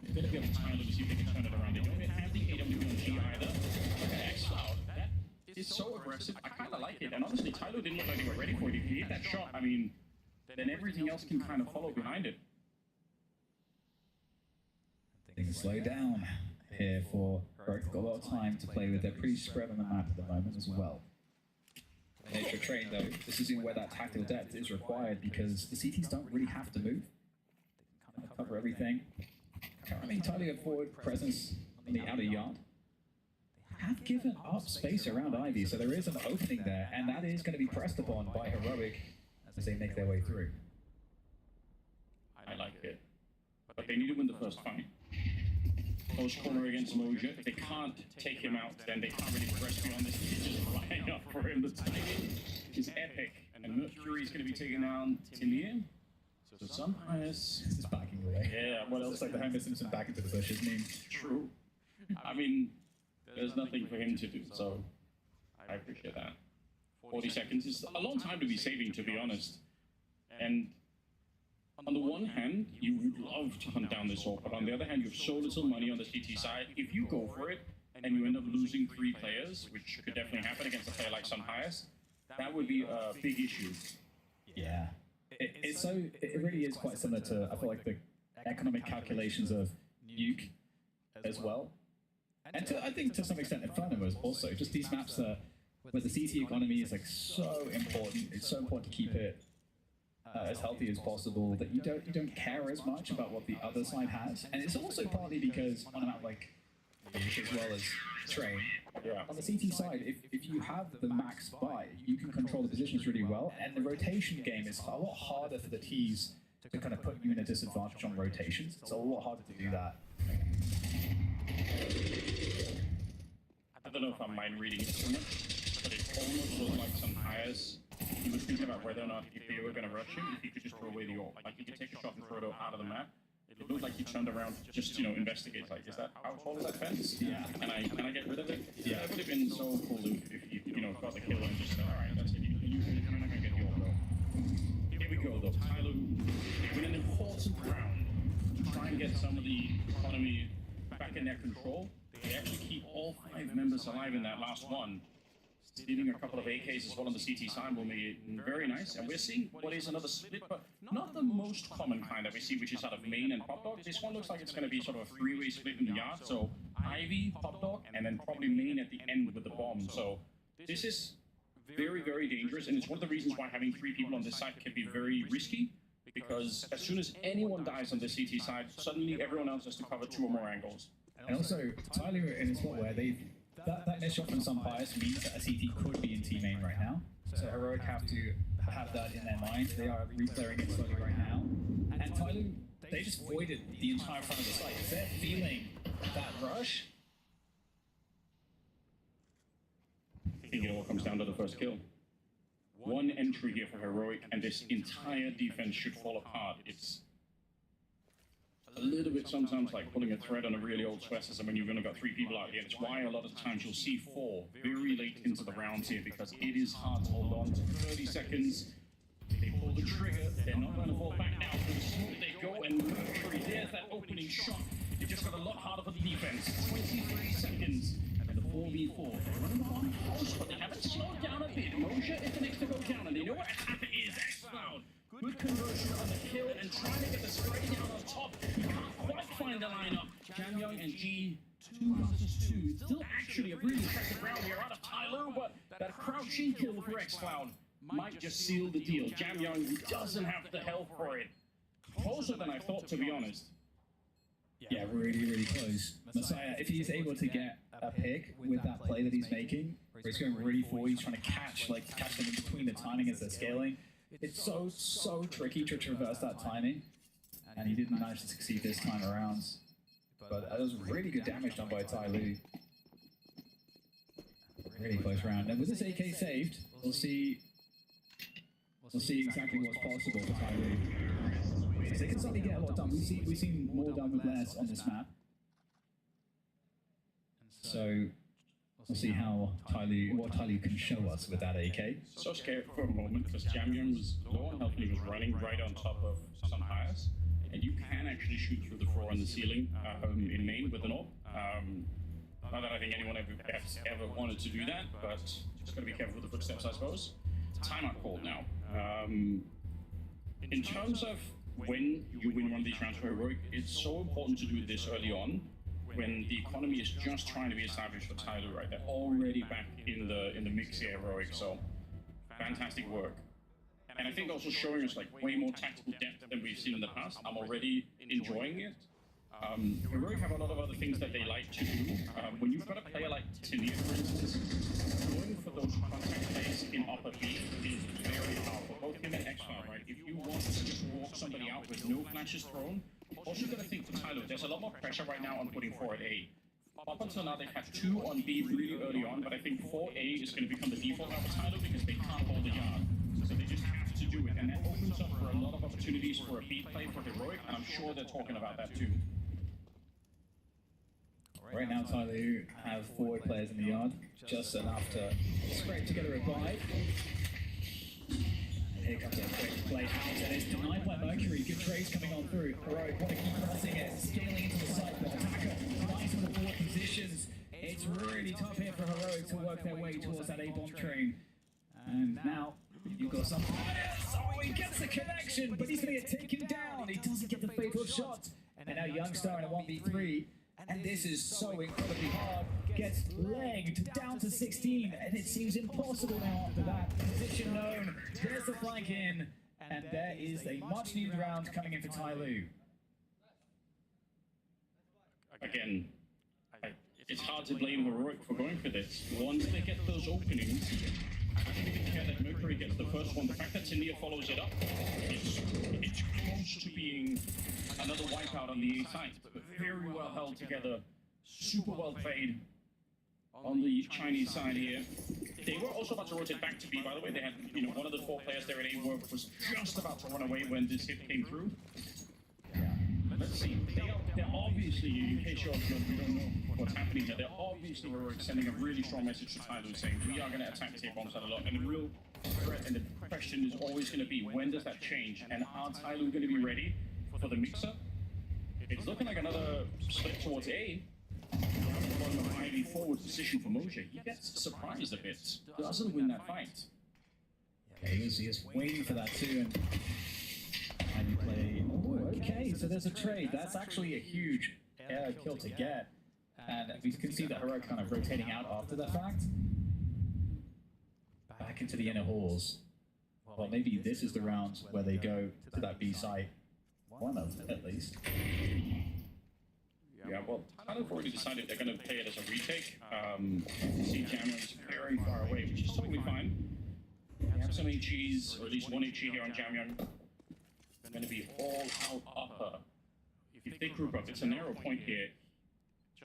They're going to be able to time to see if they can turn it around. They don't have the AW on G either. Look at X-Cloud. That is so aggressive. I kind of like it. And honestly, Tyloo didn't look like they were ready for it. If he hit that shot, I mean, then everything else can kind of follow behind it. Things slow down here for Heroic. Got a lot of time to play with. They're pretty spread on the map at the moment as well. Nature Train, though, this is where that tactical depth is required because the CTs don't really have to move. They can kind of cover everything. Currently, Tyloo have forward presence on the outer yard. They have given up space around Ivy, so there is an opening there, and that is going to be pressed upon by Heroic as they make their way through. I like it. But they need to win the first fight. Close corner against Moja. If they can't take him out, then they can't really progress beyond this. He's just flying up for him. The timing is epic. And Mercury's going to be taking down Timir. So sometimes It's backing away. Yeah, what else? It's like the Homer Simpson back into the bushes meme. True. I mean, there's nothing for him to do, so I appreciate that. 40 seconds is a long time to be saving, to be honest. And on the one hand, you would love to hunt down this orc, but on the other hand, you have so little money on the CT side. If you go for it and you end up losing 3 players, which could definitely happen against a player like Sunhias, that would be a big issue. Yeah. It really is quite similar to, I feel like, the economic calculations of Nuke as well. And I think to some extent Inferno was also just these maps where the CT economy is like so important. It's so important to keep it as healthy as possible that you don't care as much about what the other side has. And it's also partly because on a map like Nuke as well as Train, on the CT side, if you have the max buy, you can control the positions really well, and the rotation game is a lot harder for the Ts to kind of put you in a disadvantage on rotations. It's a lot harder to do that. I don't know if I'm mind reading it too much, but it almost looked like Sunhias. He was thinking about whether or not if they were going to rush him, if he could just throw away the orc. Like he could take a shot and throw it out of the map. It looked like he turned around just, investigate, like, is that, how tall is that fence? Yeah. Can I get rid of it? Yeah. It would have been so cool if you got the kill and just said, alright, that's it, you're not going to get the orc though. Here we go though, Tyloo with an important round to try and get some of the economy back in their control. They actually keep all 5 members alive in that last one. Stealing a couple of AKs as well on the CT side will be very nice. And we're seeing what is another split, but not the most common kind that we see, which is out of main and Pop Dog. This one looks like it's going to be sort of a 3-way split in the yard. So Ivy, Pop Dog, and then probably main at the end with the bomb. So this is very, very dangerous, and it's one of the reasons why having 3 people on this side can be very risky, because as soon as anyone dies on the CT side, suddenly everyone else has to cover 2 or more angles. And also, Tyler in a spot where that missed shot from Sunpius means that a CT could be in team main right now. So Heroic have to have that in their mind. They are replaying it slowly right now. And Tyler, they just voided the entire front of the site. If they're feeling that rush, I think it all comes down to the first kill. One entry here for Heroic, and this entire defense should fall apart. It's a little bit sometimes like pulling a thread on a really old sweater when you've only got 3 people out here. It's why a lot of times you'll see 4 very late into the rounds here, because it is hard to hold on to 30 seconds. They pull the trigger, they're not going to fall back now. For the smoke they go, and Mercury, there's that opening shot. It just got a lot harder for the defense. 23 seconds, and the 4v4. They're running behind close, but they haven't slowed down a bit. Moshe is the next to go down, and they know what attack is. X-Cloud. Good conversion on the kill, and trying to get the spray down on top. He can't quite find the lineup. Jam Young and G, 2 versus 2. Still actually a really impressive round here out of Tyler, but that crouching kill for X-Cloud might just seal the deal. Jam Young doesn't have the health for it. Closer than I thought, to be honest. yeah, really, really close. Messiah, if he's able to get a pick with that play that he's making, where he's going really forward, he's trying to catch them in between the timing as they're scaling. It's so tricky to traverse that timing, and he didn't manage to succeed this time around. But that was really good damage done by Tai Lu. Really close round. And with this AK saved, we'll see exactly what's possible for Tai Lu. Because they can certainly get a lot done. We've seen more done with less on this map. So we'll see what Tai Lu can show us with that AK. So scared for a moment, because Jam Young was low on health and he was running right on top of some hires. And you can actually shoot through the floor on the ceiling in main with an AWP. Not that I think anyone ever wanted to do that, but just gotta be careful with the footsteps, I suppose. Timeout called now. In terms of when you win one of these rounds for Heroic, it's so important to do this early on, when the economy is just trying to be established for Tyler, right? They're already back in the mix here, Heroic, so fantastic work. And I think also showing us like way more tactical depth than we've seen in the past. I'm already enjoying it. Heroic have a lot of other things that they like to do. When you've got a player like Tania, for instance, going for those contact plays in upper B is very powerful. Both him and X-Cloud, right? If you want to just walk somebody out with no flashes thrown, also got to think for Tyler, there's a lot more pressure right now on putting 4 at A. Up until now, they've had 2 on B really early on, but I think 4A is going to become the default now for Tyler because they can't hold the yard. So they just have to do it, and that opens up for a lot of opportunities for a B play for Heroic, and I'm sure they're talking about that too. Right now, Tyler have 4 players in the yard, just enough to scrape together a buy. Here comes a quick play out, and it's denied by Mercury. Good trades coming on through. Heroic want to keep pressing it, scaling into the site, but Attacker nice with the forward positions. It's really tough here for Heroic to work their way towards that A-bomb train. And now, you've got some... Oh, he gets the connection, but he's going to get taken down. He doesn't get the fatal shot. And now Youngstar in a 1v3. And this is so incredibly hard. Gets legged down to 16, and it seems impossible now after that. Position known. There's the flank in, and there is a much-needed round coming in for Tai Lu. Again, it's hard to blame Heroic for going for this. Once they get those openings, I don't even care that Mercury gets the first one. The fact that Tania follows it up, it's close to being another wipeout on the A side. Very well held together, super well played on the Chinese side here. They were also about to rotate back to B, by the way. They had, one of the 4 players there at A was just about to run away when this hit came through. Let's see. They're obviously, in case you don't know what's happening here, they're obviously sending a really strong message to Tyler saying, we are going to attack T-bombs a lot. And the real threat and the question is always going to be, when does that change? And are Tyler going to be ready for the mixer? It's looking like another split towards A. Bottom of highly forward position for Moshe. He gets surprised a bit. Doesn't win that fight. Yeah, he was waiting for that too. And you play. Oh, okay, so there's a trade. That's actually a huge kill to get. And we can see that Heroic kind of rotating out after the fact. Back into the inner halls. Well, maybe this is the round where they go to that B site. One of them, at least. Yeah, well, Tyler's already decided they're going to play it as a retake. See Jamyon's very far away, which is totally fine. We have some HEs, or at least one HE here on Jamyon. Going to be all out upper. If they group up, it's a narrow point here.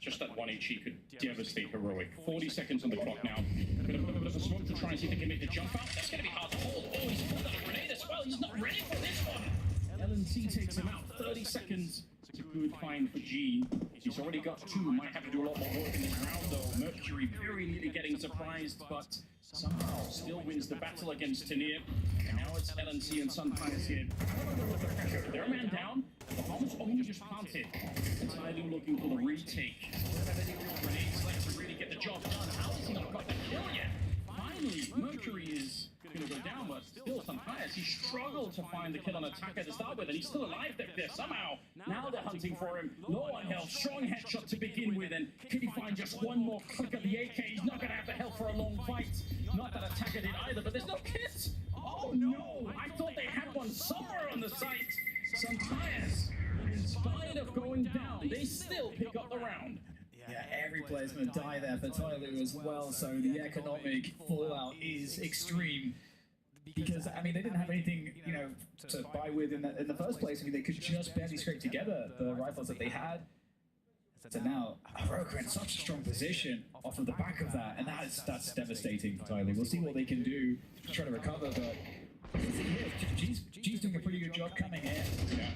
Just that one HE could devastate Heroic. 40 seconds on the clock now. Gonna put a bit of a smoke to try and see if they can make the jump out. That's going to be hard to hold. Oh, he's pulled out a grenade as well. He's not ready for this one. LNC takes him out. 30 seconds. It's a good find for G. He's already got two. Might have to do a lot more work in this round, though. Mercury very nearly getting surprised, but somehow still wins the battle against Tanier. And now it's LNC and Sunfires here. With the pressure. They're a man down. The bomb's only just planted. And Tyler looking for the retake. Doesn't have any real grenades left to really get the job done. How has he not got the kill yet? Finally, Mercury is going to go down, but still Sunfires. He struggled to find the kill on Attacker to start with, and he's still alive there somehow. Now they're hunting for him. Low on health, strong headshot to begin with, and can he find just one more click of the AK? He's not going to have the health for a long fight. Not that Attacker did either, but there's no kit. Oh no! I thought they had one somewhere on the site. Sunfires, in spite of going down, they still pick up the round. Yeah, every player's going to die there for Tyloo as well, so the economic fallout is extreme. Because, I mean, they didn't have anything, you know, to buy with in the first place. I mean, they could just barely scrape together the rifles that they had. So now, Heroic are in such a strong position off of the back of that, and that's devastating for Tyloo. We'll see what they can do to try to recover, but G's doing a pretty good job coming in. Yeah.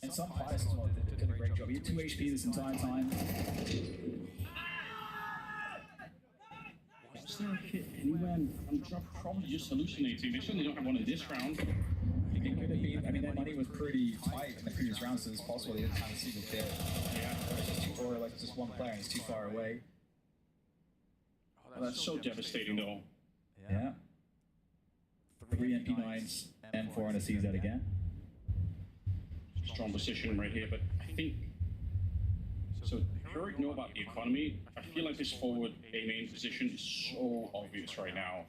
And Sunfires as well did a great job. He had 2 HP this entire time. Is there a hit anywhere? I'm probably just hallucinating. They certainly don't have one in this round. It could have been, I mean, their money was pretty tight in the previous round, so it's possible they didn't have a single kill. Yeah. It's just too, or like just one player and he's too far away. Oh, that's so devastating, though. Yeah. 3 MP9s and 4 on a CZ again. Strong position right here, but I think so. Heroic know about the economy. I feel like this forward A main position is so obvious right now.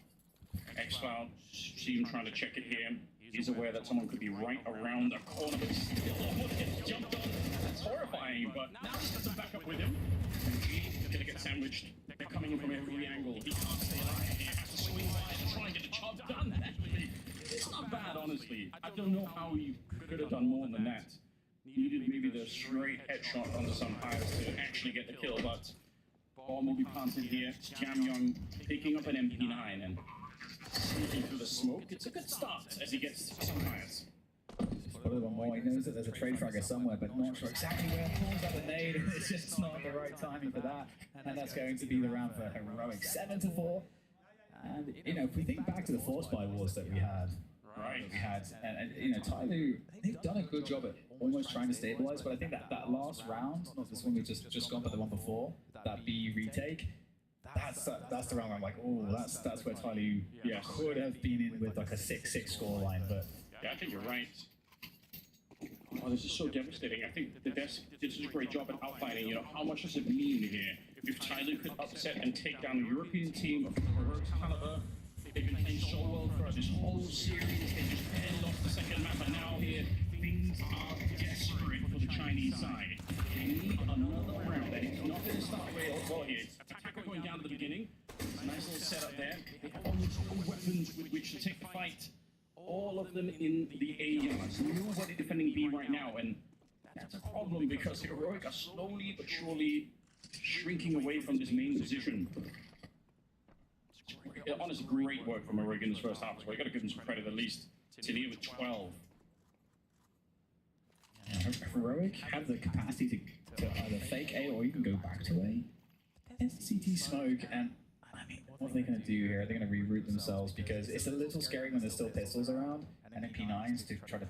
X-Cloud, see him trying to check it here. He's aware that someone could be right around the corner, but still gets jumped on. That's horrifying, but now he's got some backup with him. And G's gonna get sandwiched. They're coming in from every angle. He can't stay alive. He has to swing by and try and get the job done. Actually, it's not bad, honestly. I don't know how you could have done more than that. Needed maybe the straight headshot onto some hires to actually get the kill, but bomb will be planted here. Jamyong picking up an MP9 and sneaking through the smoke. It's a good start as he gets some hires. Probably one more. He knows that there's a trade fragger somewhere, but not sure exactly where. Pulls out the nade, and it's just not the right timing for that. And that's going to be the round for Heroic. 7-4. And, you know, if we think back to the Force Buy Wars that we had, and you know, Tyloo, they've done a good job at almost trying to stabilize, but I think that last round, not this one we just gone, but the one before, that B retake, that's the round where I'm like, oh, that's where Tyloo could have been in with like a 6-6 scoreline, but yeah, I think you're right. Oh, this is so devastating. I think the desk did such a great job at outlining, you know, how much does it mean here if Tyloo could upset and take down a European team of Heroic's caliber. They've been playing so well for this whole series. They just barely lost the second map, and now here things are desperate for the Chinese side. They need another round. They're not going to start real well here. Attacker going down at the beginning. Nice little setup there. They have almost no weapons with which to take the fight. All of them in the A yards. Nobody defending B right now, and that's a problem because Heroic are slowly but surely shrinking away from this main position. Honestly, great work from Heroic in this first half as well. You got to give them some credit at least. Tanier with 12. Heroic have the capacity to either fake A or even go back to A. It's CT smoke, and I mean, what are they going to do here? Are they going to reroute themselves? Because it's a little scary when there's still pistols around and MP9s to try to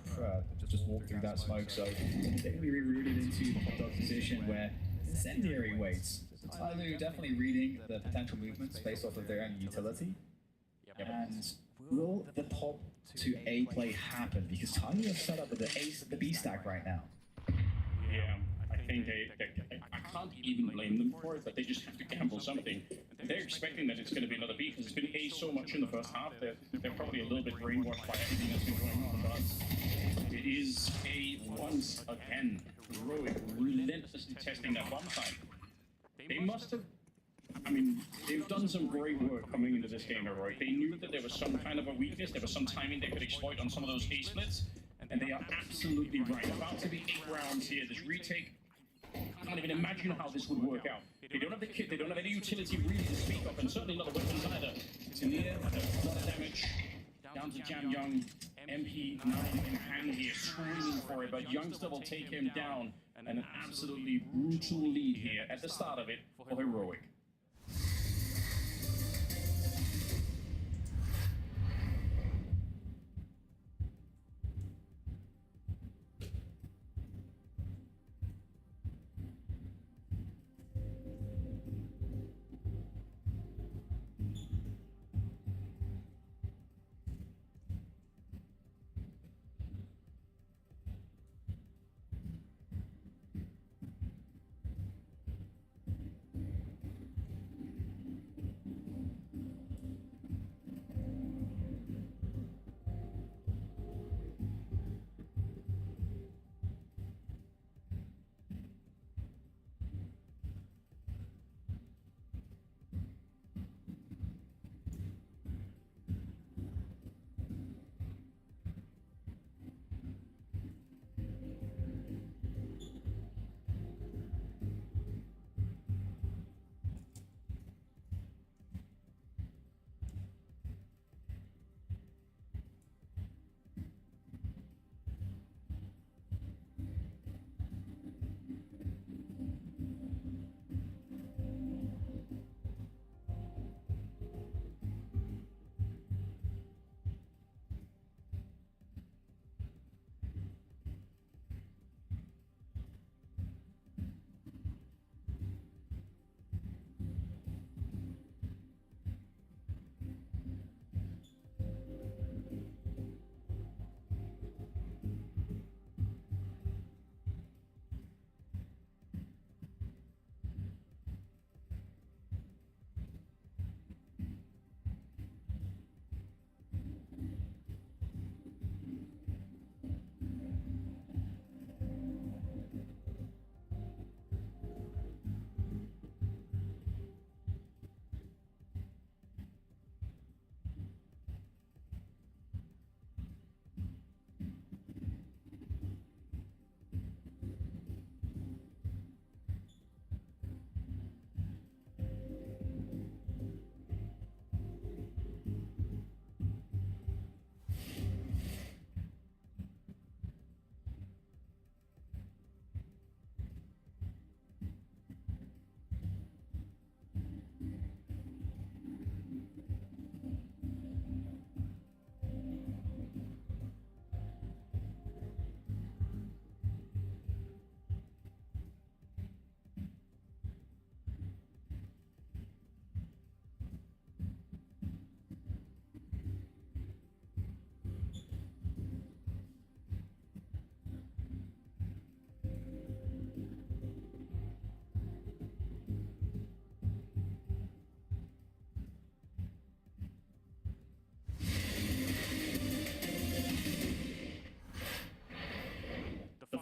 just walk through that smoke. So they're going to be rerouted into the hot dog position where Incendiary waits. So Tyloo definitely reading the potential movements based off of their own utility. And will the pop to A play happen? Because Tyloo have set up with the B stack right now. Yeah, I think I can't even blame them for it, but they just have to gamble something. And they're expecting that it's going to be another B because it's been A so much in the first half. They're probably a little bit brainwashed by everything that's been going on, but it is a once again heroic, relentlessly testing that bomb site. They must have. I mean, they've done some great work coming into this game, Heroic. They knew that there was some kind of a weakness, there was some timing they could exploit on some of those A-splits, and they are absolutely right. About to be 8 rounds here. This retake, I can't even imagine how this would work out. They don't have the kit, they don't have any utility really to speak of, and certainly not the weapons either. Tania, a lot of damage, down to Jam Young, MP9 in hand here, screaming for it, but Youngster will take him down, and an absolutely brutal lead here at the start of it for Heroic.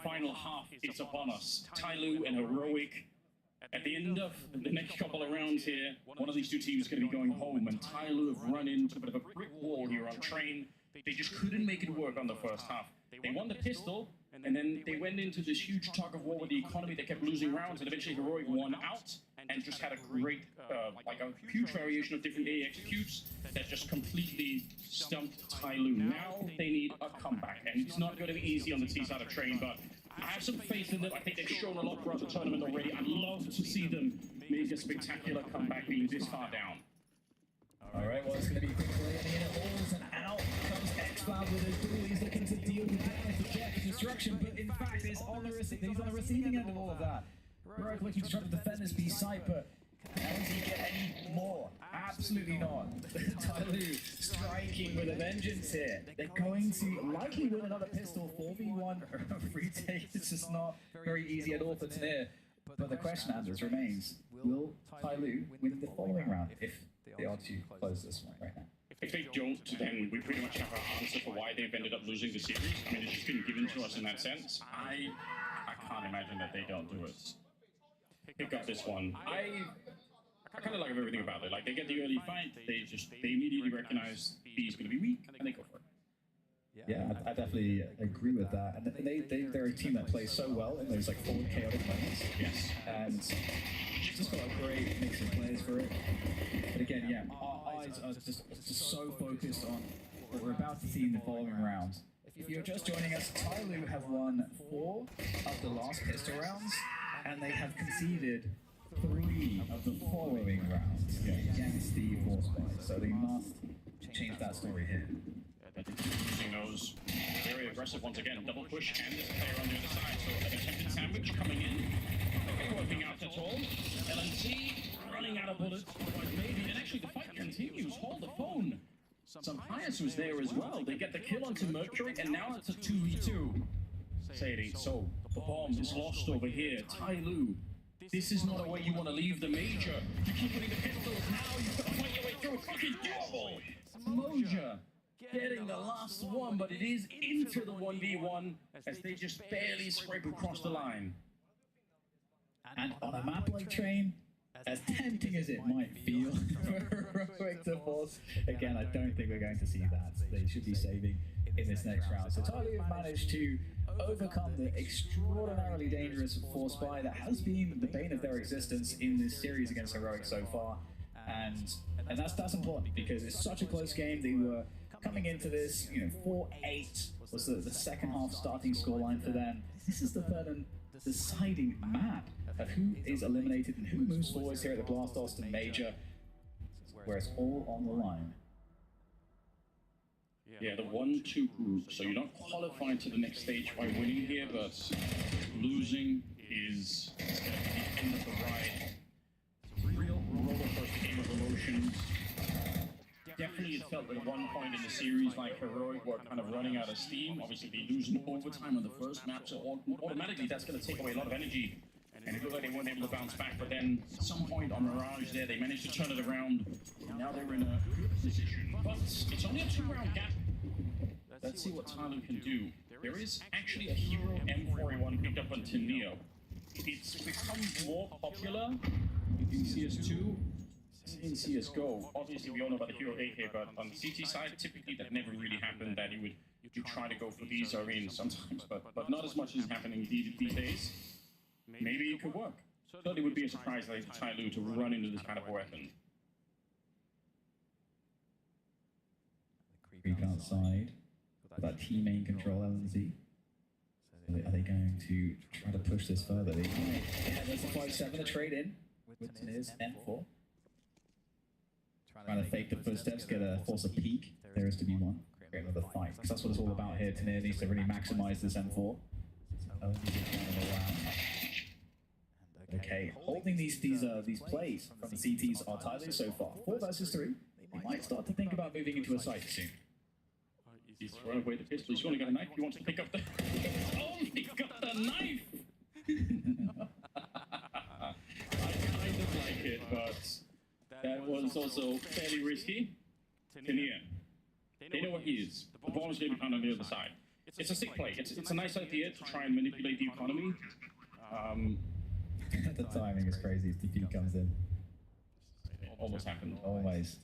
Final half is upon us. Tyloo and Heroic. At the end of the next couple of rounds here, one of these two teams is going to be going home, and Tyloo have run into a bit of a brick wall here on train. They just couldn't make it work on the first half. They won the pistol, and then they went into this huge tug of war with the economy. They kept losing rounds, and eventually Heroic won out, and just had a great, like a huge variation of different A executes that just completely stumped Tyloo. Now they need a comeback, and it's not going to be easy on the T side of train, but I have some faith in them. I think they've shown a lot throughout the tournament already. I'd love to see them make a spectacular comeback being this far down. All right, well, it's going to be a quick play in the balls, and out comes X-Cloud with a duel. He's looking to deal with damage to Jeff destruction, but in fact, he's on the receiving end of all of that. Heroic looking to try to defend this B site, but can he get any more? Absolutely not. Tyloo striking with a vengeance here. They're going to likely win another pistol 4v1 retake. It's just not very easy at all for Tania. But the question, Anders, remains, will Tyloo win the following round if they are to close this one right now? If they don't, then we pretty much have our answer for why they've ended up losing the series. I mean, it's just been given to us in that sense. I can't imagine that they don't do it. Pick up this one. I kind of like everything about it. Like, they get the early fight, they immediately recognize B's going to be weak, and they go for it. Yeah, I definitely agree with that. And they're a team that plays so well in those like forward chaotic moments. Yes. And just got a great mix of players for it. But again, yeah, our eyes are just so focused on what we're about to see in the following rounds. If you're just joining us, Tyloo have won 4 of the last pistol rounds, and they have conceded 3 of the following rounds against the Force Spy. So they must change that story here. Using those very aggressive once again, double push, and there's a player on the other side. So an attempted sandwich coming in, not working out at all. LNC running out of bullets, maybe, and actually the fight continues. Hold the phone. Some Pius was there as well. They get the kill onto Mercury, and now it's a 2v2. Say it ain't so. The bomb is lost over here. Tyloo, this is not a way you want to leave the major. You keep putting the pistols now. You've got to fight your way through. It's fucking doable. Moja getting the last one, but it is into the 1v1 as they just barely scrape across the line. And on a map like Train, as tempting as it might feel for Heroic to force, again, I don't think we're going to see that. They should be saving in this next round. So Tyloo have managed to overcome the extraordinarily dangerous Force Spy that has been the bane of their existence in this series against Heroic so far. And that's important because it's such a close game. They were coming into this, 4-8 was the second half starting scoreline for them. This is the third and deciding map of who is eliminated and who moves forwards here at the Blast Austin Major, where it's all on the line. Yeah, the 1-2 group. So you're not qualified to the next stage by winning here, but losing is going to be the end of the ride. It's a real roller coaster game of emotions. Definitely it felt at one point in the series like Heroic were kind of running out of steam. Obviously they lose in overtime on the first map, so automatically that's going to take away a lot of energy. And it looked like they weren't able to bounce back, but then at some point on Mirage there, they managed to turn it around. And now they're in a good position. But it's only a 2-round gap. Let's see what Tyloo can do. There is actually a hero M4A1 picked up on Neo. It's become more popular in CS2. In CSGO, obviously we all know about the hero AK, but on the CT side, typically that never really happened, that you try to go for these arenas sometimes, but not as much as happening these days. Maybe it could work. Certainly would be a surprise like Tyloo to run into this kind of a weapon. Creep outside. That team main control LNZ. Are they going to try to push this further? They might. Yeah, there's the 5-7, a trade in with Teniz M4. Trying to fake the footsteps, force a peek. There is to be one. Create another fight. Because that's what it's all about here. Teniz needs to really maximize this M4. Okay, holding these plays from the CTs are Tyloo so far. 4 versus 3. They might start to think about moving into a site soon. He's throwing away the pistol. He's only got a knife. He wants to pick up the... He's only got the knife! I kind of like it, but that was also fairly risky. Tenia. They know what he is. The ball is going to be found on the other side. It's a sick play. It's a nice idea to try and manipulate the economy. The timing is crazy as DP comes in. It almost happened. Always.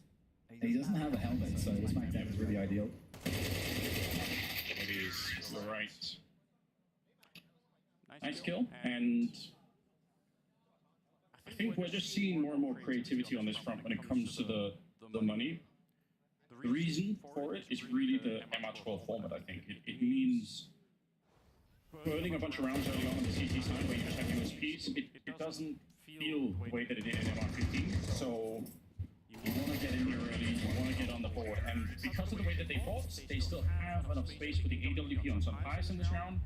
And he doesn't have a helmet, so this SmackDown is really ideal. It is. You're right. Nice kill, and I think we're just seeing more and more creativity on this front when it comes to the money. The reason for it is really the MR12 format, I think. It means burning a bunch of rounds early on the CT side where you just have USPs. It doesn't feel the way that it did in MR15, so you want to get in here early, you want to get on the board, and because of the way that they fought, they still have enough space for the AWP on some highs in this round.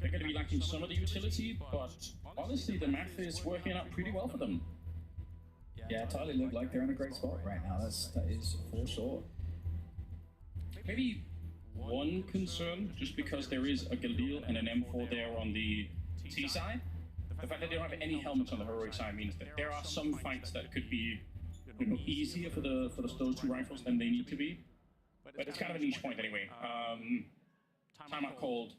They're going to be lacking some of the utility, but honestly, the math is working out pretty well for them. Yeah, Tyloo look like they're in a great spot right now. That is for sure. Maybe one concern, just because there is a Galil and an M4 there on the T side, the fact that they don't have any helmets on the Heroic side means that there are some fights that could be easier for those two rifles than they need to be. But it's kind of a niche point anyway. Timeout called.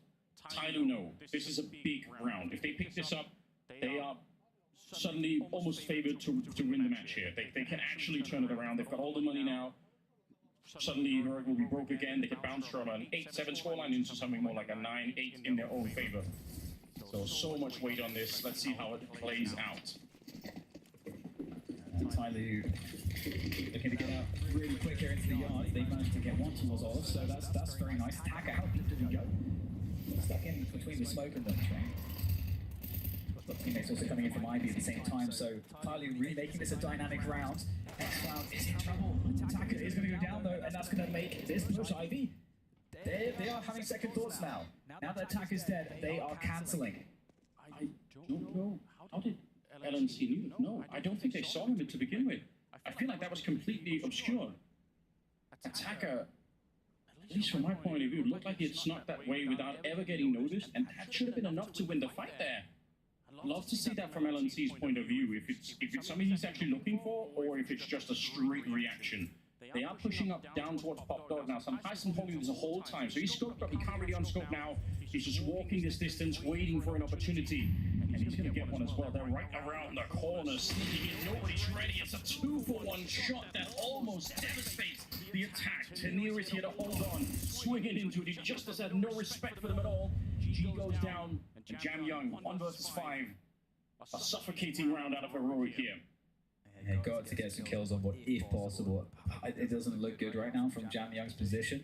Tyloo no. This is a big round. If they pick this up, they are suddenly almost favored to win the match here. They can actually turn it around. They've got all the money now. Suddenly, Heroic will be broke again. They can bounce from an 8-7 scoreline into something more like a 9-8 in their own favor. So much weight on this. Let's see how it plays out. And Tyloo looking to get out really quick here into the yard. They managed to get one towards Olive, so that's very nice. Attacker, how deep did he go? Stuck in between the smoke and the train. But teammates also coming in from Ivy at the same time, so Tyloo really making this a dynamic round. X-Cloud is in trouble. Attacker is going to go down though, and that's going to make this push Ivy. They are having second thoughts now. Now that Attacker's dead, they are cancelling. I don't know. How did LNC know? I don't think they saw him to begin with. I feel like that was completely obscure. Attacker, at least from my point of view, looked like he had snuck that way without ever getting noticed, and that should have been enough to win the fight there. I'd love to see that from LNC's point of view, if it's something he's actually looking for, or if it's just a straight reaction. They are pushing up down towards Pop Dog now. Tyson holding this the whole time, so he's scoped up. He can't really unscope now. He's just walking this distance, waiting for an opportunity. And he's going to get one as well. They're right around the corner, sneaking in. Nobody's ready. It's a 2-for-1 shot that almost devastates the attack. Tenier is here to hold on, swinging into it. He just has had no respect for them at all. G goes down, and Jam Young, 1 versus 5. A suffocating round out of Heroic here. Yeah, got to get some kills on board if possible. It doesn't look good right now from Jam Young's position.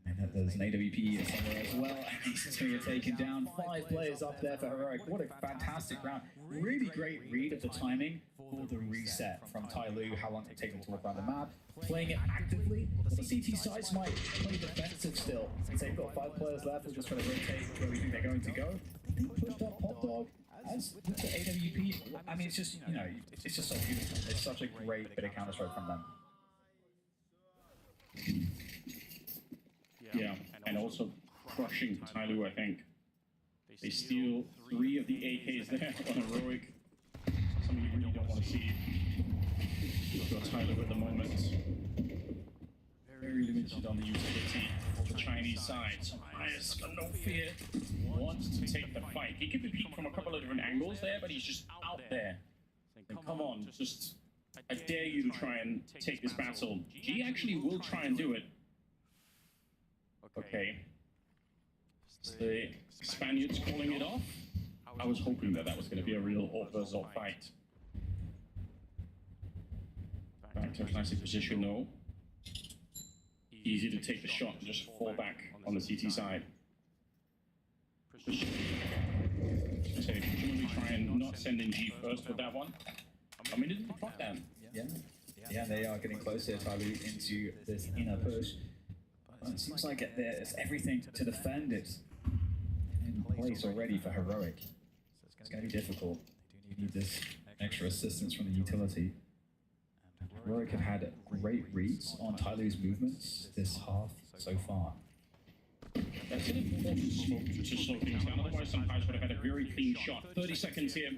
And there's an AWP somewhere as well. He's just going to get taken down. 5 players up there for Heroic. What a fantastic round. Really great read of the timing for the reset from Tyloo. How long it takes them to walk around the map. Playing it actively. The CT sides might play defensive still. Since they've got 5 players left, we'll just try to rotate where we think they're going to go. They pushed up Pop Dog. As with the AWP, I mean, it's just, you know, it's just so beautiful. It's such a great bit of Counter-Strike from them. Yeah, and also crushing Tyloo, I think. They steal 3 of the AKs there on Heroic. Something you really don't want to see. For Tyloo at the moment. Very limited on the utility of the Chinese side. So Myers, got no fear, wants to take the fight. He could be peeked from a couple of different angles there, but he's just out there. And come on, just, I dare you to try and take this battle. G actually will try and do it. Okay. The Spaniards calling it off. I was hoping that was going to be a real Alt fight. Back to a classic position though. Easy to take the shot and just fall back on the CT side. I say, presumably try and not send in G first with that one. I mean, didn't the clock down? Yeah, they are getting closer, Tyloo, into this inner push. But it seems like there's everything to defend it in place already for Heroic. It's going to be difficult. They do need this extra assistance from the utility. Heroic have had great reads on Tyloo's movements this half so far. That's an important smoke to slow things down. Otherwise, sometimes would have had a very clean shot. 30 seconds here.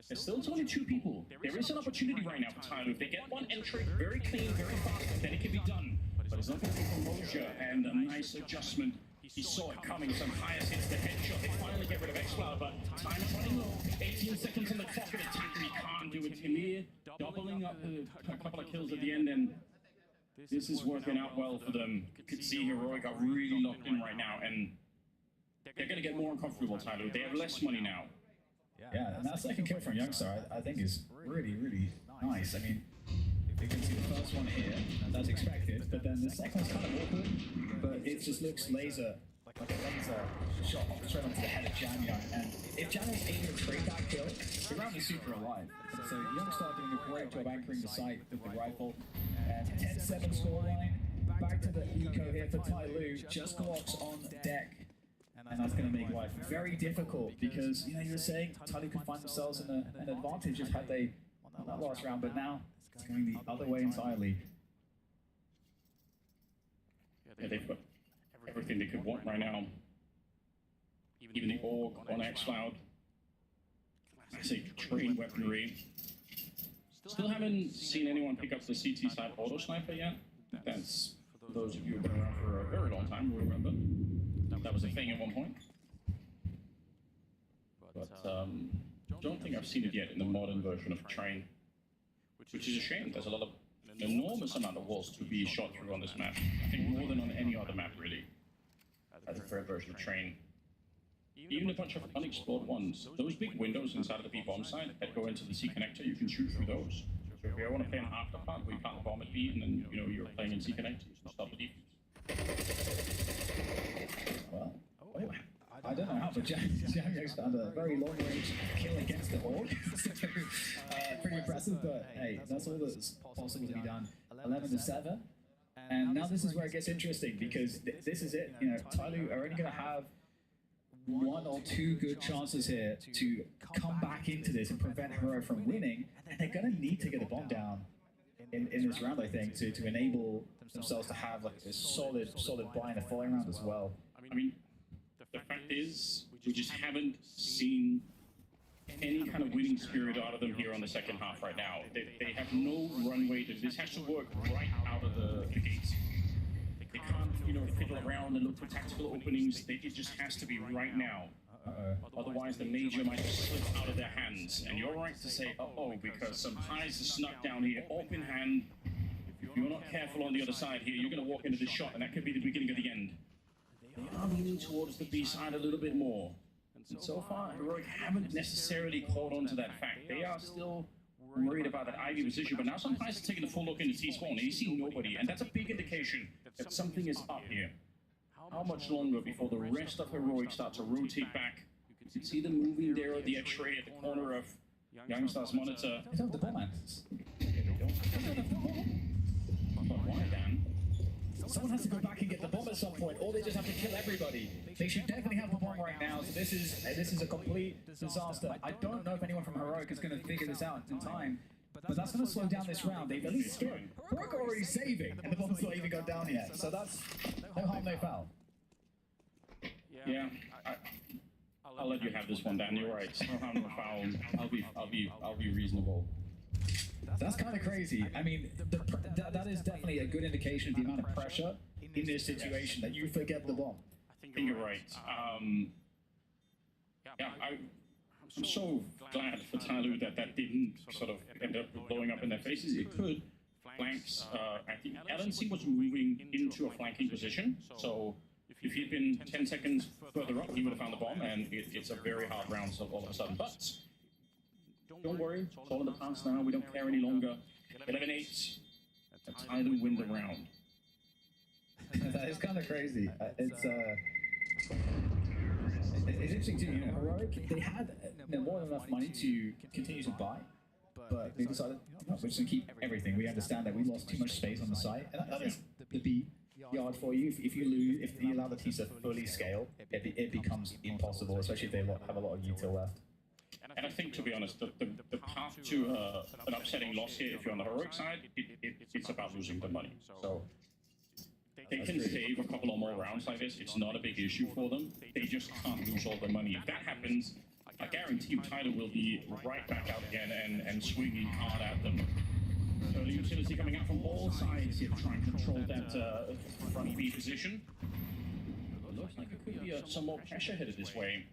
There's still only 2 people. There is an opportunity right now for Tyloo. If they get one entry very clean, very fast, then it can be done. But it's not going to be composure and a nice adjustment. He saw it coming. Some highest hits the headshot. They finally get rid of X-Cloud, but time is running low. 18 seconds on the clock. An attacker, he can't do it. Timir doubling up a couple of kills at the end, and this is working out well for them. You could see Heroic are really locked in right now, and they're going to get more uncomfortable, Tyloo. They have less money now. Yeah, and that second kill from Youngstar, I think, is really, really nice. I mean, you can see the first one here, that's expected, but then the second one's kind of awkward, but it just looks like a laser shot straight onto the head of Jam Young, and if Jam is able to trade that kill, the round is super alive. So Youngstar doing a great job anchoring the site with the rifle, and 10-7 scoreline, back to the eco here for Tyloo, just Glocks on deck. And that's going to make life very difficult because, you know, you were saying Tyloo could find themselves in an advantage if had they won that last round, but now it's going the other way entirely. Yeah, they've got everything they could want right now. Even the AUG on X-Cloud. I say trained weaponry. Still haven't seen anyone pick up the CT side auto sniper yet. That's for those of you who've been around for a very long time who remember. That was a thing at one point. But don't think I've seen it yet in the modern version of Train, which is a shame. There's an enormous amount of walls to be shot through on this map. I think more than on any other map, really. As a third version of Train. Even a bunch of unexplored ones. Those big windows inside of the B-bomb site that go into the C connector, you can shoot through those. So if you want to play an after part where you can't bomb at B and then you're playing in C connector, you can stop the defense. Well, I don't know how, but Jamio's found a very long-range kill against the Horde. Pretty impressive, but hey, that's all that's possible to be done. 11-7. And now this is where it gets interesting, because this is it. Tyloo are only going to have one or two good chances here to come back into this and prevent Hero from winning, and they're going to need to get a bomb down in this round, I think, to enable themselves to have like a solid buy in the following round as well. I mean, the fact is, we just haven't seen any kind of winning spirit out of them here on the second half right now. They have no runway. This has to work right out of the gates. They can't, fiddle around and look for tactical openings. It just has to be right now. Otherwise, the major might just slip out of their hands. And you're right to say, uh-oh, because some pies are snuck down here, open hand. If you're not careful on the other side here, you're going to walk into this shot, and that could be the beginning of the end. They are leaning towards the B side a little bit more. And so far, Heroic haven't necessarily caught on to that fact. They are still worried about that Ivy position, but now some pies are taking a full look into T-spawn, and you see nobody, and that's a big indication that something is up here. How much longer before the rest of Heroic start to rotate back? You can see them moving there at the X-ray at the corner of Youngstar's monitor. They don't have the bomb answers. But why, Dan? Someone has to go back and get the bomb at some point, or they just have to kill everybody. They should definitely have the bomb right now, so this is a complete disaster. I don't know if anyone from Heroic is going to figure this out in time, but that's going to slow down this round. They've at least scared. Heroic are already saving, and the bomb's not even gone down yet, so that's no harm, no foul. Yeah, I'll let you have this one, Dan. You're right. No harm, no foul. I'll be reasonable. That's kind of crazy. I mean, that is definitely a good indication of the amount of pressure in this situation that you forget the bomb. I think you're right. I'm so glad for Tyloo that didn't sort of end up blowing up in their faces. It could. Flanks, I think LNC was moving into a flanking position, so if he'd been 10 seconds further up, he would have found the bomb, and it's a very hard round all of a sudden. But don't worry, it's all in the past now. We don't care any longer. 11-8, and Tyloo win the round. That is kind of crazy. It's interesting too. Heroic, they had more than enough money to continue to buy, but they decided, we're just going to keep everything. We understand that we lost too much space on the site, and that is the B yard for you. If you allow the teams to fully scale, it becomes impossible, especially if they have a lot of util left. And I think, to be honest, the path to an upsetting loss here, if you're on the Heroic side, it's about losing the money. So they can save a couple of more rounds like this. It's not a big issue for them. They just can't lose all the money. If that happens, I guarantee you Tidal will be right back out again and swinging hard at them. Early utility coming out from all sides here to try and control that front B position. It looks like it could be some more pressure headed this way.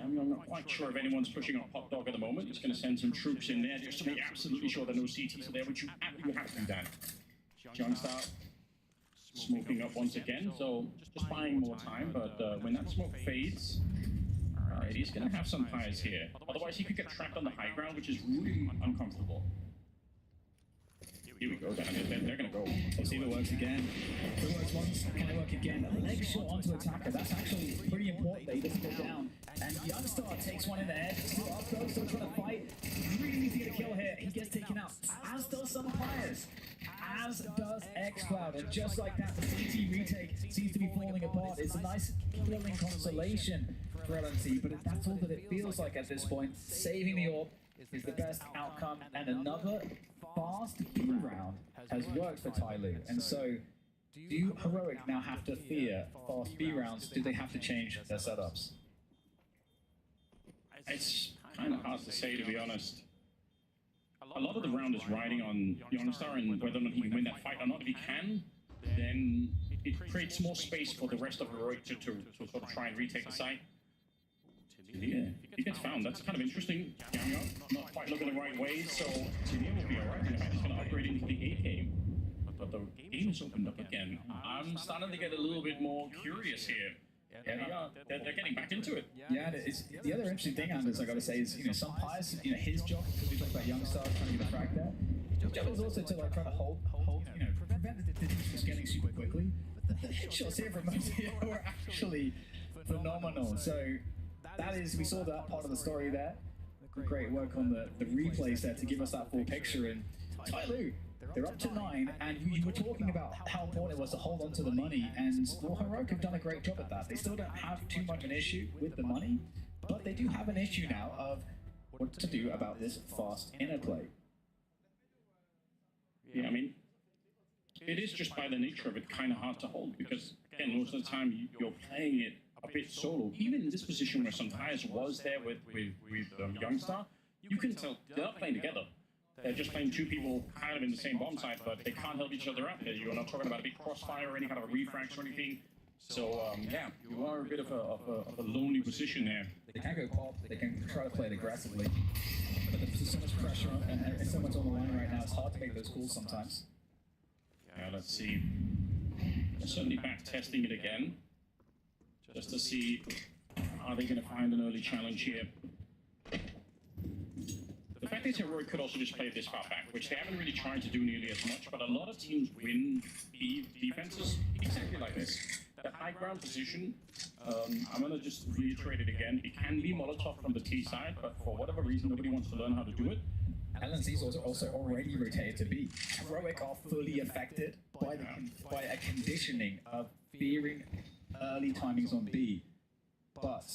I'm not quite sure if anyone's pushing on Hot Dog at the moment. It's going to send some troops in there just to be absolutely sure that no CTs are there, which you have to do that. Youngstar smoking up once again, so just buying more time, but when that smoke fades, he's going to have some pies here. Otherwise, he could get trapped on the high ground, which is really uncomfortable. Here we go, Dan. They're going to go. Let's see if it works again. If it works once, can it work again? A leg shot onto attacker. That's actually pretty important that he doesn't go down. And Youngstar takes one in the head. Still up though, still trying to fight. Really easy to kill here. He gets taken out. As does some players. As does xCloud. And just like that, the CT retake seems to be falling apart. It's a nice killing consolation for LNC, but that's all that it feels like at this point. Saving the orb is the best outcome, and another fast B round has worked for Tyloo. And so, do Heroic now have to fear fast B rounds? Do they have to change their setups? It's kind of hard to say, to be honest. a lot of the round is riding on Youngstar and whether or not he can win that fight or not. If he can, then it creates more space for the rest of Heroic to sort of try and retake the site. Yeah, if he gets found, that's kind of interesting. Gamio not quite looking the right way, so Tinia will be alright. In fact, he's going to upgrade into the A game. But the game is opened up again. I'm starting to get a little bit more curious here. Yeah, they're getting back into it. Yeah, it's, the other interesting thing, Anders, I gotta say, is some players, his job, because we talked about Youngstar trying to get a frag there. His job is also to like try to hold, prevent the teams from scaling super quickly. But the headshots here from Mozio were actually phenomenal. So that is, we saw that part of the story there. Great work on the replays there to give us that full picture. And Tyloo, they're up to 9, and you were talking about how important it was to hold on to the money, and well, Heroic have done a great job at that. They still don't have too much of an issue with the money, but they do have an issue now of what to do about this fast interplay. Yeah, I mean, it is just by the nature of it kind of hard to hold, because, again, most of the time you're playing it a bit solo. Even in this position where Sometias was there with Youngstar, you can tell they're not playing together. They're just playing two people kind of in the same bomb site, but they can't help each other out. You're not talking about a big crossfire or any kind of a refrax or anything. So, yeah, you are a bit of a lonely position there. They can go pop, they can try to play it aggressively, but there's so much pressure and so much on the line right now, it's hard to make those calls sometimes. Yeah, let's see. They're certainly back testing it again, just to see, are they going to find an early challenge here? The fact is Heroic could also just play this far back, which they haven't really tried to do nearly as much, but a lot of teams win defenses exactly like this. That high ground position, I'm going to just reiterate it again, it can be Molotov from the T side, but for whatever reason, nobody wants to learn how to do it. LNC's also already rotated to B. Heroic are fully affected by a conditioning of fearing early timings on B, but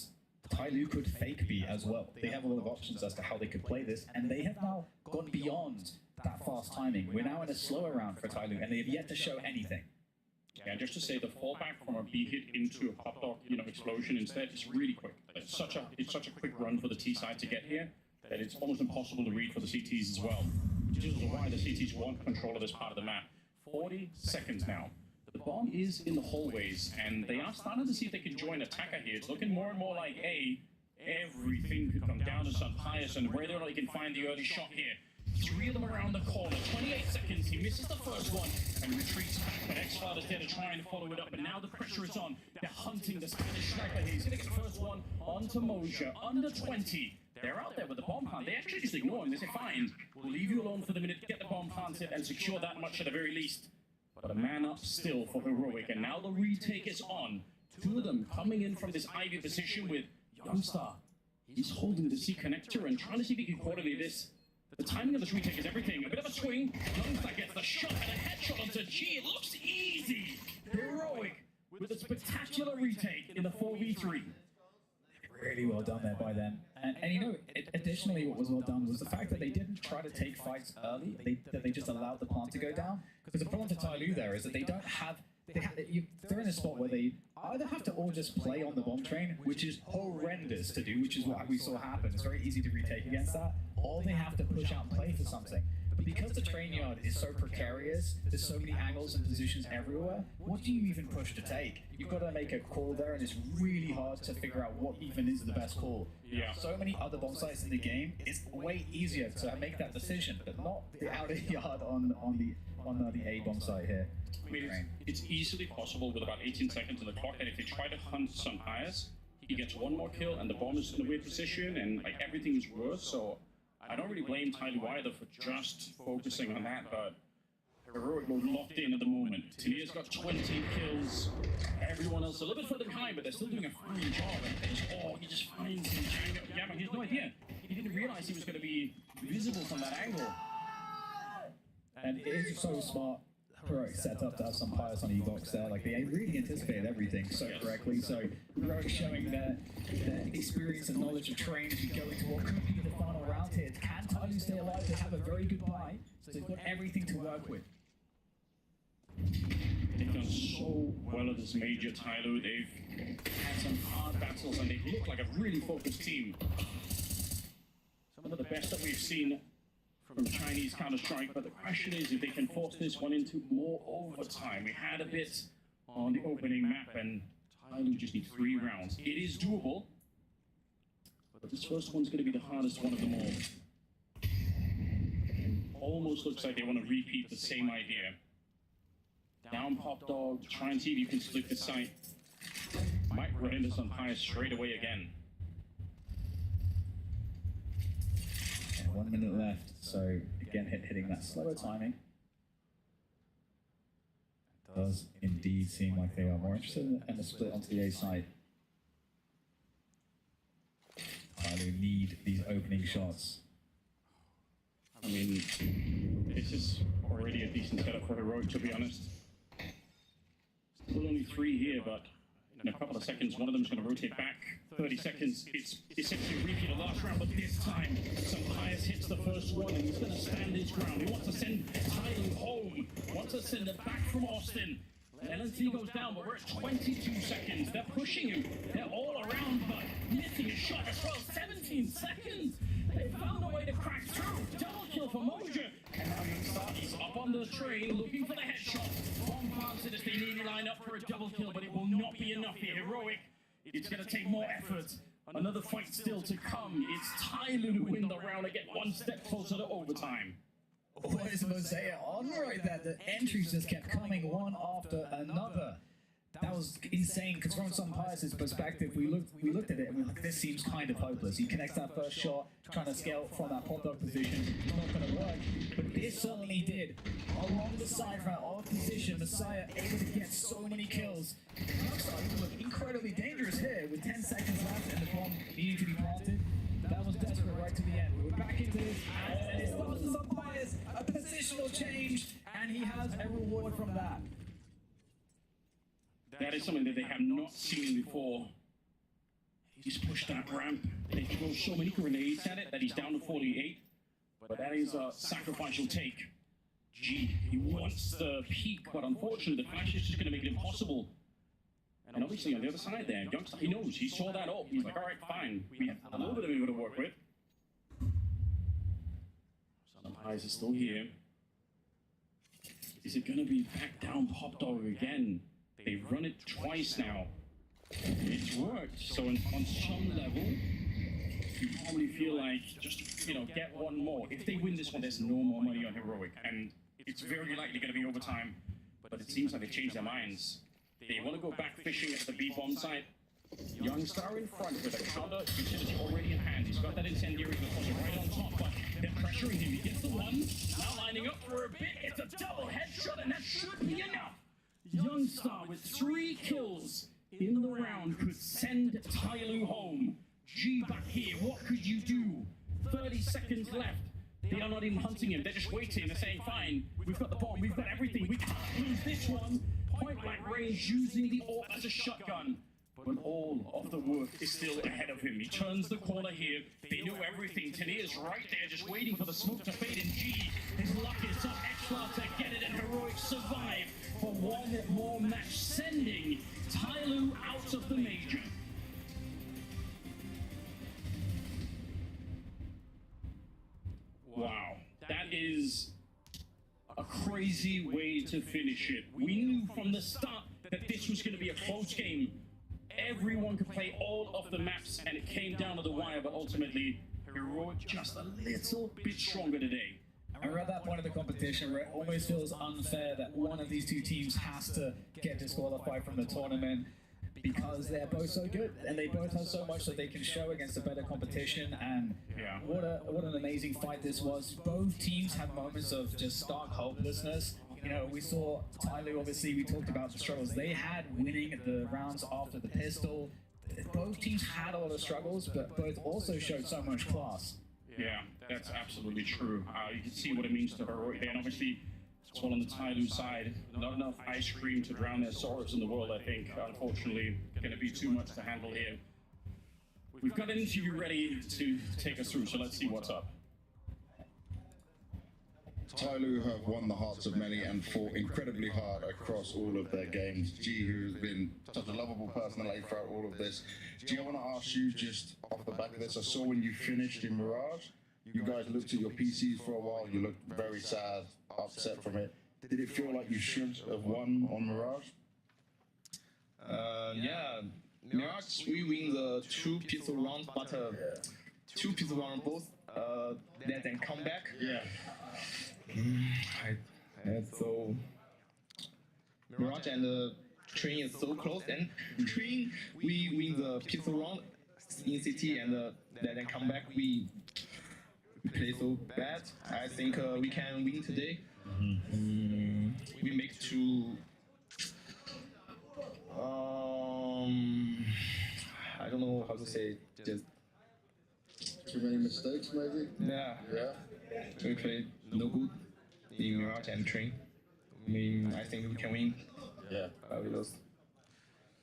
Tyloo could fake B as well. They have a lot of options as to how they could play this, and they have now gone beyond that fast timing. We're now in a slower round for Tyloo, and they have yet to show anything. Yeah, just to say, the fallback from a B hit into a hot dog, explosion instead is really quick. It's such a quick run for the T side to get here that it's almost impossible to read for the CTs as well. Which is why the CTs want control of this part of the map. 40 seconds now. The bomb is in the hallways, and they are starting to see if they can join attacker here. It's looking more and more like, hey, everything could come down to Sometias, and whether or not he can find the early shot here. 3 of them around the corner, 28 seconds, he misses the first one, and retreats back, but X-Father's there to try and follow it up, but now the pressure is on. They're hunting the Spanish sniper here. He's going to get the first one onto Moja, under 20. They're out there with the bomb plant. They actually just ignore him. They say, fine, we'll leave you alone for the minute, get the bomb planted, and secure that much at the very least. But a man up still for Heroic, and now the retake is on. 2 of them coming in from this Ivy position with Youngstar. He's holding the C connector and trying to see if he can coordinate this. The timing of this retake is everything. A bit of a swing. Youngstar gets the shot and a headshot onto G. It looks easy. Heroic with a spectacular retake in the 4v3. Really well done there by them. And additionally, what was well done was the fact that they didn't try to take fights early, that they just allowed the plant to go down. Because the problem for Tyloo there is that they don't have... They're in a spot where they either have to all just play on the bomb train, which is horrendous to do, which is what we saw happen. It's very easy to retake against that, or they have to push out and play for something. But because the train yard is so precarious, there's so many angles and positions everywhere, what do you even push to take? You've got to make a call there, and it's really hard to figure out what even is the best call. Yeah. So many other bomb sites in the game, it's way easier to make that decision, but not the outer yard on the A bomb site here. I mean, it's easily possible with about 18 seconds on the clock that if they try to hunt Sometias, he gets one more kill and the bomb is in a weird position and like everything is worse. So I don't really blame Tyloo either for just focusing on that, but Heroic was locked in at the moment. Tania's got 20 kills. Everyone else a little bit further behind, but they're still doing a fine job. And he just finds him. Yeah, but he has no idea. He didn't realize he was going to be visible from that angle. And it is so smart. Heroic set up to have some pilots on E-Box there. Like, they really anticipated everything so correctly. So, Heroic showing their experience and knowledge of train as we go into what could be the final round here. Can Tyloo stay alive? They have a very good buy, so they've got everything to work with. They've done so well at this major, Tyloo. They've had some hard battles, and they look like a really focused team. Some of the best that we've seen from Chinese Counter-Strike, but the question is if they can force this one into more overtime. We had a bit on the opening map, and Tyloo just needs 3 rounds. It is doable, but this first one's going to be the hardest one of them all. Almost looks like they want to repeat the same idea. Down pop dog, try and see if you can split the site. Might run into some highs straight away again. And 1 minute left, so again hitting that slower timing. It does indeed seem like they are more interested in the split onto the A side. Tyloo need these opening shots. I mean, this is already a decent setup for Heroic, to be honest. Still only 3 here, but in a couple of seconds, one of them is going to rotate back. 30 seconds, it's essentially a repeat of last round, but this time, some highest hits the first one, and he's going to stand his ground. He wants to send Tyloo home, wants to send it back from Austin. LNC goes down, but we're at 22 seconds. They're pushing him. They're all around, but missing a shot as well. 17 seconds. They found a way to crack through. Double kill for Moja. And now he's up on the train looking for the headshot. Bomb plants it as they nearly line up for a double kill, but it will not be enough here. Heroic, it's going to take more effort. Another fight still to come. It's Tyloo to win the round and get 1 step closer to overtime. What is Mosaic on right there? The entries just kept coming one after another. That was insane, because from some players' perspective, we looked at it and we were like, this seems kind of hopeless. He connects that first shot, trying to scale from that pop-up position. It's not going to work, but it certainly did. Along the side route of position, Messiah able to get so many kills. He looked incredibly dangerous here with 10 seconds left and the bomb needing to be planted. That was desperate right to the end. We're back into this, and it starts with some players, a positional change, and he has a reward from that. That is something that they have not seen before. He's pushed that ramp. They throw so many grenades at it that he's down to 48. But that is a sacrifice you'll take. G, he wants the peak, but unfortunately the flash is just going to make it impossible. And obviously on the other side there, Youngster, he knows, he saw that up. He's like, all right, fine. We have a little bit of it to work with. Some highs are still here. Is it going to be back down pop dog again? They've run it twice now. It's worked. So on some level, you probably feel like just, get one more. If they win this one, there's no more money on Heroic. And it's very likely going to be overtime. But it seems like they changed their minds. They want to go back fishing at the B-bomb site. Youngstar in front with a counter utility already in hand. He's got that incendiary deposit right on top, but they're pressuring him. He gets the one. Now lining up for a bit. It's a double headshot, and that should be enough. Youngstar with 3 kills in the round could send Tyloo home. G back here, what could you do? 30 seconds left. They are not even hunting him, they're just waiting. They're saying, fine, we've got the bomb, we've got everything, we can't lose this one. Point blank range using the AWP as a shotgun. But all of the work is still ahead of him. He turns the corner here. They know everything. Tania's right there, just waiting for the smoke to fade in. G, his luck is up extra to get it, and Heroic survive for one more match, sending Tyloo out of the major. Wow, that is a crazy way to finish it. We knew from the start that this was going to be a close game. Everyone could play all of the maps, and it came down to the wire, but ultimately, Heroic just a little bit stronger today. And we're at that point of the competition where it almost feels unfair that one of these two teams has to get disqualified from the tournament because they're both so good and they both have so much that they can show against a better competition. And what an amazing fight this was. Both teams had moments of just stark hopelessness. We saw Tyloo, obviously, we talked about the struggles they had winning the rounds after the pistol. Both teams had a lot of struggles, but both also showed so much class. Yeah, that's absolutely true. You can see what it means to Heroic there, and obviously, it's all on the Tyloo side. Not enough ice cream to drown their sorrows in the world, I think. Unfortunately, going to be too much to handle here. We've got an interview ready to take us through, so let's see what's up. Tyloo have won the hearts of many and fought incredibly hard across all of their games. G, who's been such a lovable personality throughout all of this. G, I want to ask you just off the back of this, I saw when you finished in Mirage, You guys looked at your PCs for a while. You looked very sad, upset from it. Did it feel like you should have won on Mirage? Yeah, Mirage, we win the two pistol rounds, but two pistol rounds both then come back. Yeah. So Mirage and Train is so close, and Train we win the pistol round in CT, and then come back we play so bad. I think we can win today. We make two. I don't know how to say. Just Too many mistakes, maybe? yeah. Yeah. We played no good in Mirage and Train. I think we can win. Yeah. We lost.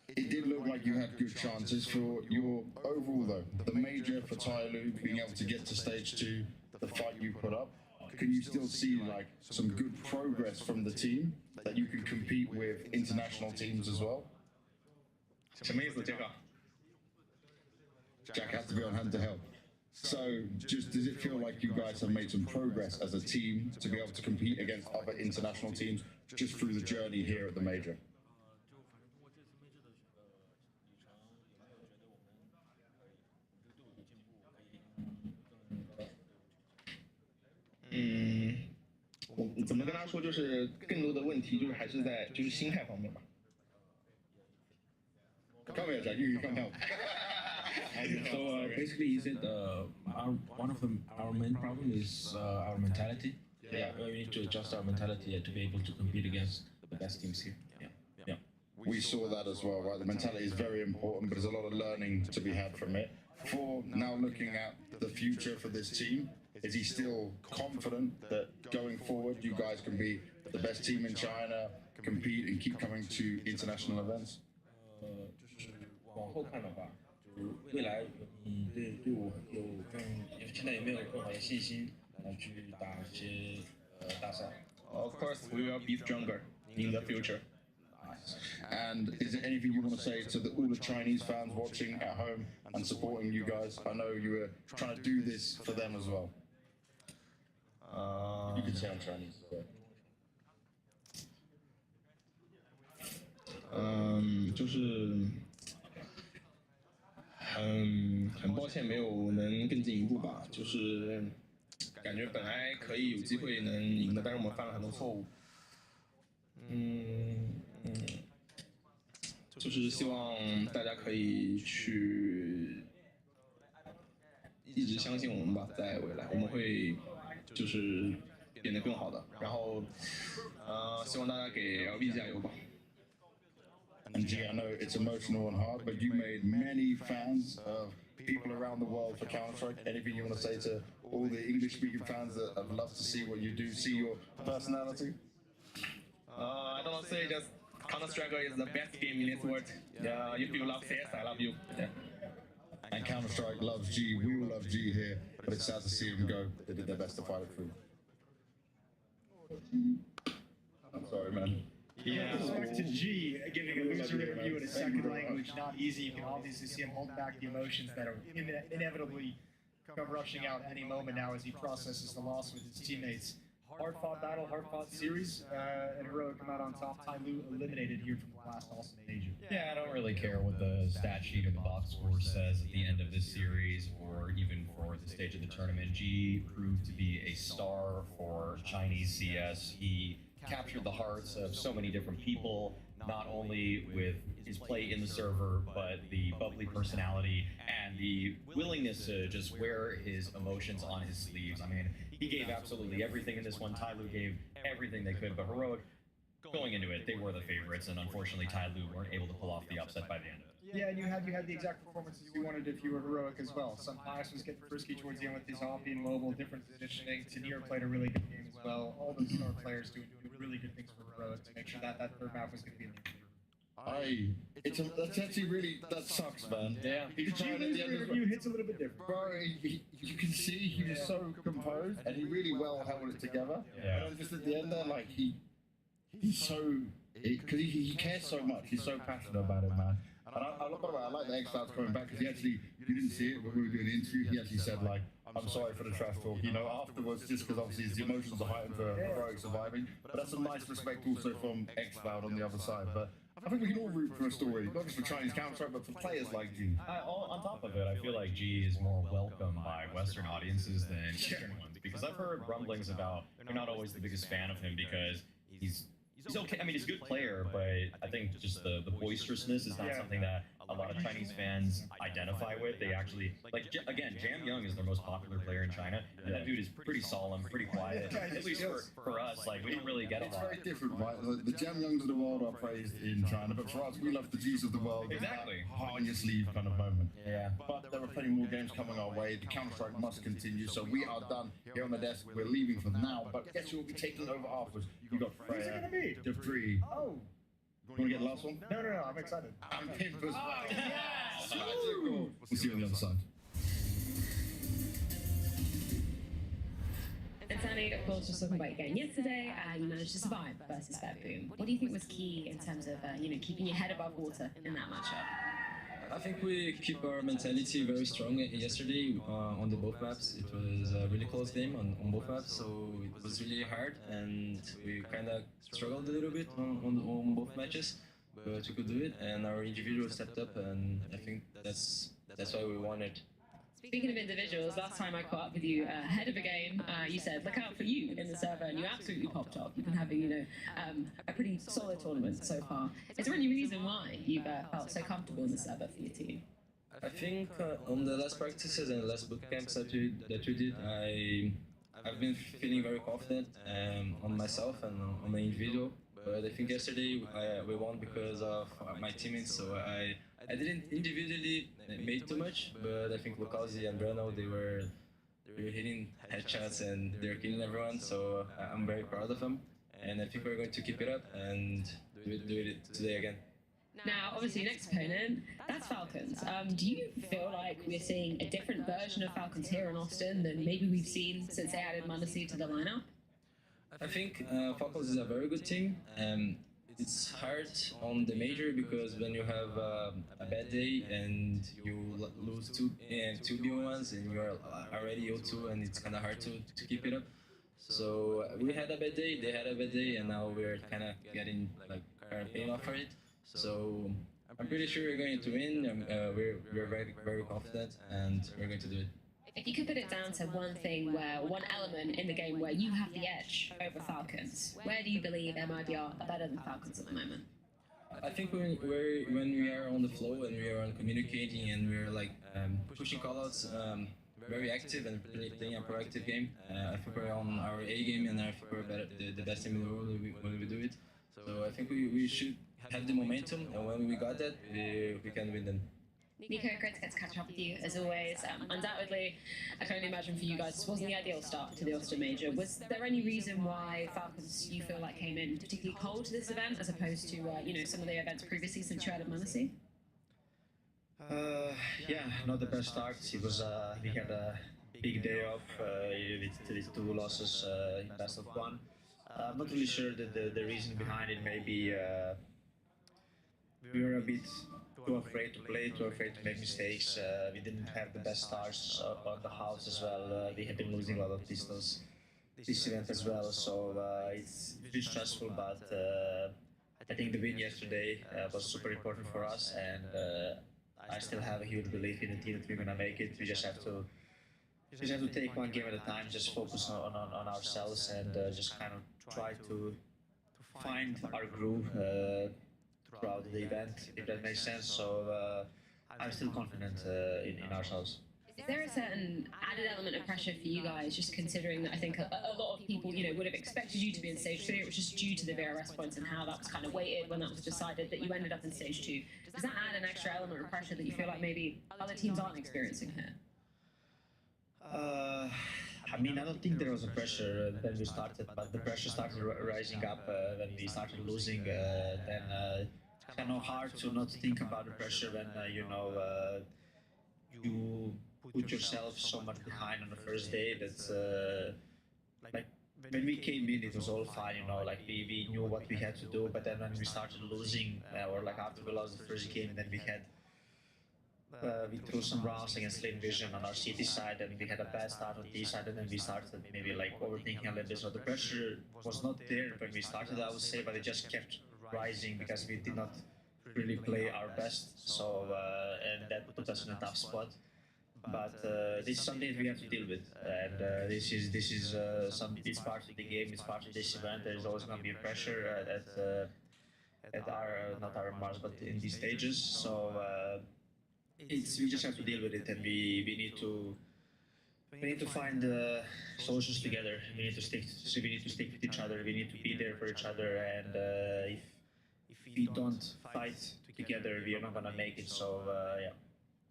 It did look like you had good chances for your overall, though. The major for Tyloo being able to get to stage 2, the fight you put up. Can you still see like some good progress from the team that you can compete with international teams as well? 什么意思，这个？ Jack had to be on hand to help. So, just does it feel like you guys have made some progress as a team to be able to compete against other international teams just through the journey here at the major? Mm. 我怎么跟他说？就是更多的问题就是还是在就是心态方面吧。Come here, Jack. You can help. So basically, is it one of our main problem is our mentality? Yeah. We need to adjust our mentality to be able to compete against the best teams here. Yeah. We saw that as well, right? The mentality is very important, but there's a lot of learning to be had from it. For now, looking at the future for this team, is he still confident that going forward, you guys can be the best team in China, compete and keep coming to international events? 就是往后看的话，就是未来你对我现在有没有更好的信心来去打这些大赛？ Of course, we will be stronger in the future. And is there anything you want to say to all the Chinese fans watching at home and supporting you guys? I know you were trying to do this for them as well. You can say I'm Chinese as well. 就是很抱歉没有能更进一步吧，就是感觉本来可以有机会能赢的，但是我们犯了很多错误。就是希望大家可以去一直相信我们吧，在未来我们会就是变得更好的。然后希望大家给 LB 加油吧。 And G, I know it's emotional and hard, but you made many fans of people around the world for Counter-Strike. Anything you want to say to all the English-speaking fans that have loved to see what you do, see your personality? I don't want to say just Counter-Strike is the best game in this world. If you love CS, I love you. Yeah. And Counter-Strike loves G. We all love G here, but it's sad to see them go. They did their best to fight it through. I'm sorry, man. Yeah, back to G, giving a loser review in a second language, not easy. You can obviously see him hold back the emotions that are inevitably come rushing out any moment now as he processes the loss with his teammates. Hard-fought battle, hard-fought series, and Heroic come out on top. Tyloo eliminated here from the last Austin Asia. Yeah, I don't really care what the stat sheet or the box score says at the end of this series, or even for the stage of the tournament. G proved to be a star for Chinese CS. He captured the hearts of so many different people, not only with his play in the server, but the bubbly personality and the willingness to just wear his emotions on his sleeves. I mean, he gave absolutely everything in this one. Tyloo gave everything they could, but Heroic, going into it, they were the favorites, and unfortunately Tyloo weren't able to pull off the upset by the end of it. Yeah, and you had the exact performances you wanted if you were Heroic as well. Some Pius was getting frisky towards the end with his hoppy and mobile, different positioning. Tanir played a really good game as well. All the star players doing really good things for Heroic to make sure that third map was going to be in the That's actually really, that sucks, man. Yeah. He's trying at the end of review hits a little bit different. Bro, you can see he was so composed and he really well held it together. Yeah. And just at the end there, like he's so, because he cares so much. He's so passionate about it, man. And I like the X-Files coming back because you didn't see it, but we were doing the interview. He actually said, like, I'm sorry for the trash talk, you know, afterwards, just because obviously the emotions are heightened for Heroic surviving. But that's some nice respect also from Xcloud on the other side. But I think we can all root for a story, not just for Chinese Counter-Strike, but for players like G. On top of it, I feel like G is more welcome by Western audiences than Eastern ones, because I've heard rumblings about they're not always the biggest fan of him because he's okay. I mean, he's a good player, but I think just the boisterousness is not something that a lot of Chinese fans identify with. They actually, like, again, Jam Young is their most popular player in China, and that dude is pretty solemn, pretty quiet. At least for us, like, we don't really get a lot. It's very different, right? The Jam Youngs of the world are praised in China, but for us, we love the G's of the world. Exactly. Heart on your sleeve kind of moment. Yeah. But there are plenty more games coming our way. The Counter-Strike must continue, so we are done here on the desk. We're leaving for now, but guess who will be taking over afterwards? You got Who's it gonna be? the three. Oh. You want to get the last one? No, I'm excited. I'm Pimp as well. Yes! We'll see you on the other side. And Danny, of course, just talking about your game yesterday, you managed to survive versus Baboon. What do you think was key in terms of, keeping your head above water in that matchup? I think we keep our mentality very strong yesterday on the both maps. It was a really close game on both maps, so it was really hard, and we kind of struggled a little bit on both matches, but we could do it, and our individual stepped up, and I think that's why we won it. Speaking of individuals, last time I caught up with you ahead of a game, you said, look out for you in the server, and you absolutely popped off. You've been having, a pretty solid tournament so far. Is there any reason why you've felt so comfortable in the server for your team? I think on the last practices and the last boot camps that we did, I've been feeling very confident on myself and on my individual. But I think yesterday we won because of my teammates, so I didn't individually make too much, but I think Lucazi and Bruno, they were hitting headshots and they're killing everyone, so I'm very proud of them. And I think we're going to keep it up and do it today again. Now, obviously, next opponent, that's Falcons. Do you feel like we're seeing a different version of Falcons here in Austin than maybe we've seen since they added Muncie to the lineup? I think Falcons is a very good team. It's hard on the major because when you have a bad day and you lose two B1s and you're already 0-2 and it's kind of hard to keep it up. So we had a bad day, they had a bad day, and now we're kind of getting paying off for it. So I'm pretty sure we're going to win. We're very, very confident, and we're going to do it. If you could put it down to one thing, one element in the game where you have the edge over Falcons, where do you believe MIBR are better than Falcons at the moment? I think when we are on the flow and we are on communicating and we're pushing callouts, very active and playing a proactive game. I think we're on our A game, and I think we're the best team in the world when we do it. So I think we should have the momentum, and when we got that, we can win them. Nico, great to get to catch up with you as always. Undoubtedly, I can only imagine for you guys this wasn't the ideal start to the Austin Major. Was there any reason why Falcons you feel like came in particularly cold to this event as opposed to some of the events previously since you had at Muncie? Yeah, not the best start. It was we had a big day off with these two losses in best of one. I'm not really sure that the reason behind it. Maybe we were a bit too afraid to play, too afraid to make mistakes. We didn't have the best stars on the house as well. We have been losing a lot of pistols this event as well, so it's a bit stressful, but I think the win yesterday was super important for us, and I still have a huge belief in the team that we're gonna make it. We just have to take one game at a time, just focus on ourselves, and just kind of try to find our groove throughout the event, if that makes sense. So I'm still confident in ourselves. Is there a certain added element of pressure for you guys, just considering that I think a lot of people, would have expected you to be in stage 3, it was just due to the VRS points and how that was kind of weighted when that was decided that you ended up in stage 2. Does that add an extra element of pressure that you feel like maybe other teams aren't experiencing here? I mean, I don't think there was a pressure when we started, but the pressure started rising up when we started losing. Then it's kind of hard to not think about the pressure when you put yourself so much behind on the first day. That's like when we came in, it was all fine, we knew what we had to do. But then when we started losing, or after we lost the first game, then we had We threw some rounds against Lane Vision on our CT side, and we had a bad start on D side, and then we started maybe like overthinking a little bit. So the pressure was not there when we started, I would say, but it just kept rising because we did not really play our best. So and that put us in a tough spot. But this is something that we have to deal with, and this is it's part of the game. It's part of this event. There's always going to be pressure at our not our Mars, but in these stages. So we just have to deal with it, and we need to find solutions together. We need to stick with each other. We need to be there for each other, and if we don't fight together, we are not gonna make it. So yeah.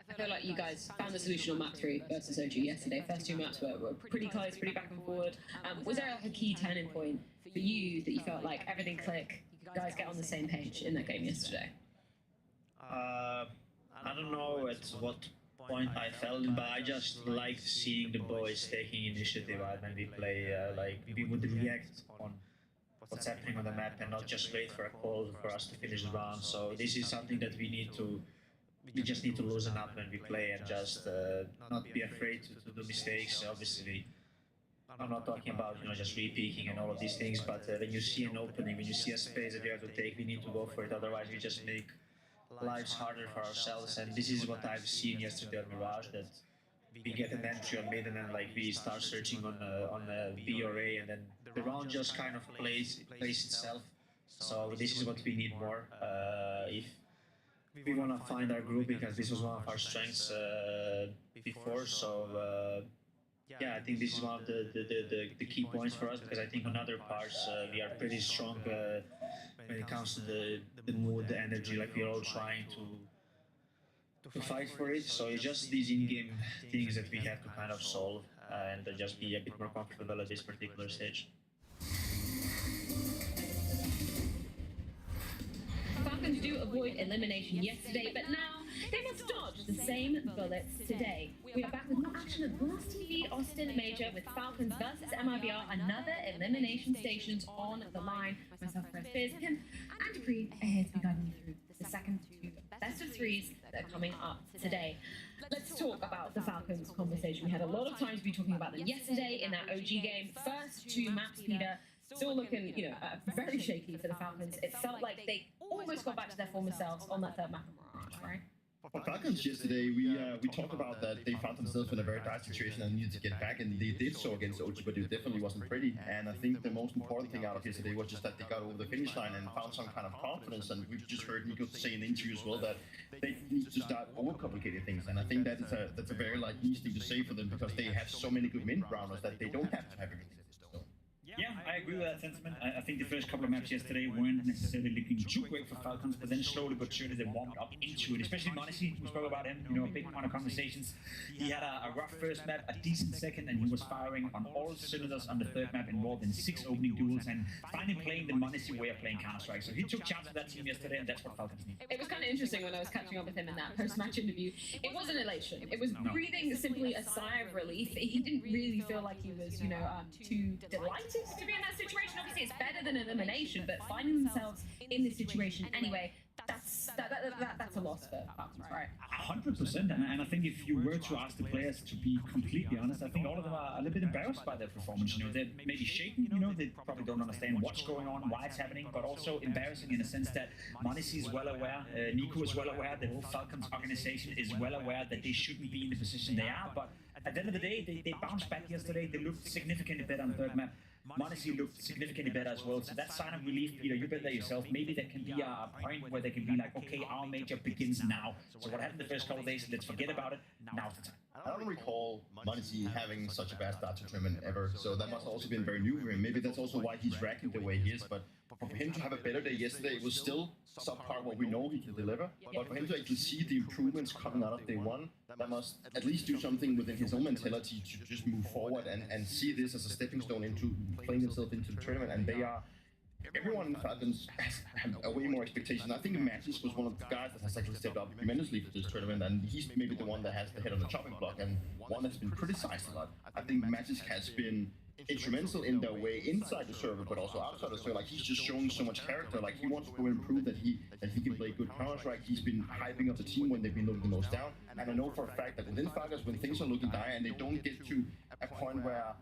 I feel like you guys found the solution on map 3 versus OG yesterday. First two maps were pretty close, pretty back and forward. Was there like a key turning point for you that you felt like everything clicked, you guys get on the same page in that game yesterday? I don't know at what point I felt it, but I just liked seeing the boys taking initiative when we play. Like we would react on what's happening on the map and not just wait for a call for us to finish the round. So this is something that we just need to loosen up when we play and just not be afraid to do mistakes. Obviously, I'm not talking about just re-peaking and all of these things, but when you see an opening, when you see a space that you have to take, we need to go for it. Otherwise, we just make lives harder for ourselves. And this is what I've seen yesterday on Mirage, that we get an entry on mid and then like we start searching on B or A, and then the round just kind of plays itself. So this is what we need more. If we want to find our group, because this was one of our strengths before. So yeah, I think this is one of the key points for us, because I think on other parts we are pretty strong when it comes to the mood, the energy. Like we're all trying to fight for it. So it's just these in-game things that we have to kind of solve and just be a bit more comfortable at this particular stage. Falcons do avoid elimination yesterday, but now they must dodge the same bullets today. We are back with more action at Blast TV Austin Major with Falcons versus MIBR, another elimination stations on the line. Myself, Chris Spears, Kim, and Dupree are here to be guiding you through the second two best of threes that are coming up today. Let's talk about the Falcons conversation. We had a lot of time to be talking about them yesterday in that OG game. First two maps, Peter, still looking, very shaky for the Falcons. It felt like they almost got back to their former selves on that third map of Mirage, right? For Falcons yesterday, we talked about that they found themselves in a very dire situation and needed to get back, and they did so against OG, but it definitely wasn't pretty. And I think the most important thing out of yesterday was just that they got over the finish line and found some kind of confidence. And we've just heard Nico say in the interview as well that they need to start overcomplicating things. And I think that's a very easy thing to say for them, because they have so many good mid rounders that they don't have to have everything. Yeah, I agree with that sentiment. I think the first couple of maps yesterday weren't necessarily looking too great for Falcons, but then slowly but surely they warmed up into it, especially Monacy. We spoke about him, a big point of conversations. He had a rough first map, a decent second, and he was firing on all cylinders on the third map, involved in 6 opening duels, and finally playing the Monacy way of playing Counter-Strike. So he took charge of that team yesterday, and that's what Falcons need. It was kind of interesting when I was catching up with him in that post-match interview. It wasn't elation. It was breathing simply a sigh of relief. He didn't really feel like he was, too delighted to be in that situation. Obviously, it's better than elimination, but finding themselves in this situation anyway, that's a loss for Falcons, right? 100%, and I think if you were to ask the players to be completely honest, I think all of them are a little bit embarrassed by their performance. They're maybe shaken. They probably don't understand what's going on, why it's happening, but also embarrassing in the sense that Monacy is well aware, Nico is well aware, the whole Falcons organization is well aware that they shouldn't be in the position they are. But at the end of the day, they bounced back yesterday. They looked significantly better on the third map. Monacy looked significantly better as well. So that sign of relief, Peter, you bet that yourself. Maybe there can be a point where they can be like, okay, our major begins now. So what happened the first couple of days, let's forget about it. Now's the time. I don't recall Monacy having such a bad start to tournament ever, so that must have also been very new for him. Maybe that's also why he's racking the way he is, but for him to have a better day yesterday, it was still subpar what we know he can deliver, but for him to actually see the improvements coming out of day one, that must at least do something within his own mentality to just move forward and see this as a stepping stone into playing himself into the tournament. And they are, everyone in Falcons has a way more expectation. I think Matches was one of the guys that has actually stepped up tremendously for this tournament, and he's maybe the one that has the head on the chopping block and one that's been criticized a lot. I think Matches has been instrumental in their way inside the server, but also outside the server. Like, he's just showing so much character. Like, he wants to go and prove that he can play good counter Counter-Strike, he's been hyping up the team when they've been looking the most down. And I know for a fact that within Falcons, when things are looking dire and they don't get to a point where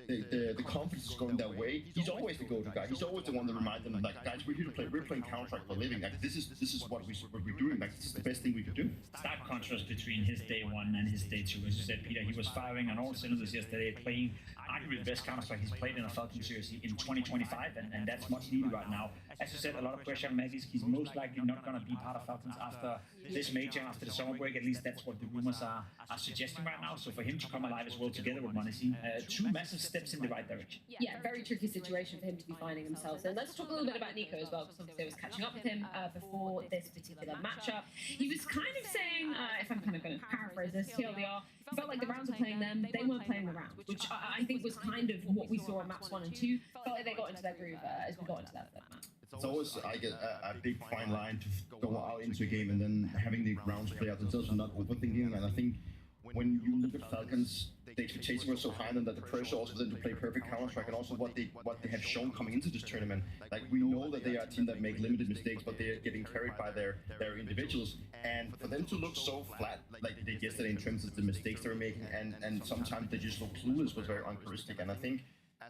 the confidence is going that way, he's always the go-to guy. He's always the one that reminds them, like, guys, we're here to play. We're playing Counter-Strike for a living. Like, this is what we're doing. Like, this is the best thing we could do. Stark contrast between his day one and his day two. As you said, Peter, he was firing on all cylinders yesterday, playing arguably the best Counter-Strike he's played in a Falcons jersey in 2025, and that's much needed right now. As you said, a lot of pressure on Maggies. He's most likely not going to be part of Falcons after this major, after the summer break. At least that's what the rumors are suggesting right now. So for him to come alive as well together with Monesi, two massive steps in the right direction. Yeah, very tricky situation for him to be finding himself in. Let's talk a little bit about Nico as well, because obviously I was catching up with him before this particular matchup. He was kind of saying, if I'm kind of going to paraphrase this, TLDR, he felt like the rounds were playing them, they weren't playing the rounds, which I think was kind of what we saw in maps 1 and 2. Felt like they got into their groove as we got into that third map. It's always, I get a big fine line to go out into a game and then having the rounds play out themselves and not overthinking. And I think when you look at Falcons, the expectations were so high on them that the pressure also for them to play perfect Counter-Strike, and also what they have shown coming into this tournament. Like, we know that they are a team that make limited mistakes, but they are getting carried by their individuals. And for them to look so flat like they did yesterday in terms of the mistakes they were making, and sometimes they just look clueless, was very uncharacteristic. And I think,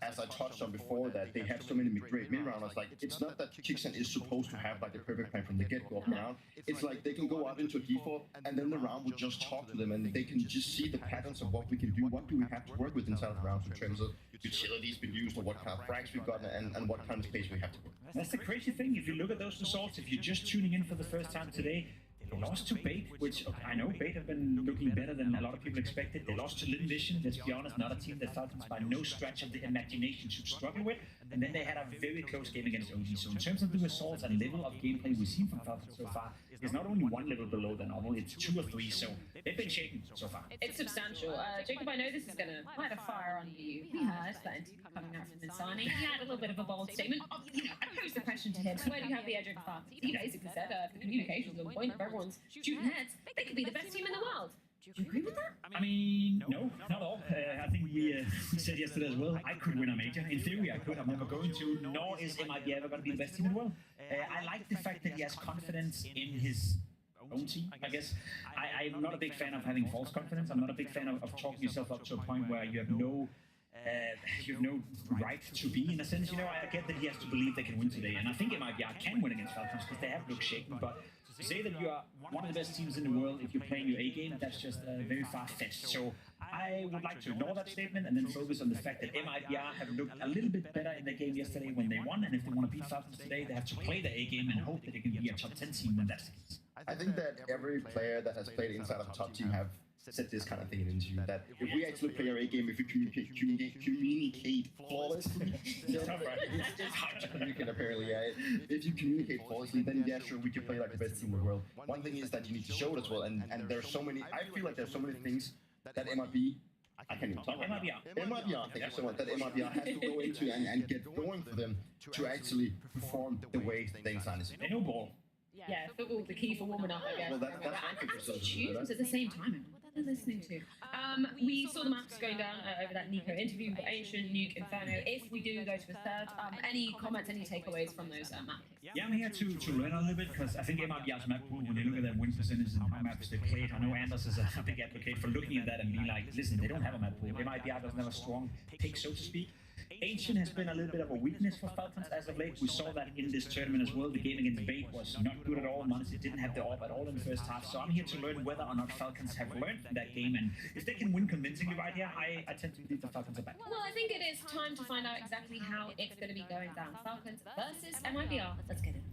as I touched on before, that they have so many great mid-rounders. Like, it's not that Kixen is supposed to have like the perfect plan from the get-go of the round. It's like they can go out into a default, and then the round will just talk to them, and they can just see the patterns of what we can do. What do we have to work with inside the rounds in terms of utilities being used, or what kind of frags we've gotten, and what kind of space we have to work. That's the crazy thing. If you look at those results, if you're just tuning in for the first time today, they lost to Bait, which I know Bait have been looking better than a lot of people expected. They lost to Lin Vision, let's be honest, not a team that Falcons by no stretch of the imagination should struggle with. And then they had a very close game against OG. So in terms of the results and level of gameplay we've seen from Falcons so far, it's not only one level below the normal, it's 2 or 3. So they've been shaken so far. It's substantial. Jacob, I know this is going to light a fire under you. It's that interview coming out from Insani. He had a little bit of a bold statement. I posed the question to him, so where do you have the edge over Falcons? He basically said, the communication's on point, if everyone's shooting heads, they could be the best team in the world. Do you agree with that? I mean, no, not at all. I think we said yesterday as well, I could win a major. In theory, I could. I'm never going to, nor is MIB ever going to be the best team in the world. I like the fact that he has confidence in his own team, I guess. I'm not a big fan of having false confidence. I'm not a big fan of talking yourself up to a point where you have no right to be, in a sense. You know, I get that he has to believe they can win today, and I think MIBR can win against Falcons because they have looked shaken, but to say that you are one of the best teams in the world if you're playing your A game, that's just very far-fetched. So I would like to ignore that statement and then focus on the fact that MIBR have looked a little bit better in their game yesterday when they won, and if they want to beat Falcons today, they have to play the A game and hope that they can be a top 10 team when that's the case. I think that every player that has played inside of a top team have said this kind of thing in an interview, that if we actually play our A game, if we communicate flawlessly, it's hard to communicate apparently, yeah. If you communicate flawlessly, then yeah, sure, we can play like the best team in the world. One thing is that you need to show it as well, and there's so many, I feel like there's so many things that MIB, I can't even talk about MIBR, thank you so much, that MIBR has to go into and get going for them to actually perform the way things are. They know ball. Yeah, football's the key for warming up, I guess. Well, that's and tunes at the same time. What are they listening to? We saw the maps going down over that Nico interview with Ancient, Nuke, Inferno. If we do go to a third, any comments, any takeaways from those map picks? Yeah, I'm here to learn a little bit, because I think MIBR's map pool, when they look at their win percentages and how maps they played, I know Anders is a big advocate for looking at that and being like, listen, they don't have a map pool. MIBR doesn't have a strong pick, so to speak. Ancient has been a little bit of a weakness for Falcons as of late. We saw that in this tournament as well. The game against Bait was not good at all. Monesi didn't have the AWP at all in the first half. So I'm here to learn whether or not Falcons have learned from that game. And if they can win convincingly right here, I tend to believe the Falcons are back. Well, I think it is time to find out exactly how it's going to be going down. Falcons versus MIBR. Let's get it.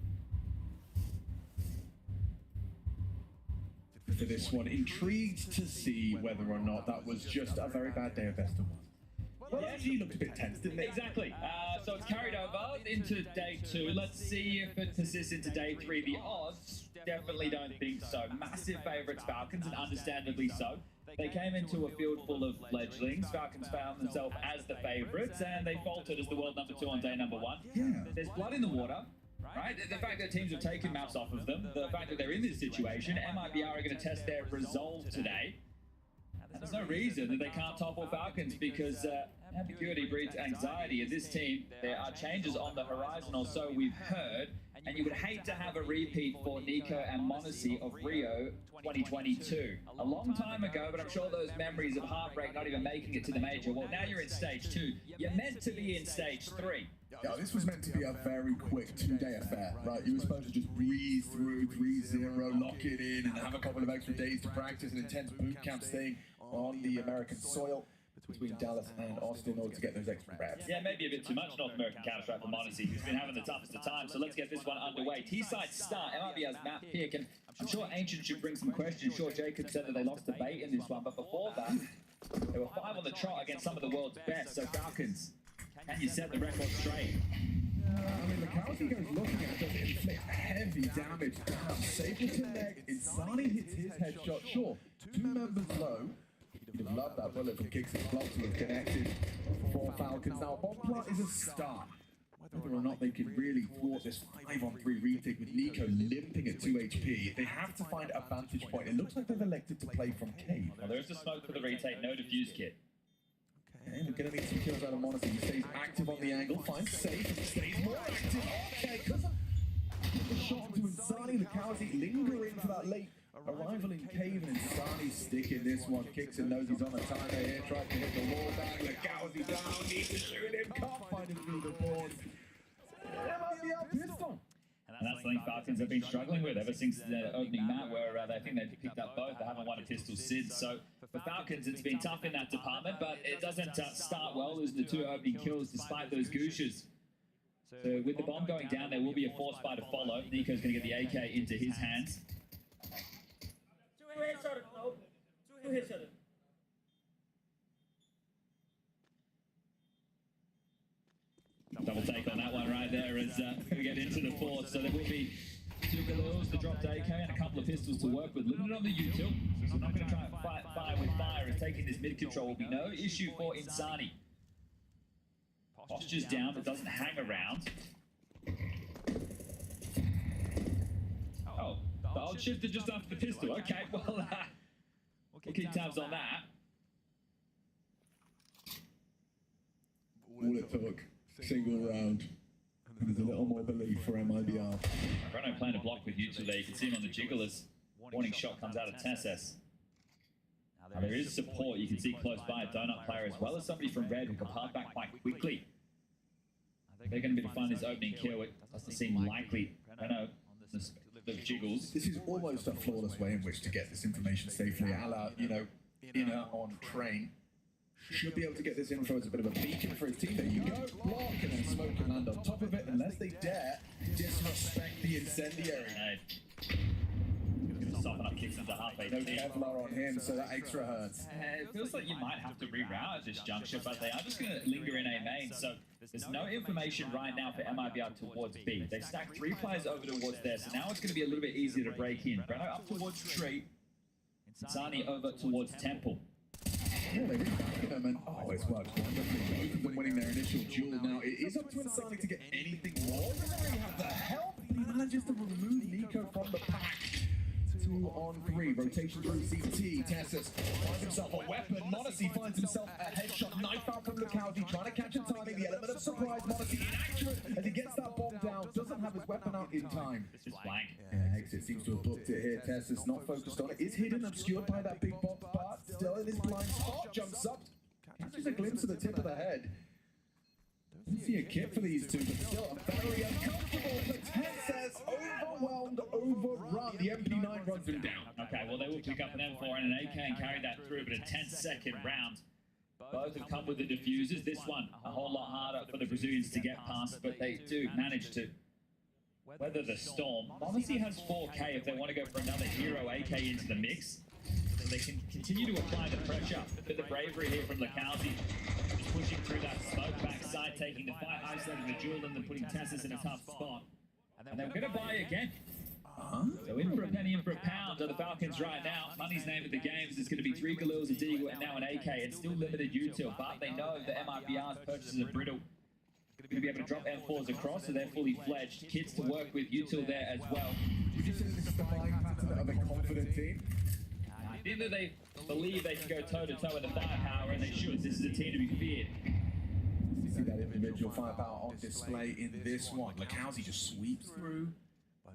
For this one, intrigued to see whether or not that was just a very bad day of best of one. Well, yeah, he looked a bit tense, didn't he? Exactly. So it's carried over into day 2. Let's see if it persists into day 3. The odds definitely don't think so. Massive favourites, Falcons, and understandably so. They came into a field full of fledglings. Falcons found themselves as the favourites, and they faltered as the world number 2 on day number 1. Yeah. There's blood in the water. Right? The fact that teams have taken maps off of them, the fact that they're in this situation, MIBR are going to test their resolve today. And there's no reason that they can't topple Falcons, because Ambiguity breeds anxiety. In this team, there are changes on the horizon, or so we've heard, and you would hate to have a repeat for Nico and Monacy of Rio 2022. A long time ago, but I'm sure those memories of heartbreak not even making it to the major. Well, now you're in stage 2. You're meant to be in stage 3. Yeah, this was meant to be a very quick 2-day affair, right? You were supposed to just breeze through 3-0, lock it in, and have a couple of extra days to practice an intense boot camp staying on the American soil between Dallas and Austin in order to get those extra reps. Yeah, maybe a bit too much North American Counter-Strike for Monacy. He's been having the toughest of times, so let's get this one underway. T-side start, MIB has map pick, and I'm sure Ancient should bring some questions. Sure, Jacob said that they lost the bait in this one, but before that, they were 5 on the trot against some of the world's best, so Falcons, can you set the record straight? I mean, the Kowski goes looking at it, does inflict heavy damage down. Sableton neck, Insani hits his headshot, sure. 2 members low. You'd have loved that bullet from Kicks and Clubs to have connected for Falcons. Now, bomb plot is a start. Whether or not they can really thwart this 5-on-3 retake with Nico limping at 2 HP, they have to find a vantage point. It looks like they've elected to play from cave. Well, there's the smoke for the retake, no defuse kit. Okay, we're going to need some kills out of Monacy. He stays active on the angle, finds safe, stays more active. Okay, because of the shot into Insani, the Kowski lingering for that late arrival in cave, and Insani sticking this one. Kicks and knows he's on a timer here, tries to hit the wall back. The Kowski down, needs to shoot him, can't find him through the boards. That might be out pistol. And that's something Falcons have been struggling with ever since the opening map, where they think they've picked up both. They haven't won a pistol since. So for Falcons, it's been tough in that department, but it doesn't start well losing the 2 opening kills despite those gooshes. So with the bomb going down, there will be a force fire to follow. Nico's going to get the AK into his hands. 2 hits on it, no. 2 hits on it. Double take on that one right there as we get into the fourth. So there will be 2 Galils, the dropped AK, and a couple of pistols to work with. Limited on the util, so we're not going to try and fight fire with fire, as taking this mid control will be no issue for Insani. Posture's down, but doesn't hang around. Oh, the hold shifted just after the pistol. Okay, well, we'll keep tabs on that. All it took. Single round. There's a little more belief for MIBR. Bruno playing a block with Util there. You can see him on the jiggle as warning shot comes out of Tesses. Now there is support. You can see close by a donut player as well as somebody from Red who can pop back quite quickly. They're going to be to find his opening kill. It doesn't seem likely. Bruno, the jiggles. This is almost a flawless way in which to get this information safely. A la, you know, inner on train. Should be able to get this info as a bit of a beacon for his team. There you go, block, and then smoke can land on top of it, unless they dare disrespect the incendiary. Soften up Kicks into half No Kevlar on him, so that extra hurts. It feels like you might have to reroute at this juncture, but they are just going to linger in A main, so there's no information right now for MIBR towards B. They've stacked 3 players over towards there, so now it's going to be a little bit easier to break in. Breno up towards Tree, Insani over towards Temple. Yeah, they reback him, and it's worked wonderfully. Both of them winning their initial duel. Now, it is up to Insani to get anything more. He doesn't really have the help, but he manages to remove Nico from the pack. 2 on 3, rotation through CT. Tessus finds himself a weapon. Monacy finds himself a headshot. Knife out from Lukowski, trying to catch him timing. The element of surprise. Monacy inaccurate as he gets that bomb down. Doesn't have his weapon out in time. This is blank. Yeah, Exit seems to have booked it here. Tessus not focused on it. Is hidden, obscured by that big box, but still in his blind spot. Jumps up, catches a glimpse of the tip of the head. Doesn't see a kit for these 2, but still a very uncomfortable. But Tessus overwhelmed, overrun. The MP9 runs him down. Okay, well, they will pick up an M4 and an AK and carry that through, but a 10-second round. Both have come with the diffusers. This one, a whole lot harder for the Brazilians to get past, but they do manage to weather the storm. Monacy has 4K if they want to go for another hero AK into the mix. So they can continue to apply the pressure. But the bravery here from Lukowski, just pushing through that smoke backside, taking the fight, isolating the duel, and then putting Tessus in a tough spot. And they're going to buy again. So in for a penny, in for a pound are the Falcons right now. Money's name of the games is going to be 3 Galils, a Deagle, and now an AK. It's still limited util, but they know that MIBR's purchases are brittle. Going to be able to drop M4s across, so they're fully fledged. Kids to work with, util there as well. Would you say this is the buying pattern of a confident team? I think that they believe they can go toe-to-toe with the firepower, and they should. This is a team to be feared. You see that individual firepower on display in this one. Lakowski just sweeps through.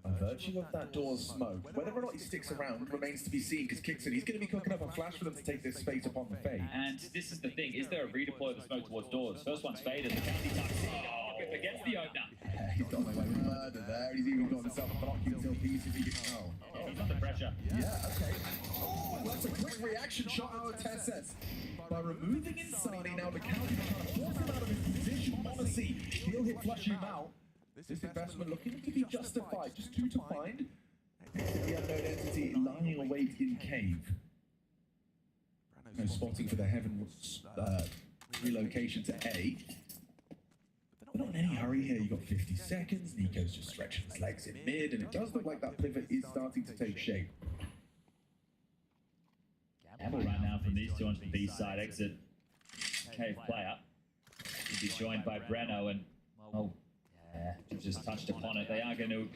By virtue of that door's smoke, whether or not he sticks around remains to be seen, because Kickson, he's going to be cooking up a flash for them to take this space upon the fade. And this is the thing, is there a redeploy of the smoke towards doors? First one's faded, Lakowski tucks in, against the opener. Yeah, he's got away with murder there. He's even got himself a blocking till piece if he gets... Oh, he's under pressure. Yeah, okay. Oh, that's a quick reaction shot out of Tesses. By removing Insani, now Lakowski trying to force him out of his position. Monacy, he'll hit flush him out. This investment looking to be justified. Just 2 to find. The unknown entity lying await in cave. No spotting for the heaven relocation to A. But not in any hurry here. You've got 50 seconds. Nico's just stretching his legs in mid, and it does look like that pivot is starting to take shape. Gamble right now from these two onto the B side exit. Cave player. He'll be joined by Breno, and you've just touched upon it. They are going to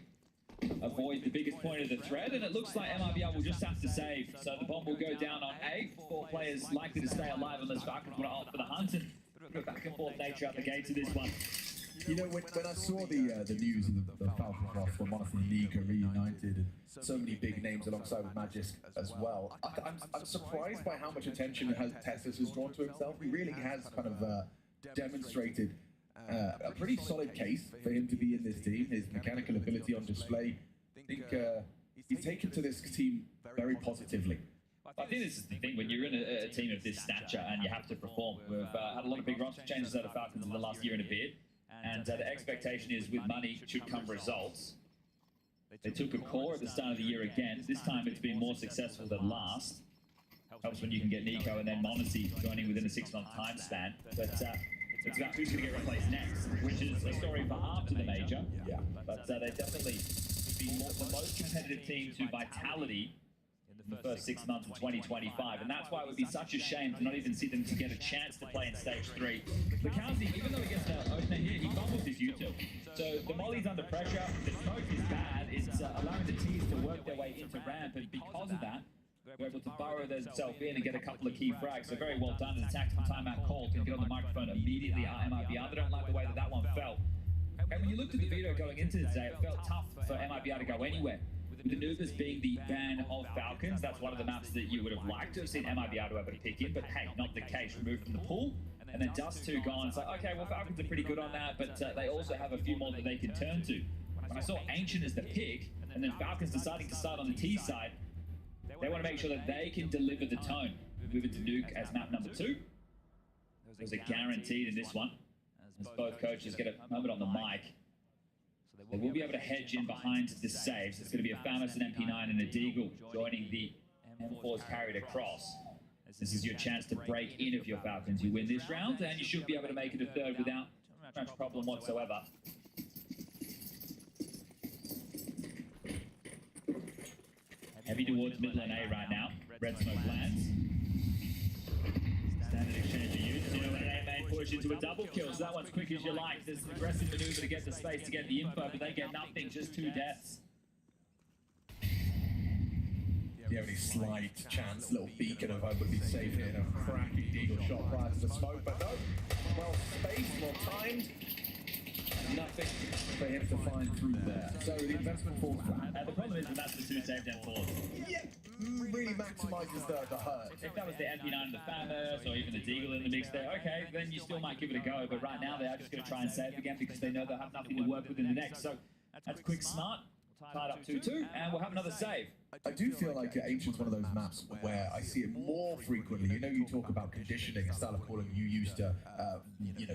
avoid the biggest point of the thread, and it looks like MIBR will just have to save. So the bomb will go down on A. 4 players likely to stay alive unless Falcons want to opt for the hunt, and put a back and forth nature out the gates of this one. You know, when I saw the news of the Falcons loss for Monacy and Nico reunited, and so many big names alongside with Magisk as well, I'm surprised by how much attention Tessus has drawn to himself. He really has kind of demonstrated a pretty solid case for him to be in this team. His mechanical ability on display. I think he's taken to this team very positively. I think this is the thing, when you're in a team of this stature and you have to perform. We've had a lot of big roster changes out of Falcons in the last year and a bit, and the expectation is with money should come results. They took a core at the start of the year again. This time it's been more successful than last. Helps when you can get Nico and then Monacy joining within a 6-month time span. But it's about who's going to get replaced next, which is a story for after the major. Yeah. But they definitely been the most competitive team to vitality in the first 6 months of 2025, and that's why it would be such a shame to not even see them to get a chance to play in stage 3. Lakowski, even though he gets the opener here, he fumbles his U-turn. So the molly's under pressure, the smoke is bad, it's allowing the teams to work their way into ramp, and because of that, they're able to burrow themselves in and get a couple of key frags. So very well done, and the tactical timeout called to get on the microphone immediately. MIBR, they don't like the way that one felt. And when you looked at the video going into today, it felt tough for MIBR to go anywhere. With Anubis being the ban of Falcons, that's one of the maps that you would have liked to have seen MIBR to have a pick in, but hey, not the case. Removed from the pool, and then Dust 2 gone. It's like, okay, well, Falcons are pretty good on that, but they also have a few more that they can turn to. When I saw Ancient as the pick, and then Falcons deciding to start on the T side, they want to make sure that they can deliver the tone. Moving to Nuke as map number 2. There's a guaranteed in this one, as both coaches get a moment on the mic. They will be able to hedge in behind the saves. It's going to be a Famous, an MP9, and a Deagle joining the M4s carried across. This is your chance to break in if you're Falcons. You win this round, and you should be able to make it a third without much problem whatsoever. Heavy towards middle and A right now. Red smoke lands. Standard exchange of use. You know, an A main push into a double kill, so that one's quick as you like. There's an aggressive maneuver to get the space to get the info, but they get nothing, just 2 deaths. Do you have any slight chance, little beacon of hope would be safe here? A cracking Deagle shot prior to the smoke, but no. Well spaced, well timed. Nothing for him to find through there. So the investment falls flat. The problem is that that's the 2 saved M4s. Yeah, really maximizes the hurt. If that was the MP9 and the Famous, or even the Deagle in the mix there, okay, then you still might give it a go. But right now they are just going to try and save again because they know they'll have nothing to work with in the next. So that's quick, smart. Tied up 2-2, and we'll have another save. I do feel like Ancient's one of those maps where I see it more frequently. You know, you talk about conditioning, a style of calling you used to,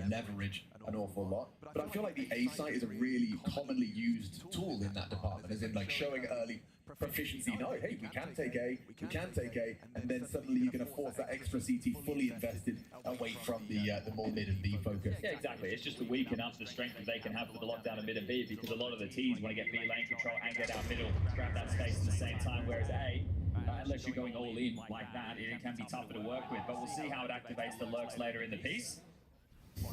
leverage an awful lot. But I feel like the A site is a really commonly used tool in that department, as in like showing early proficiency. No, hey, we can take A, and then suddenly you're going to force that extra CT fully invested away from the more mid and B focus. Yeah, exactly. It's just to weaken up the strength that they can have for the lockdown of mid and B, because a lot of the T's want to get B lane control and get out middle, grab that space at the same time, whereas A, unless you're going all in like that, it can be tougher to work with. But we'll see how it activates the lurks later in the piece.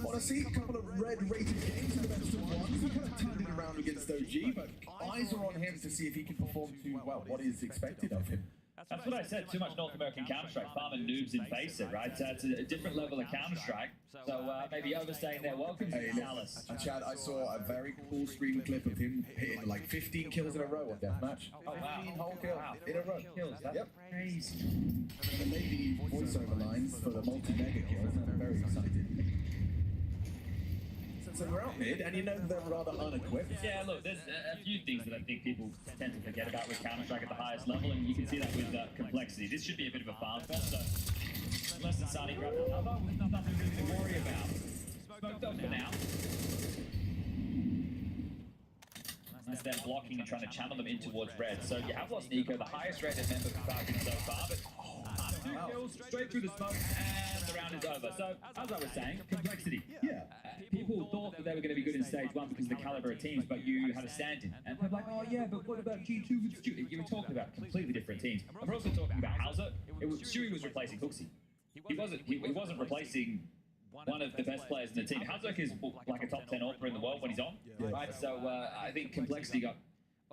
Want to see a couple of red-rated games in the best of ones. He kind of turned it around against OG, but eyes are on him to see if he can perform to, well, what is expected of him. That's what I said. Too much North American Counter-Strike. Farming noobs and face it, right? It's a different level of Counter-Strike. So maybe overstaying their welcome to Dallas. And Chad, I saw a very cool stream clip of him hitting like 15 kills in a row on Deathmatch. Oh, wow. 15 whole kills in a row. Kills, that's Yep. crazy. And the lady voiceover lines for the multi-mega kills, I'm very excited. So we're out mid, and you know they're rather unequipped. Yeah, look, there's a few things that I think people tend to forget about with Counter-Strike at the highest level, and you can see that with complexity. This should be a bit of a farm fest, so less than Sani grabbed another, with nothing really to worry about. Smoked up for now. Nice them blocking and trying to channel them in towards red. So you have lost Nico, the highest rated member for Falcons so far, but two kills straight through the smoke, and the round is over. So, as I was saying, complexity. Yeah. People thought that they were going to be good in stage 1 because of the caliber of teams, but you had a stand-in. And they're like, oh yeah, but what about G2 with Stewie? You were talking about completely different teams. And we're also talking about Hauser. Stewie was replacing Hooksy. He wasn't replacing one of the best players in the team. Hauser is like a top 10 AWPer in the world when he's on, right? So I think complexity got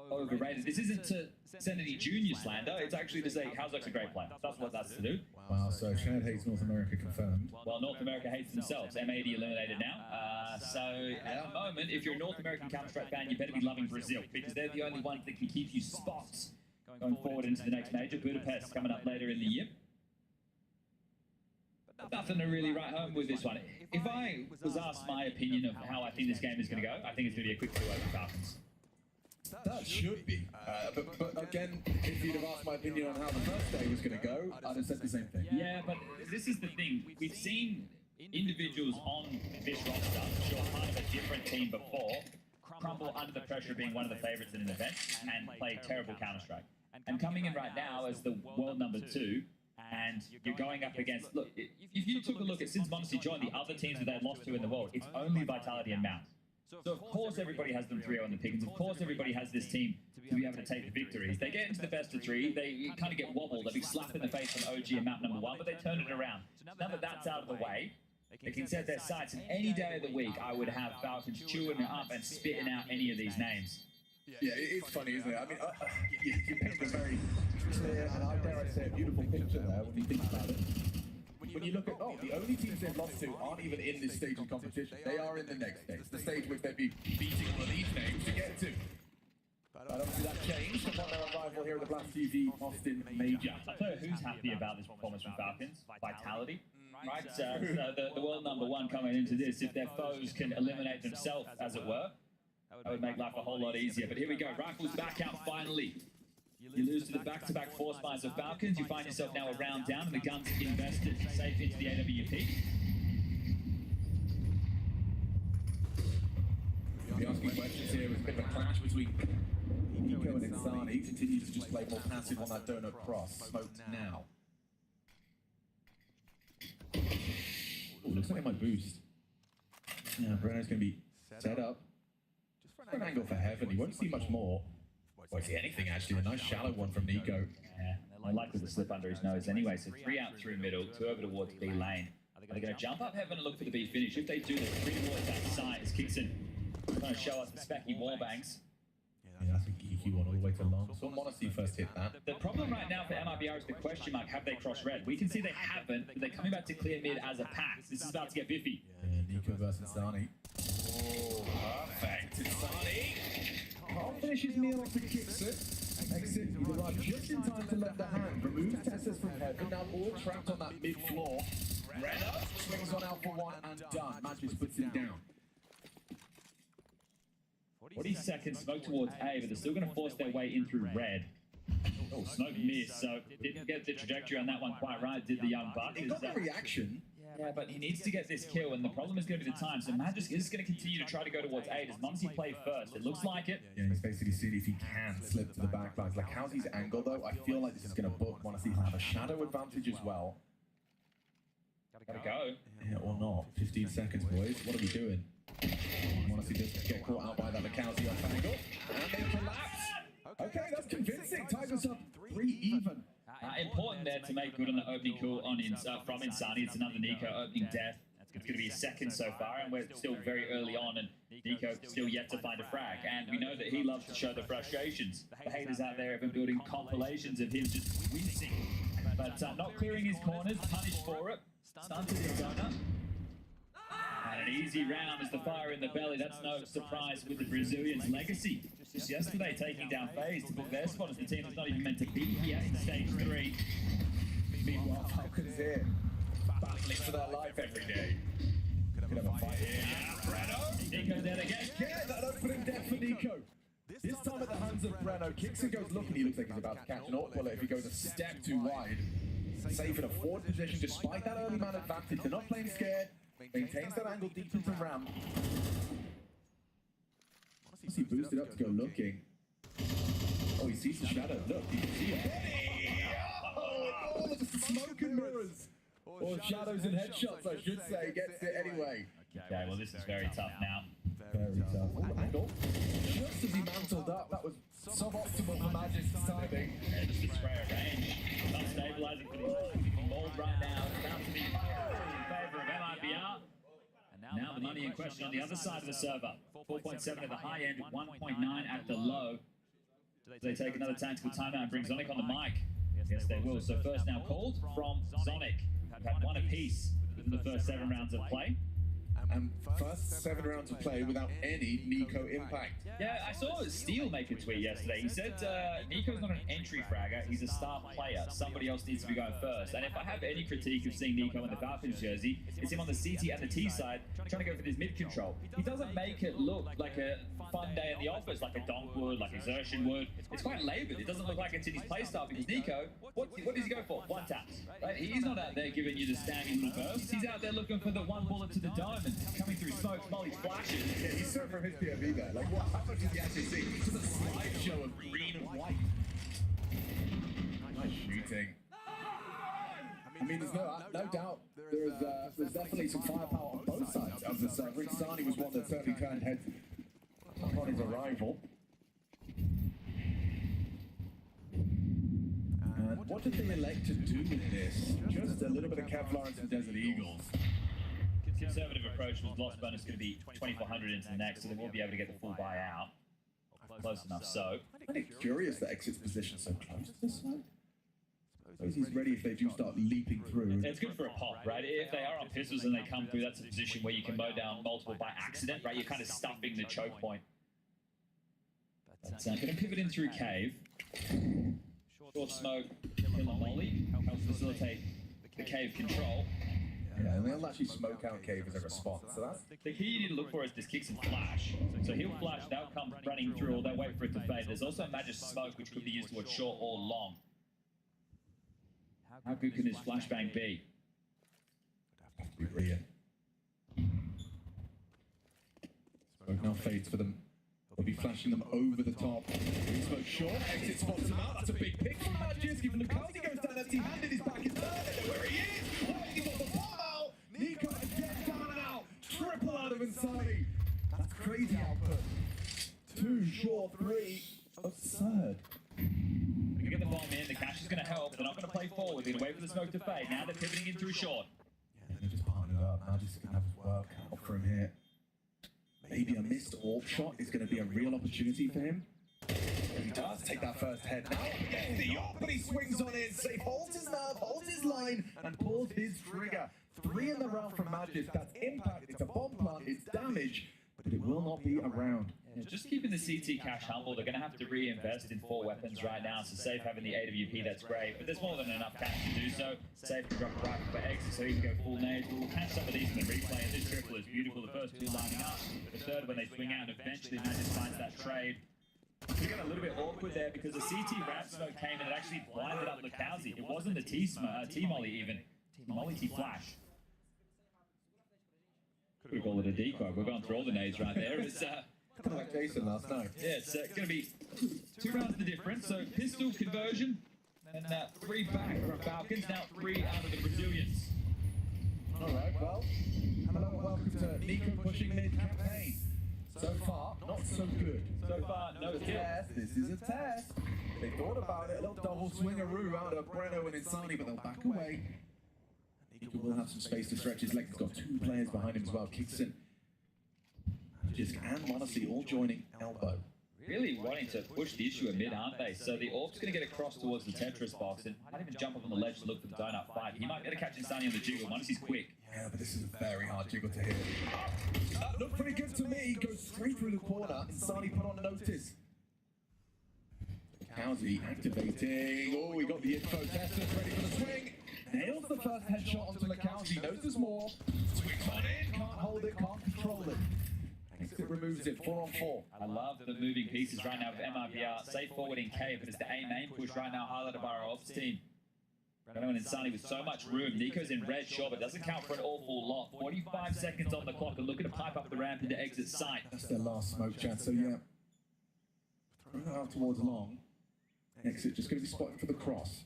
overrated. This isn't to send any junior slander, it's actually to say Hauser's a great player. That's what that's to do. Wow, so Chad hates North America confirmed. Well, North America hates themselves. M80 eliminated now. So at the moment, if you're a North American Counter-Strike fan, you better be loving Brazil, because they're the only ones that can keep you spots going forward into the next major. Budapest coming up later in the year. But nothing to really write home with this one. If I was asked my opinion of how I think this game is going to go, I think it's going to be a quick 2 over Falcons. That should be. But again, if you'd have asked my opinion on how the first day was going to go, I'd have said the same thing. Yeah, but this is the thing. We've seen individuals on this roster, sure, part of a different team before, crumble under the pressure of being one of the favorites in an event and play terrible Counter-Strike. And coming in right now as the world number 2, and you're going up against... Look, if you took a look at, since Modesty joined, the other teams that they've lost to in the world, it's only Vitality and Mount. So of course everybody has them 3-0 in the pickings. Of course everybody has this team to be able to take the victories. They get into the best of 3, they kind of get wobbled, they'll be slapped in the face from OG and map number 1, but they turn it around. Now that that's out of the way, they can set their sights, and any day of the week I would have Falcons chewing it up and spitting out any of these names. Yeah, it's funny, isn't it? I mean, you paint a very clear, and I dare I say a beautiful picture there when you think about it. When you look at, the only teams they've lost to aren't even in this stage of competition. They are in the next stage, the stage which they'd be beating all of these names to get to. But obviously that changed upon their arrival here at the Blast TV Austin Major. I'll tell you who's happy about this performance from Falcons. Vitality. Right, so the world number 1 coming into this, if their foes can eliminate themselves, as it were, that would make life a whole lot easier. But here we go, Rifles back out finally. You lose to the back-to-back force buys of Falcons, you find yourself now a round down, and the gun's invested safe into the AWP. We'll be asking questions here with a bit of a clash between Nico and Insani. Continues to just play more passive on that donut cross. Smoked now. Ooh, looks like it might boost. Yeah, Brenner's going to be set up. Just for an angle for Heaven. He won't see much more. Won't see anything, actually. A nice shallow one from Nico. Yeah, I like with the slip under his nose anyway. So 3 out through middle, 2 over towards B lane. Are they going to jump up Heaven and look for the B finish? If they do, they're 3 towards that side. As Kickson trying to show us the specky wallbangs. Yeah, that's a geeky one all the way to long. So Modesty first hit that. The problem right now for MIBR is the question mark, have they crossed red? We can see they haven't, but they're coming back to clear mid as a pack. This is about to get biffy. Yeah, Nico versus Insani. Oh, perfect. Insani can't finish his meal off the Kickson. Exit, he's arrived just in time to lend the hand. Removes Tessus from Heaven, now all trapped on that mid-floor. Renner swings on Alpha 1 and done. Magis puts him down. 40 seconds, smoke towards A, but they're still going to force their way in through red. Oh, smoke missed, so didn't get the trajectory on that one quite right, did the young buck. He got the reaction. Yeah, but he needs to get this kill, and the problem is going to be the time. So Magis is going to continue to try to go towards A. Does Mumsy play first? It looks like it. Yeah, he's basically seeing if he can slip to the back lines. Like, how's his angle, though? I feel like this is going to book. Want to see he'll have a shadow advantage as well. Gotta go. Yeah, or not. 15 seconds, boys. What are we doing? Want to see this get caught out by that Macauzi off angle. And they collapse. Okay, that's convincing. Ties us up 3 even. Important there to make good on the opening kill on from Insani. It's another Nico opening death. It's going to be a second so far, and we're still very early on, and Nico still yet to find a frag. And we know that he loves to show the frustrations. The haters out there have been building compilations of him just wincing, but not clearing his corners, punished for it. Stunted his donut. And an easy round as the fire in the belly. That's no surprise with the Brazilians' legacy. Just yesterday taking down FaZe to put their spot as the team that's not even meant to be here in stage 3. Meanwhile, Falcons here, battling for their life every day. Could have a fight here. Yeah, Breno. Nico there again. Yeah, that opening death for Nico. This time at the hands of Breno, kicks and goes looking. He looks like he's about to catch an autobullet if he goes a step too wide. Safe in a forward position despite that early man advantage. They're not playing scared. Maintains that angle deep into ramp. Once he boosted up to go looking. Oh, he sees the shadow. Look, you can see it. Oh, just smoke and mirrors. Or shadows and headshots, I should say. Gets it anyway. Okay, well, this is very tough now. Very tough. Oh, angle. Just as he mantled up, that was suboptimal for Magic's timing. Yeah, just a spray of range. Not stabilizing for the mold right now. It's about to be in favor of MIBR. And now the money in question on the other side of the server. 4.7 at the high end, 1.9 at the low. Do they take another tactical timeout and bring Zonic on the mic? Yes, they will. So first now called from Zonic. We've had one apiece in the first 7 rounds of play. And first 7 rounds of play without any Nico impact. Yeah, I saw Steel make a tweet yesterday. He said Nico's not an entry fragger, he's a star player. Somebody else needs to be going first. And if I have any critique of seeing Nico in the Falcons jersey, it's him on the CT and the T side trying to go for this mid control. He doesn't make it look like a fun day in the office, like a Donk would, like Exertion would. It's quite laboured. It doesn't look like it's in his playstyle because Nico, what does he go for? One taps. Right? He's not out there giving you the standing little bursts. He's out there looking for the one bullet to the dome and coming through smokes, mollies, flashes. Yeah, he's so from his POV there. Like, what? How much did he actually see? Just a slideshow of green and white. Nice shooting. I mean, there's no doubt there's definitely some firepower on both sides of the server. Insani was one that certainly turned heads upon his arrival. And what did they elect to do with this? Just a little bit of Kevlar into the Desert Eagles. Conservative approach was loss bonus going to be 2,400 into the next, so they will be able to get the full buyout. Close enough, so. I find it curious that Exit's position so close to this one. Suppose he's ready if they do start leaping through. It's good for a pop, right? If they are on pistols and they come through, that's a position where you can mow down multiple by accident, right? You're kind of stuffing the choke point. But going to pivot in through cave. Short smoke, kill a molly, helps facilitate the cave control. Yeah, and they'll actually smoke out cave as a response, so that's... The key you need to look for is this kicks and flash. So he'll flash, they'll come running through, or they'll wait for it to fade. There's also magic smoke, which could be used towards short or long. How good can his flashbang be? Be brilliant. Smoke now fades for them. They'll be flashing them over the top. Smoke short, Exit spots him out. That's a big pick from Magic. Even Lucazi goes down empty-handed. His back is there. They know where he is. Waiting for the bomb out. Nico again down and out. Triple out of Insani. That's crazy output. 2 short, 3 absurd. They're going to get the bomb in. The cash is going to help. They're not going to play forward. They're going to wait for the smoke to fade. Now they're pivoting in through short. Yeah, they're just partnered up. Magic's going to have his work out for him here. Maybe a missed AWP shot is going to be a real opportunity for him. He does take that first head now. Gets the AWP, but he swings on in. Safe holds his nerve, holds his line, and pulls his trigger. 3 in the round from Magic. That's impact. It's a bomb plant. It's damage, but it will not be a round. Yeah, just keeping the CT cash humble. They're going to have to reinvest in 4 weapons right now. So Safe having the AWP, that's great. But there's more than enough cash to do so. Safe to drop a rifle for Exit so he can go full nades. We'll catch some of these in the replay. And this triple is beautiful. The first 2 lining up. The third when they swing out and eventually Magic finds that trade. We got a little bit awkward there because the CT wrap smoke came and it actually blinded up Lucazi. It wasn't the T-Molly even. Molly T-Flash. Could call it a decoy. We're going through all the nades right there. It's kind of like Jason last night. Yeah, it's going to be 2 rounds the difference. So pistol conversion and 3 back from Falcons. Now 3 out of the Brazilians. All right, well, hello and welcome to Nico pushing mid campaign. So far, not so good. So far, no kill. This is a test. They thought about it, a little double swingaroo out of Breno and Insani, but they'll back away. Nico will have some space to stretch his legs. He's got 2 players behind him as well. Kickson, Jisk, and Monacy all joining elbow. Really wanting to push the issue a mid, aren't they? So the Orc's going to get across towards the Tetris box and might even jump up on the ledge to look for the donut fight. He might be able to catch Insani on the jiggle. Monacy's quick. Yeah, but this is a very hard jiggle to hit. That looked pretty good to me. Goes straight through the corner. Insani put on notice. Kowsey activating. Oh, we got the info. Teslas ready for the swing. Nails the first headshot onto Kowsey. Knows there's more. Swings on in. Can't hold it. Can't control it. Exit removes it. 4 on 4. I love the moving pieces right now with MRBR. Safe forward in K, but it's the main push right now highlighted by our ops team. Breno and Insani with so much room. Nico's in red, sure, but doesn't count for an awful lot. 45 seconds on the clock and looking to pipe up the ramp into exit sight. That's their last smoke chance, so yeah. Throw that out towards long. Exit just going to be spotted for the cross.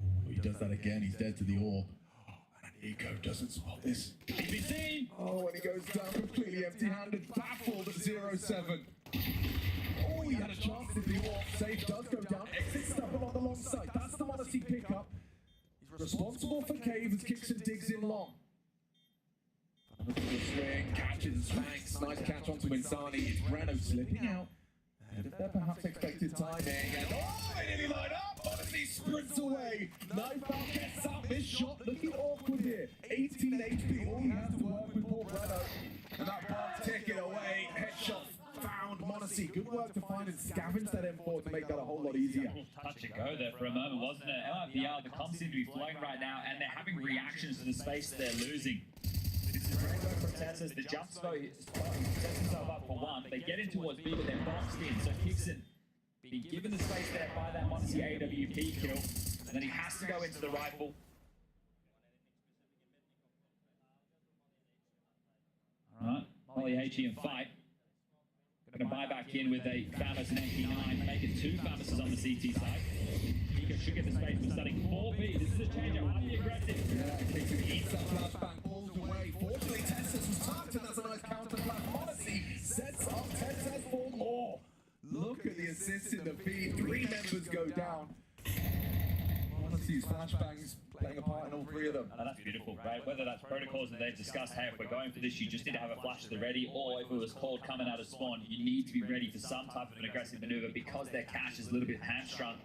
Oh, he does that again. He's dead to the orb. And Nico doesn't spot this. BBC! Oh, and he goes down completely empty-handed, baffled at 0-7. Oh, he had a chance with the orb. Safe does go down. Exit stuck along the long side. That's the Monacy pickup. He's responsible for Cave as kicks and digs in long. Swing, catches and spanks. Nice catch onto Insani. It's Breno slipping out. Ahead of their perhaps expected timing. And oh, they nearly line up. Monacy sprints away. Knife out, gets up. This shot looking awkward here. 18 HP. All he has to work with poor Breno. And that bomb ticket away. Headshot found. Monacy, good work to find and scavenge that M4 to make that a whole lot easier. Touch and go there for a moment, wasn't it? MRBR, the comms seem to be flowing right now, and they're having reactions to the space they're losing. This is Rainbow from Teslas. The jump spot sets himself up for one. They get in towards B, but they're boxed in. So Kickson being given the space there by that Monacy AWP kill. And then he has to go into the rifle. Alright, Molly HE and fight. Going to buy back in with a Famous and MP9, making 2 Famouses on the CT side. Nico should get the space for starting 4B. This is a change. I want to be aggressive. Yeah, Kickson eats that flashbang, pulls away. Fortunately, Teslas was tucked, and that's a nice counter flash. Monacy sets up Teslas for more. Look at the assist in the feed. 3 members go down. Monacy's flashbangs playing a part in all 3 of them. Oh, that's beautiful, right? Whether that's protocols that they've discussed, hey, if we're going for this, you just need to have a flash to the ready, or if it was called coming out of spawn, you need to be ready for some type of an aggressive maneuver because their cache is a little bit hamstrung.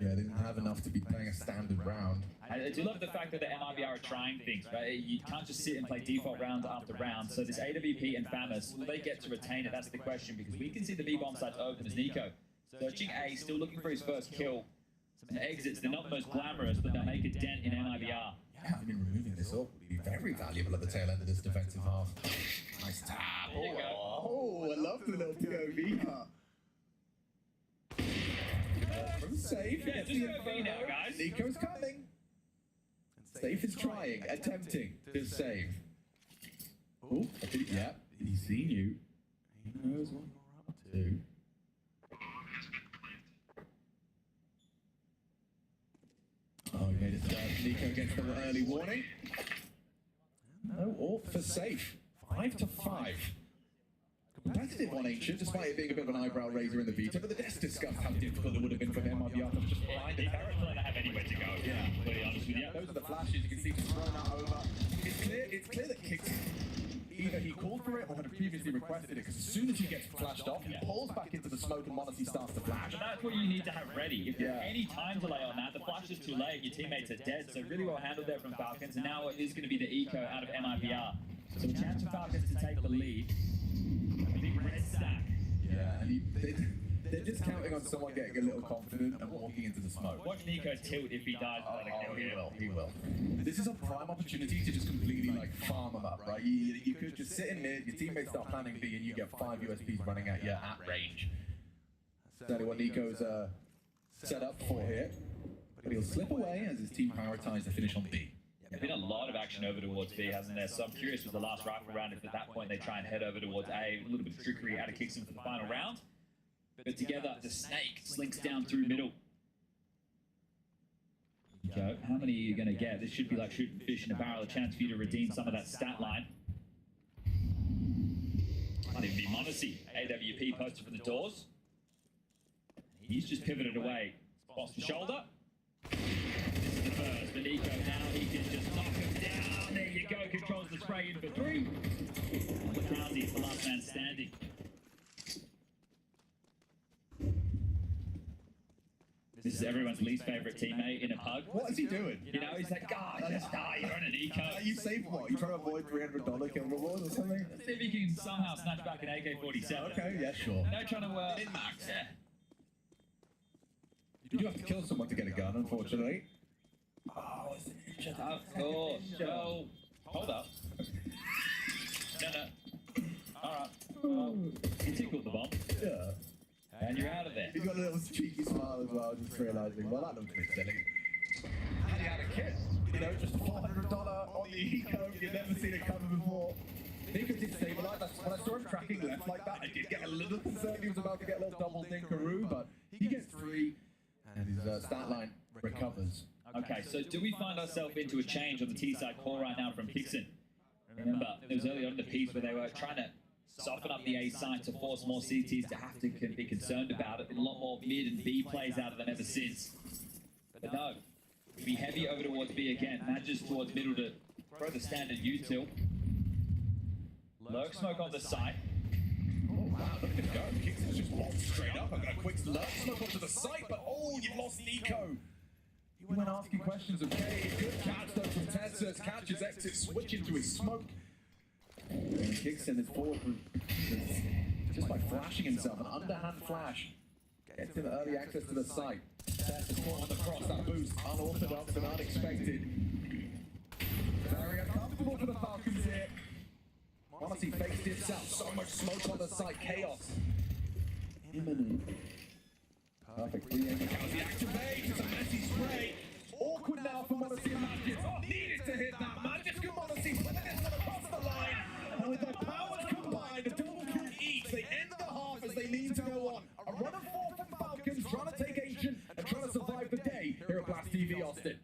Yeah, they didn't have enough to be playing a standard round. I do love the fact that the MRBR are trying things, right? You can't just sit and play default round after round. So this AWP and Famous, will they get to retain it? That's the question, because we can see the B-bomb sites open as Nico. Searching A, still looking for his first kill. Some exits, they're not the most glamorous, but they'll make a dent in MIBR. Yeah, I mean, removing this up would be very valuable at the tail end of this defensive half. Nice tap. Oh, I love the little POV. From Safe, yeah, just POV now, guys. Nico's coming. Safe is trying, attempting to save. Oh, yeah, he's seen you. He knows what you're up to. Oh, he made it start. Nico gets the early warning. No AWP for Safe. 5-5. Competitive on Ancient, despite it being a bit of an eyebrow raiser in the beta, but the desk discussed how difficult it would have been for MRBR to just find it. They're not going to have anywhere to go, yeah, to be honest with you. Those are the flashes, you can see just thrown that over. It's clear that Kicks, either he called for it or had previously requested it, because as soon as he gets flashed off, he pulls back into the smoke and Monacy starts to flash. But that's what you need to have ready. If there's any time delay on that, the flash is too late, your teammates are dead, so really well handled there from Falcons, and now it is going to be the eco out of MIBR. So a chance for Falcons to take the lead. A big red stack. Yeah, and they're just counting on someone getting a little confident and walking into the smoke. Watch Nico tilt if he dies. He will. This is a prime opportunity to just completely farm them up, right? You could just sit in mid, your teammates start planning B, and you get 5 USPs running at you at range. That's exactly what Nico's set up for here. But he'll slip away as his team prioritizes the finish on B. There's been a lot of action over towards B, hasn't there? So I'm curious with the last rifle round if at that point they try and head over towards A. A little bit of trickery out of Kickson for the final round. But together, the snake slinks down through middle. Go. How many are you going to get? This should be like shooting fish in a barrel, a chance for you to redeem some of that stat line. Might even be Monacy. AWP posted from the doors. He's just pivoted away. Spots the shoulder. This is the first. But Nico now, he can just knock spray in for 3. Mackenzie, the last man standing. This is everyone's least favourite teammate in a pug. What is he doing? You know, he's like, you're on an eco. You saved what? You trying to avoid $300 kill reward or something? Let's see if you can somehow snatch back an AK-47. Okay, yeah, sure. No trying to min-max. Yeah. You do have to kill someone to get a gun, unfortunately. Oh, it's an injured. Of course. Well, hold up. No. Alright. Well, you tickled the bomb. Yeah. And you're out of there. He's got a little cheeky smile as well, just realising, well, that looks a bit silly. And he had a kit, you know, just $400 on the eco. You've never seen it coming before. Nico did stabilise. When I saw him tracking left like that, I did get a little concerned he was about to get a little double dinkaroo, but he gets 3, and his stat line recovers. Okay, so do we find ourselves into a change on the T-side core right now from Kixon? Remember, it was early on in the piece where they were trying to soften up the A side to force more CTs to have to be concerned about it. Been a lot more mid and B plays out of them ever since. But no, be heavy over towards B again. Nudges towards middle to throw the standard util. Lurk smoke on the site. Oh wow, look at him go. Kixon's just walked straight up. I've got a quick lurk smoke onto the site, but oh, you've lost Nico. He went asking questions of Cade. Good catch though from Tessa. Catches exit, switching to his smoke. And Kixon is forward just by flashing himself, an underhand flash. Gets him early access to the site. Tessa caught on the cross, that boost, unorthodox and unexpected. Very uncomfortable for the Falcons here. Monacy faked himself, so much smoke on the site, chaos. Imminent. Perfect free aim. He activates, it's a messy spray. Awkward now for Monacy and Magic. Oh, needed to hit that. Magic and Monacy putting this one across the line. And with their powers combined, a double kill each, they end the half as they need to go on. A run of 4 from Falcons, trying to take Ancient and trying to survive the day here at Blast TV Austin.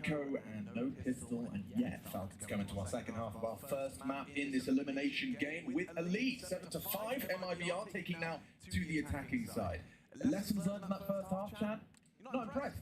Nico and no pistol, and yet Falcons come into our second half of our first map in this elimination game with a lead, 7-5. MIBR taking now to the attacking side. Lessons learned in that first half, Chad? Not impressed.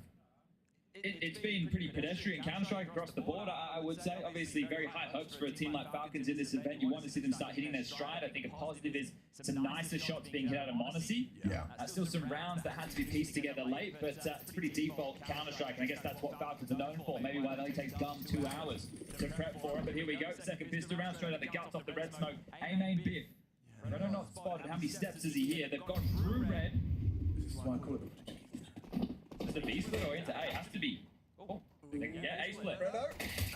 It's been pretty pedestrian Counter-Strike across the board, I would say. Obviously, very high hopes for a team like Falcons in this event. You want to see them start hitting their stride. I think a positive is some nicer shots being hit out of Monacy. Yeah. Still some rounds that had to be pieced together late, but it's pretty default Counter-Strike, and I guess that's what Falcons are known for. Maybe why it only takes Gum 2 hours to prep for it. But here we go. Second pistol round, straight out the guts off the red smoke. A-main Biff. Renault not spotted. How many steps is he here? They've gone through red. This is why I call it the... Is it B split or into A? Has to be. Oh, yeah, A split.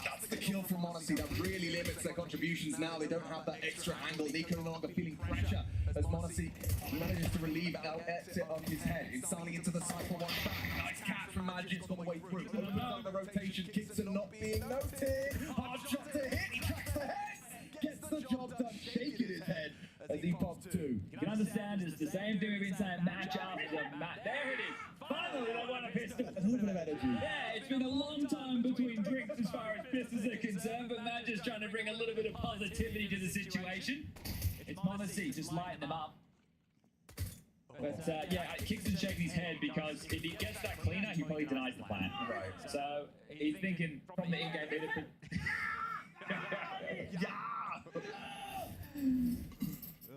That's the kill from Monacy. That really limits their contributions now. They don't have that extra angle. Nico no longer feeling pressure as Monacy manages to relieve our exit on his head. Insani into the side for one back. Nice catch from Magic's on the way through. Opens up the rotation. Kickson not being noted. Hard shot to hit. He tracks the head. Gets the job done. Shaking his head as he pops two. You can understand it's the same thing we've been saying match after match. There it is. Finally, they won a pistol. A little bit of energy. Yeah, it's been a long time between drinks as far as pistols are concerned, but Matt just trying to bring a little bit of positivity to the situation. It's Monacy just lighting them up. But yeah, Kingston's shaking his head because if he gets that cleaner, he probably denies the plan. Right. So he's thinking from the in-game benefit. Yeah!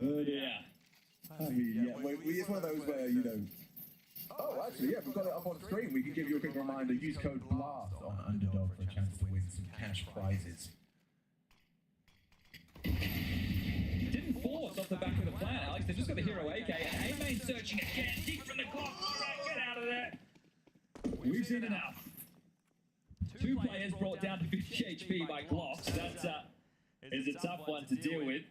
Yeah. I mean, yeah, it's one of those where, you know... Oh, actually, yeah, we've got it up on screen. We can give you a quick reminder. Use code BLAST on Underdog for a chance to win some cash prizes. Didn't force off the back of the plan, Alex. They just got the hero AK, and A-main searching again, deep from the clock. All right, get out of there. We've seen enough. 2 players brought down to 50 HP by Glocks. That is a tough one to deal with.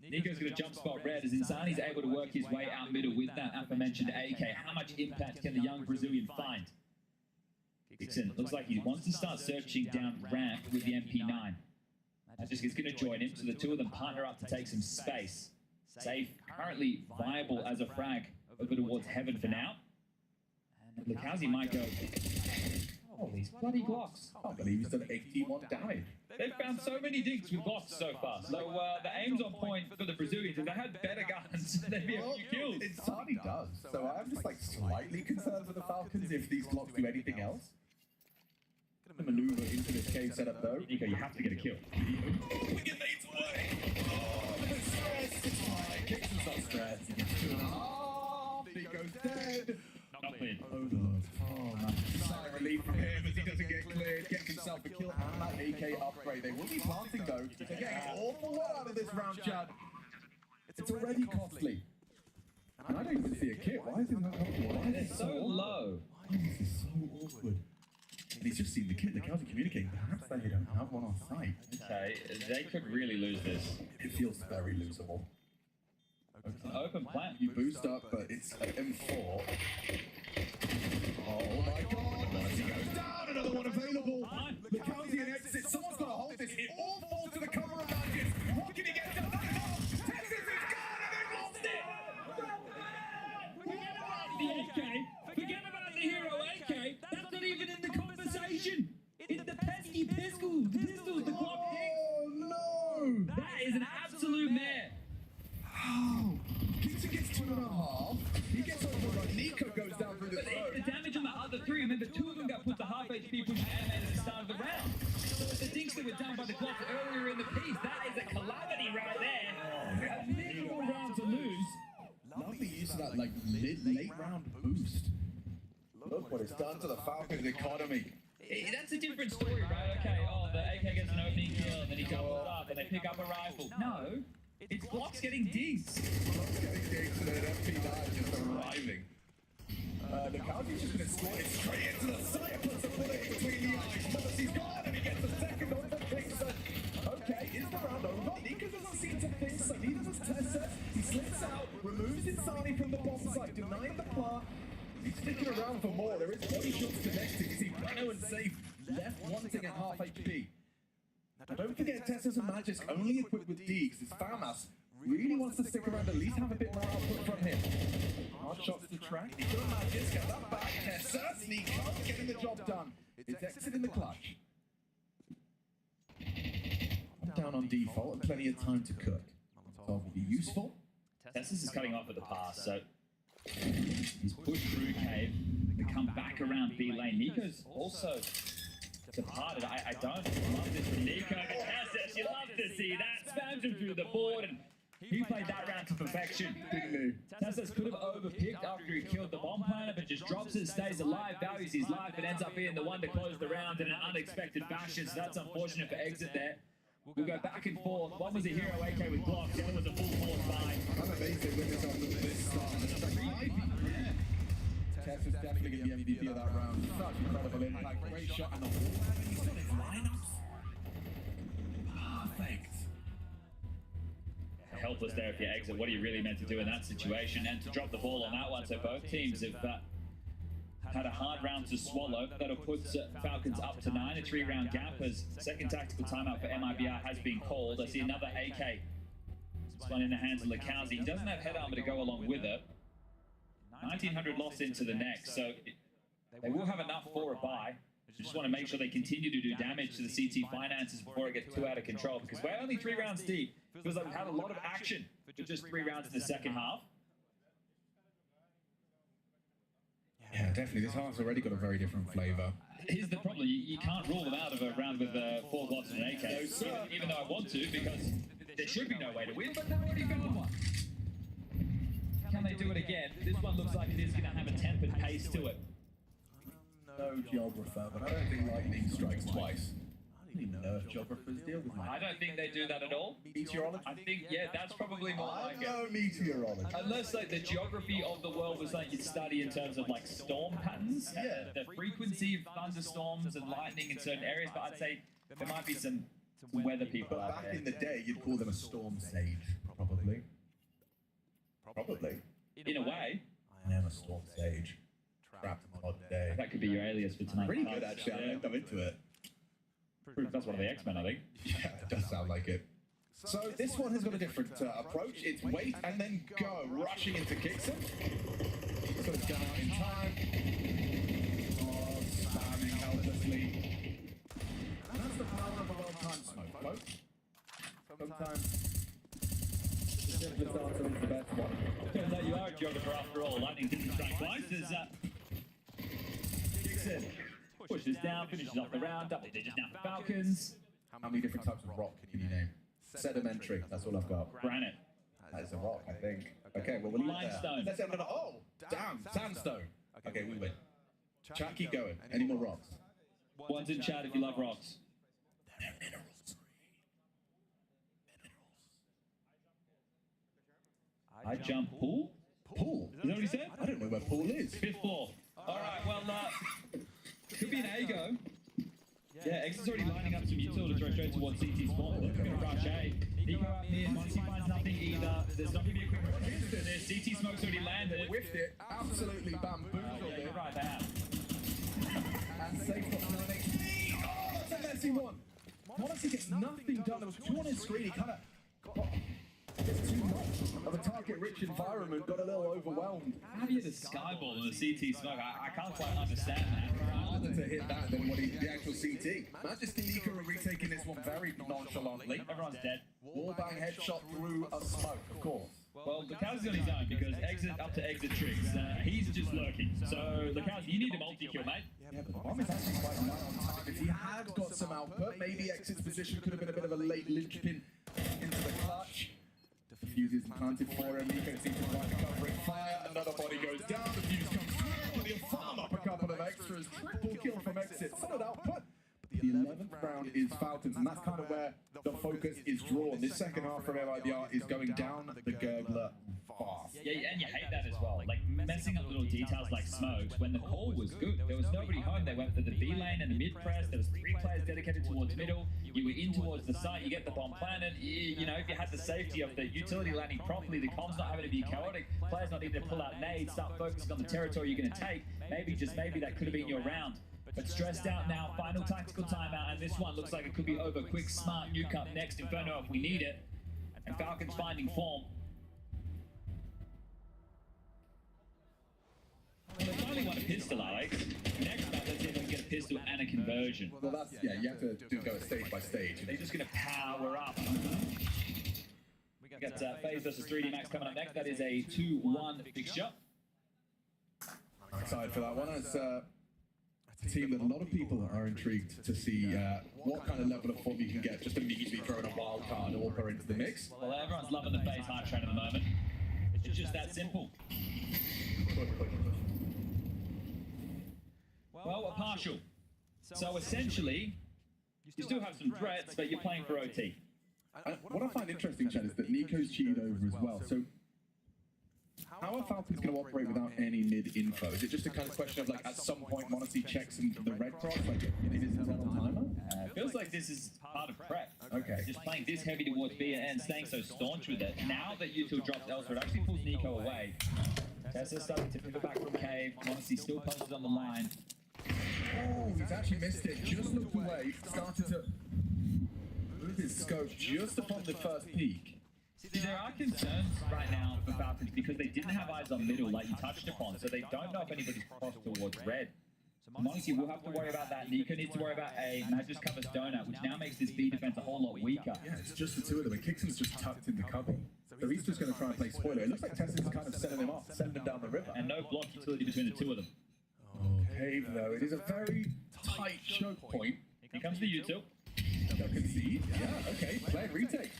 Nico's going to jump spot red as Insani's able to work his way out middle with that aforementioned AK. How much impact can the young Brazilian find? Dixon looks like he wants to start searching down ramp with the MP9. Magic is going to join him, so the two of them partner up to take some space. Safe, currently viable as a frag over towards heaven for now. And Lukazi might go... Oh, these bloody Glocks. I can't believe he's done 81 damage. They've found so many dinks with Glocks so far. So the aim's on point for the Brazilians. If they had better guns, they'd be a few kills. Insani does. So I'm just like slightly concerned for the Falcons if these Glocks do anything else. Gonna maneuver into this cave setup though. Nico, you have to get a kill. We get mates away! Oh, the stress! It's fine. Kickson's not stressed. He gets 2.5. Nico's dead. Not cleared. Oh, man. Sigh of relief from him as he doesn't get cleared. Gets himself a kill and that AK upgrade. They will be planting though. They're getting an awful lot out of this round, Chad. It's already costly. And I don't even see a kit. Why is it not helpful? Why is it so low? Why is this so awkward? And he's just seen the kit. The cows are communicating. Perhaps they don't have one on site. Okay, they could really lose this. It feels very losable. It's an open plant. You boost up, but it's an M4. Oh my god! He goes down! Another one available! The county and exit. Someone's got to hold this. It all falls to the cover of Magic. What can he get done? Texas is gone and they've lost it! Forget about the AK. Forget about the hero AK. That's not even in the conversation. It's the pesky pistols. The pistols, the Glock dicks. Oh no! That is an absolute mare. Oh! Kingston gets 2.5. He gets overrun. Nico goes down through the throat. The damage on the other three, remember, 2 of them got put to half HP pushing animated at the start of the round. So the dinks that were done by the Glock earlier in the piece, that is a calamity right there. A miserable round to lose. Lovely use of that, like, late round boost. Look what it's done to the Falcons' economy. That's a different story, right? Okay, oh, the AK gets an opening kill, and then he doubles up, and they pick up a rifle. No, it's Glocks getting digs. Glocks getting digs, and an MP9 just arriving. The County's just going to score it straight into the side, puts a bullet between the eyes. Monacy's gone, and he gets a second on the Kingston. Okay, is the round over? Nico doesn't seem to think so. Neither does Tessa. He slips out, removes Insani from the bomb site, denying the plant. He's sticking around for more. There is body shots connecting. You see Brano and Safe left wanting at half HP. Now don't forget Tessa's and Magic's only equipped with Deeks. This FAMAS really wants to stick around, at least have a bit more output from him. Hard shots to track. Nico and Magic's get that back. Tessa, sneak up, getting the job done. It's exit in the clutch. down on default and plenty of time to cook. So will be useful. Tessus is cutting off at the pass, so he's pushed through Cave to come back around B lane. Nico's also departed. I don't love this from Nico, but Tessus, you love to see that. Spams him through the board, and he played that round to perfection. Tessus could have overpicked after he killed the bomb planter, but just drops it, stays alive, values his life, and ends up being the one to close the round in an unexpected fashion. So that's unfortunate for Exit there. We'll go back and forth. One was a hero AK with Glock, the other was a full force buy. I'm amazing with this on this start. Tess is definitely going to be MVP of that round. Such incredible impact, great shot, and the wall he's on his lineups. Perfect. Helpless there if you exit. What are you really meant to do in that situation? And to drop the ball on that one, so both teams have had a hard round to swallow. That'll put Falcons up to 9, a 3-round gap as second tactical timeout for MIBR has been called. I see another AK spun in the hands of Lakowski. He doesn't have head armor to go along with it. 1900 lost into the next, so they will have enough for a buy. They just want to make sure they continue to do damage to the CT finances before it gets too out of control, because we're only 3 rounds deep. Feels like we've had a lot of action for just 3 rounds in the second half. Yeah, definitely. This half's already got a very different flavor. Here's the problem. You can't rule them out of a round with 4 Glocks and an AK, even though I want to, because there should be no way to win, but they've already found one. Can they do it again? This one looks like it is going to have a tempered pace to it. No geographer, but I don't think lightning strikes twice. I don't even know if geographers deal with lightning. I don't think they do that at all. Meteorology? I think, yeah, that's probably more like it. I know meteorology. Unless, like, the geography of the world was something you'd study in terms of, like, storm patterns. Yeah. The frequency of thunderstorms and lightning in certain areas, but I'd say there might be some weather people out there. Back in the day, you'd call them a storm sage, probably. Probably. In a way. I am a storm sage. Trapped in odd day. That could be your alias for tonight. Pretty good, actually. I'm into it. That's one of the X-Men, I think. Yeah, it does sound like it. So this one has got a different approach. It's wait and then go, rushing into kicks him. So it's going out in time. Oh, spamming helplessly. And that's the power of a well-timed smoke, folks. Sometimes the simplest answer is the best one. Turns out you are a geographer after all. Lightning didn't strike twice. There's Dixon pushes down, finishes off the round. Double digits now for Falcons. How many different types of rock can you name? Sedimentary, that's all I've got. Granite. That is a rock, I think. Okay, well, we'll leave it there. Limestone. Let's have another. Oh, damn, sandstone. Okay, we win. Chat, keep going. Any more rocks? One's in chat if you love rocks. They're minerals. I jump pool? Pool? Is that what he said? I don't know where pool is. 5th floor. All right, well, could be an A-go. Yeah, X is already lining up some util to throw straight towards CT spawn. They're going to rush A. Nico out mid. Once he finds nothing either, there's not going to be a quick response to this. CT smoke's already landed. Whiffed it. Absolutely bamboozled it. Right there. And safe for planning. Oh, that's a messy one. Honestly, gets nothing done. There was 2 on his screen. He kind of got just too much of a target-rich environment. Got a little overwhelmed. How do you hit a skyball in a CT smoke? I can't quite understand that. Harder to hit that than what the actual CT. Majesty Nico are retaking this one very nonchalantly. Everyone's dead. Wallbang headshot through a smoke, of course. Well, Lakowski's on his own because exit up to exit tricks. He's just lurking. So, Lakowski, you need a multi-kill, mate. Yeah, but the bomb is actually quite right on time. If he had got some output, maybe Exit's position could have been a bit of a late linchpin into the clutch. The fuse is planted for him. Nico seems to find the covering fire. Another body goes down. The fuse comes through. He'll farm up a couple of extras. Triple kill from Exit. Solid output. The 11th round is Falcons, and that's kind of where the focus is drawn. This second half from MIBR is going down the gurgler fast. Yeah, and you hate that as well. Like, messing up little details like smokes. When the call was good, there was nobody home. They went for the B lane and the mid press. There was 3 players dedicated towards middle. You were in towards the site. You get the bomb planted. You know, if you had the safety of the utility landing properly, the comms not having to be chaotic, players not needing to pull out nades, start focusing on the territory you're going to take. Maybe, just maybe, that could have been your round. But stressed out now, final tactical timeout, and this one looks like it could be over quick. Smart nuke up next, Inferno if we need it. And Falcons finding form. Well, they finally won a pistol, Alex. Next map, let's see if they can get a pistol and a conversion. Well, that's, yeah, you have to go stage by stage. They're just going to power up. We got FaZe versus 3D Max coming up next. That is a 2-1 fixture. I'm excited for that one. It's a team that a lot of people are intrigued to see what kind of level of form you can get just immediately throwing a wild card AWPer into the mix. Well, everyone's loving the FaZe hype train at the moment. It's just that simple. Well, a partial. So essentially, you still have some threats, but you're playing for OT. What I find interesting, Chad, is that Nico's cheated over as well. So how are Falcons going to operate without any mid-info? Is it just a kind of question of, like, at some point, Monacy checks in the red cross, like, it is a timer? Feels like this is part of prep. Okay. Just playing this heavy towards B and staying so staunch with it. Now that U2 drops elsewhere, it actually pulls Nico away. Tessa's starting to pivot back from Cave. Monacy still posted on the line. Oh, he's actually missed it. Just looked away. Started to move his scope just upon the first peak. See, there are concerns right now for Falcons because they didn't have eyes on middle, like you touched upon, so they don't know if anybody's crossed towards red. Monacy will have to worry about that. Nico needs to worry about A. Magic covers Donut, which now makes this B defense a whole lot weaker. Yeah, it's just the two of them, and Kixon's just tucked in the cover. So he's just going to try and play spoiler. It looks like Tessa's kind of sending him off, sending him down the river. And no block utility between the two of them. Cave, though, it is a very tight choke point. Here comes the U2. They'll concede. Yeah, okay, play retake.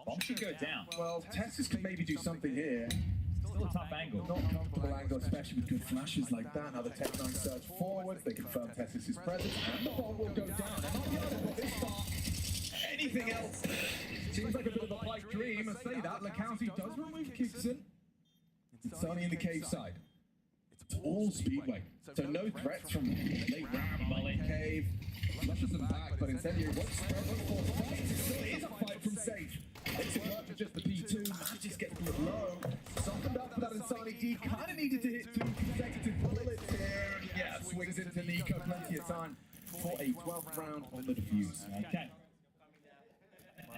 Bomb should go down. Well, Texas can maybe do something here. Still a tough angle. Not a comfortable angle, especially with good flashes like that. Now the Tech-9 surge forwards. They confirm Texas' presence, and the ball will go down. And not the other, but this far. Anything else? Seems like a bit of a pipe dream. I say that. LeCounty does remove Kixon. It's Sunny in the cave side. It's all Speedway. So no threats from late round, Cave. Rushes them back, but instead he wants to force a fight. It still is a fight from Safe. Makes it work with just the P2. Manages gets to it low. Softened up for that Insani D. Kind of needed to hit 2 consecutive bullets here. Yeah, swings into Nico. Plenty of time for a 12th round on the defuse. Okay.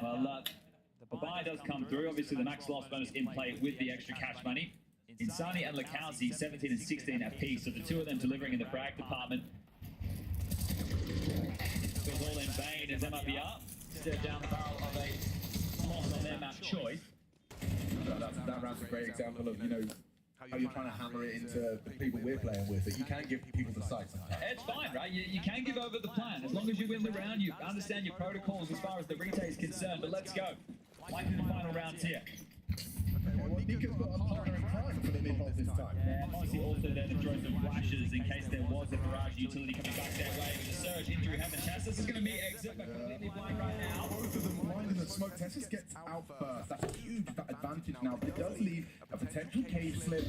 Well, the buy does come through. Obviously, the max loss bonus in play with the extra cash money. Insani and LeCounty, 17 and 16 apiece. So the two of them delivering in the frag department. Goes all in vain as MRBR step down the barrel of a loss on their map choice. That round's a great example of, you know, how you're trying to hammer it into the people we're playing with. That you can give people the sight sometimes. It's fine, right? You can give over the plan. As long as you win the round, you understand your protocols as far as the retake is concerned. But let's go. Likely the final rounds here. Well, Nico's got a partner in crime for the mid-hole this time. Yeah, Monacy also there to throw some flashes in case there was a barrage utility coming back their way. With the surge injury having Tessus is going to meet exit, but completely blind right now. Both of them blind in the smoke. Tessus gets out first. That's a huge advantage now, but it does leave a potential cave slip.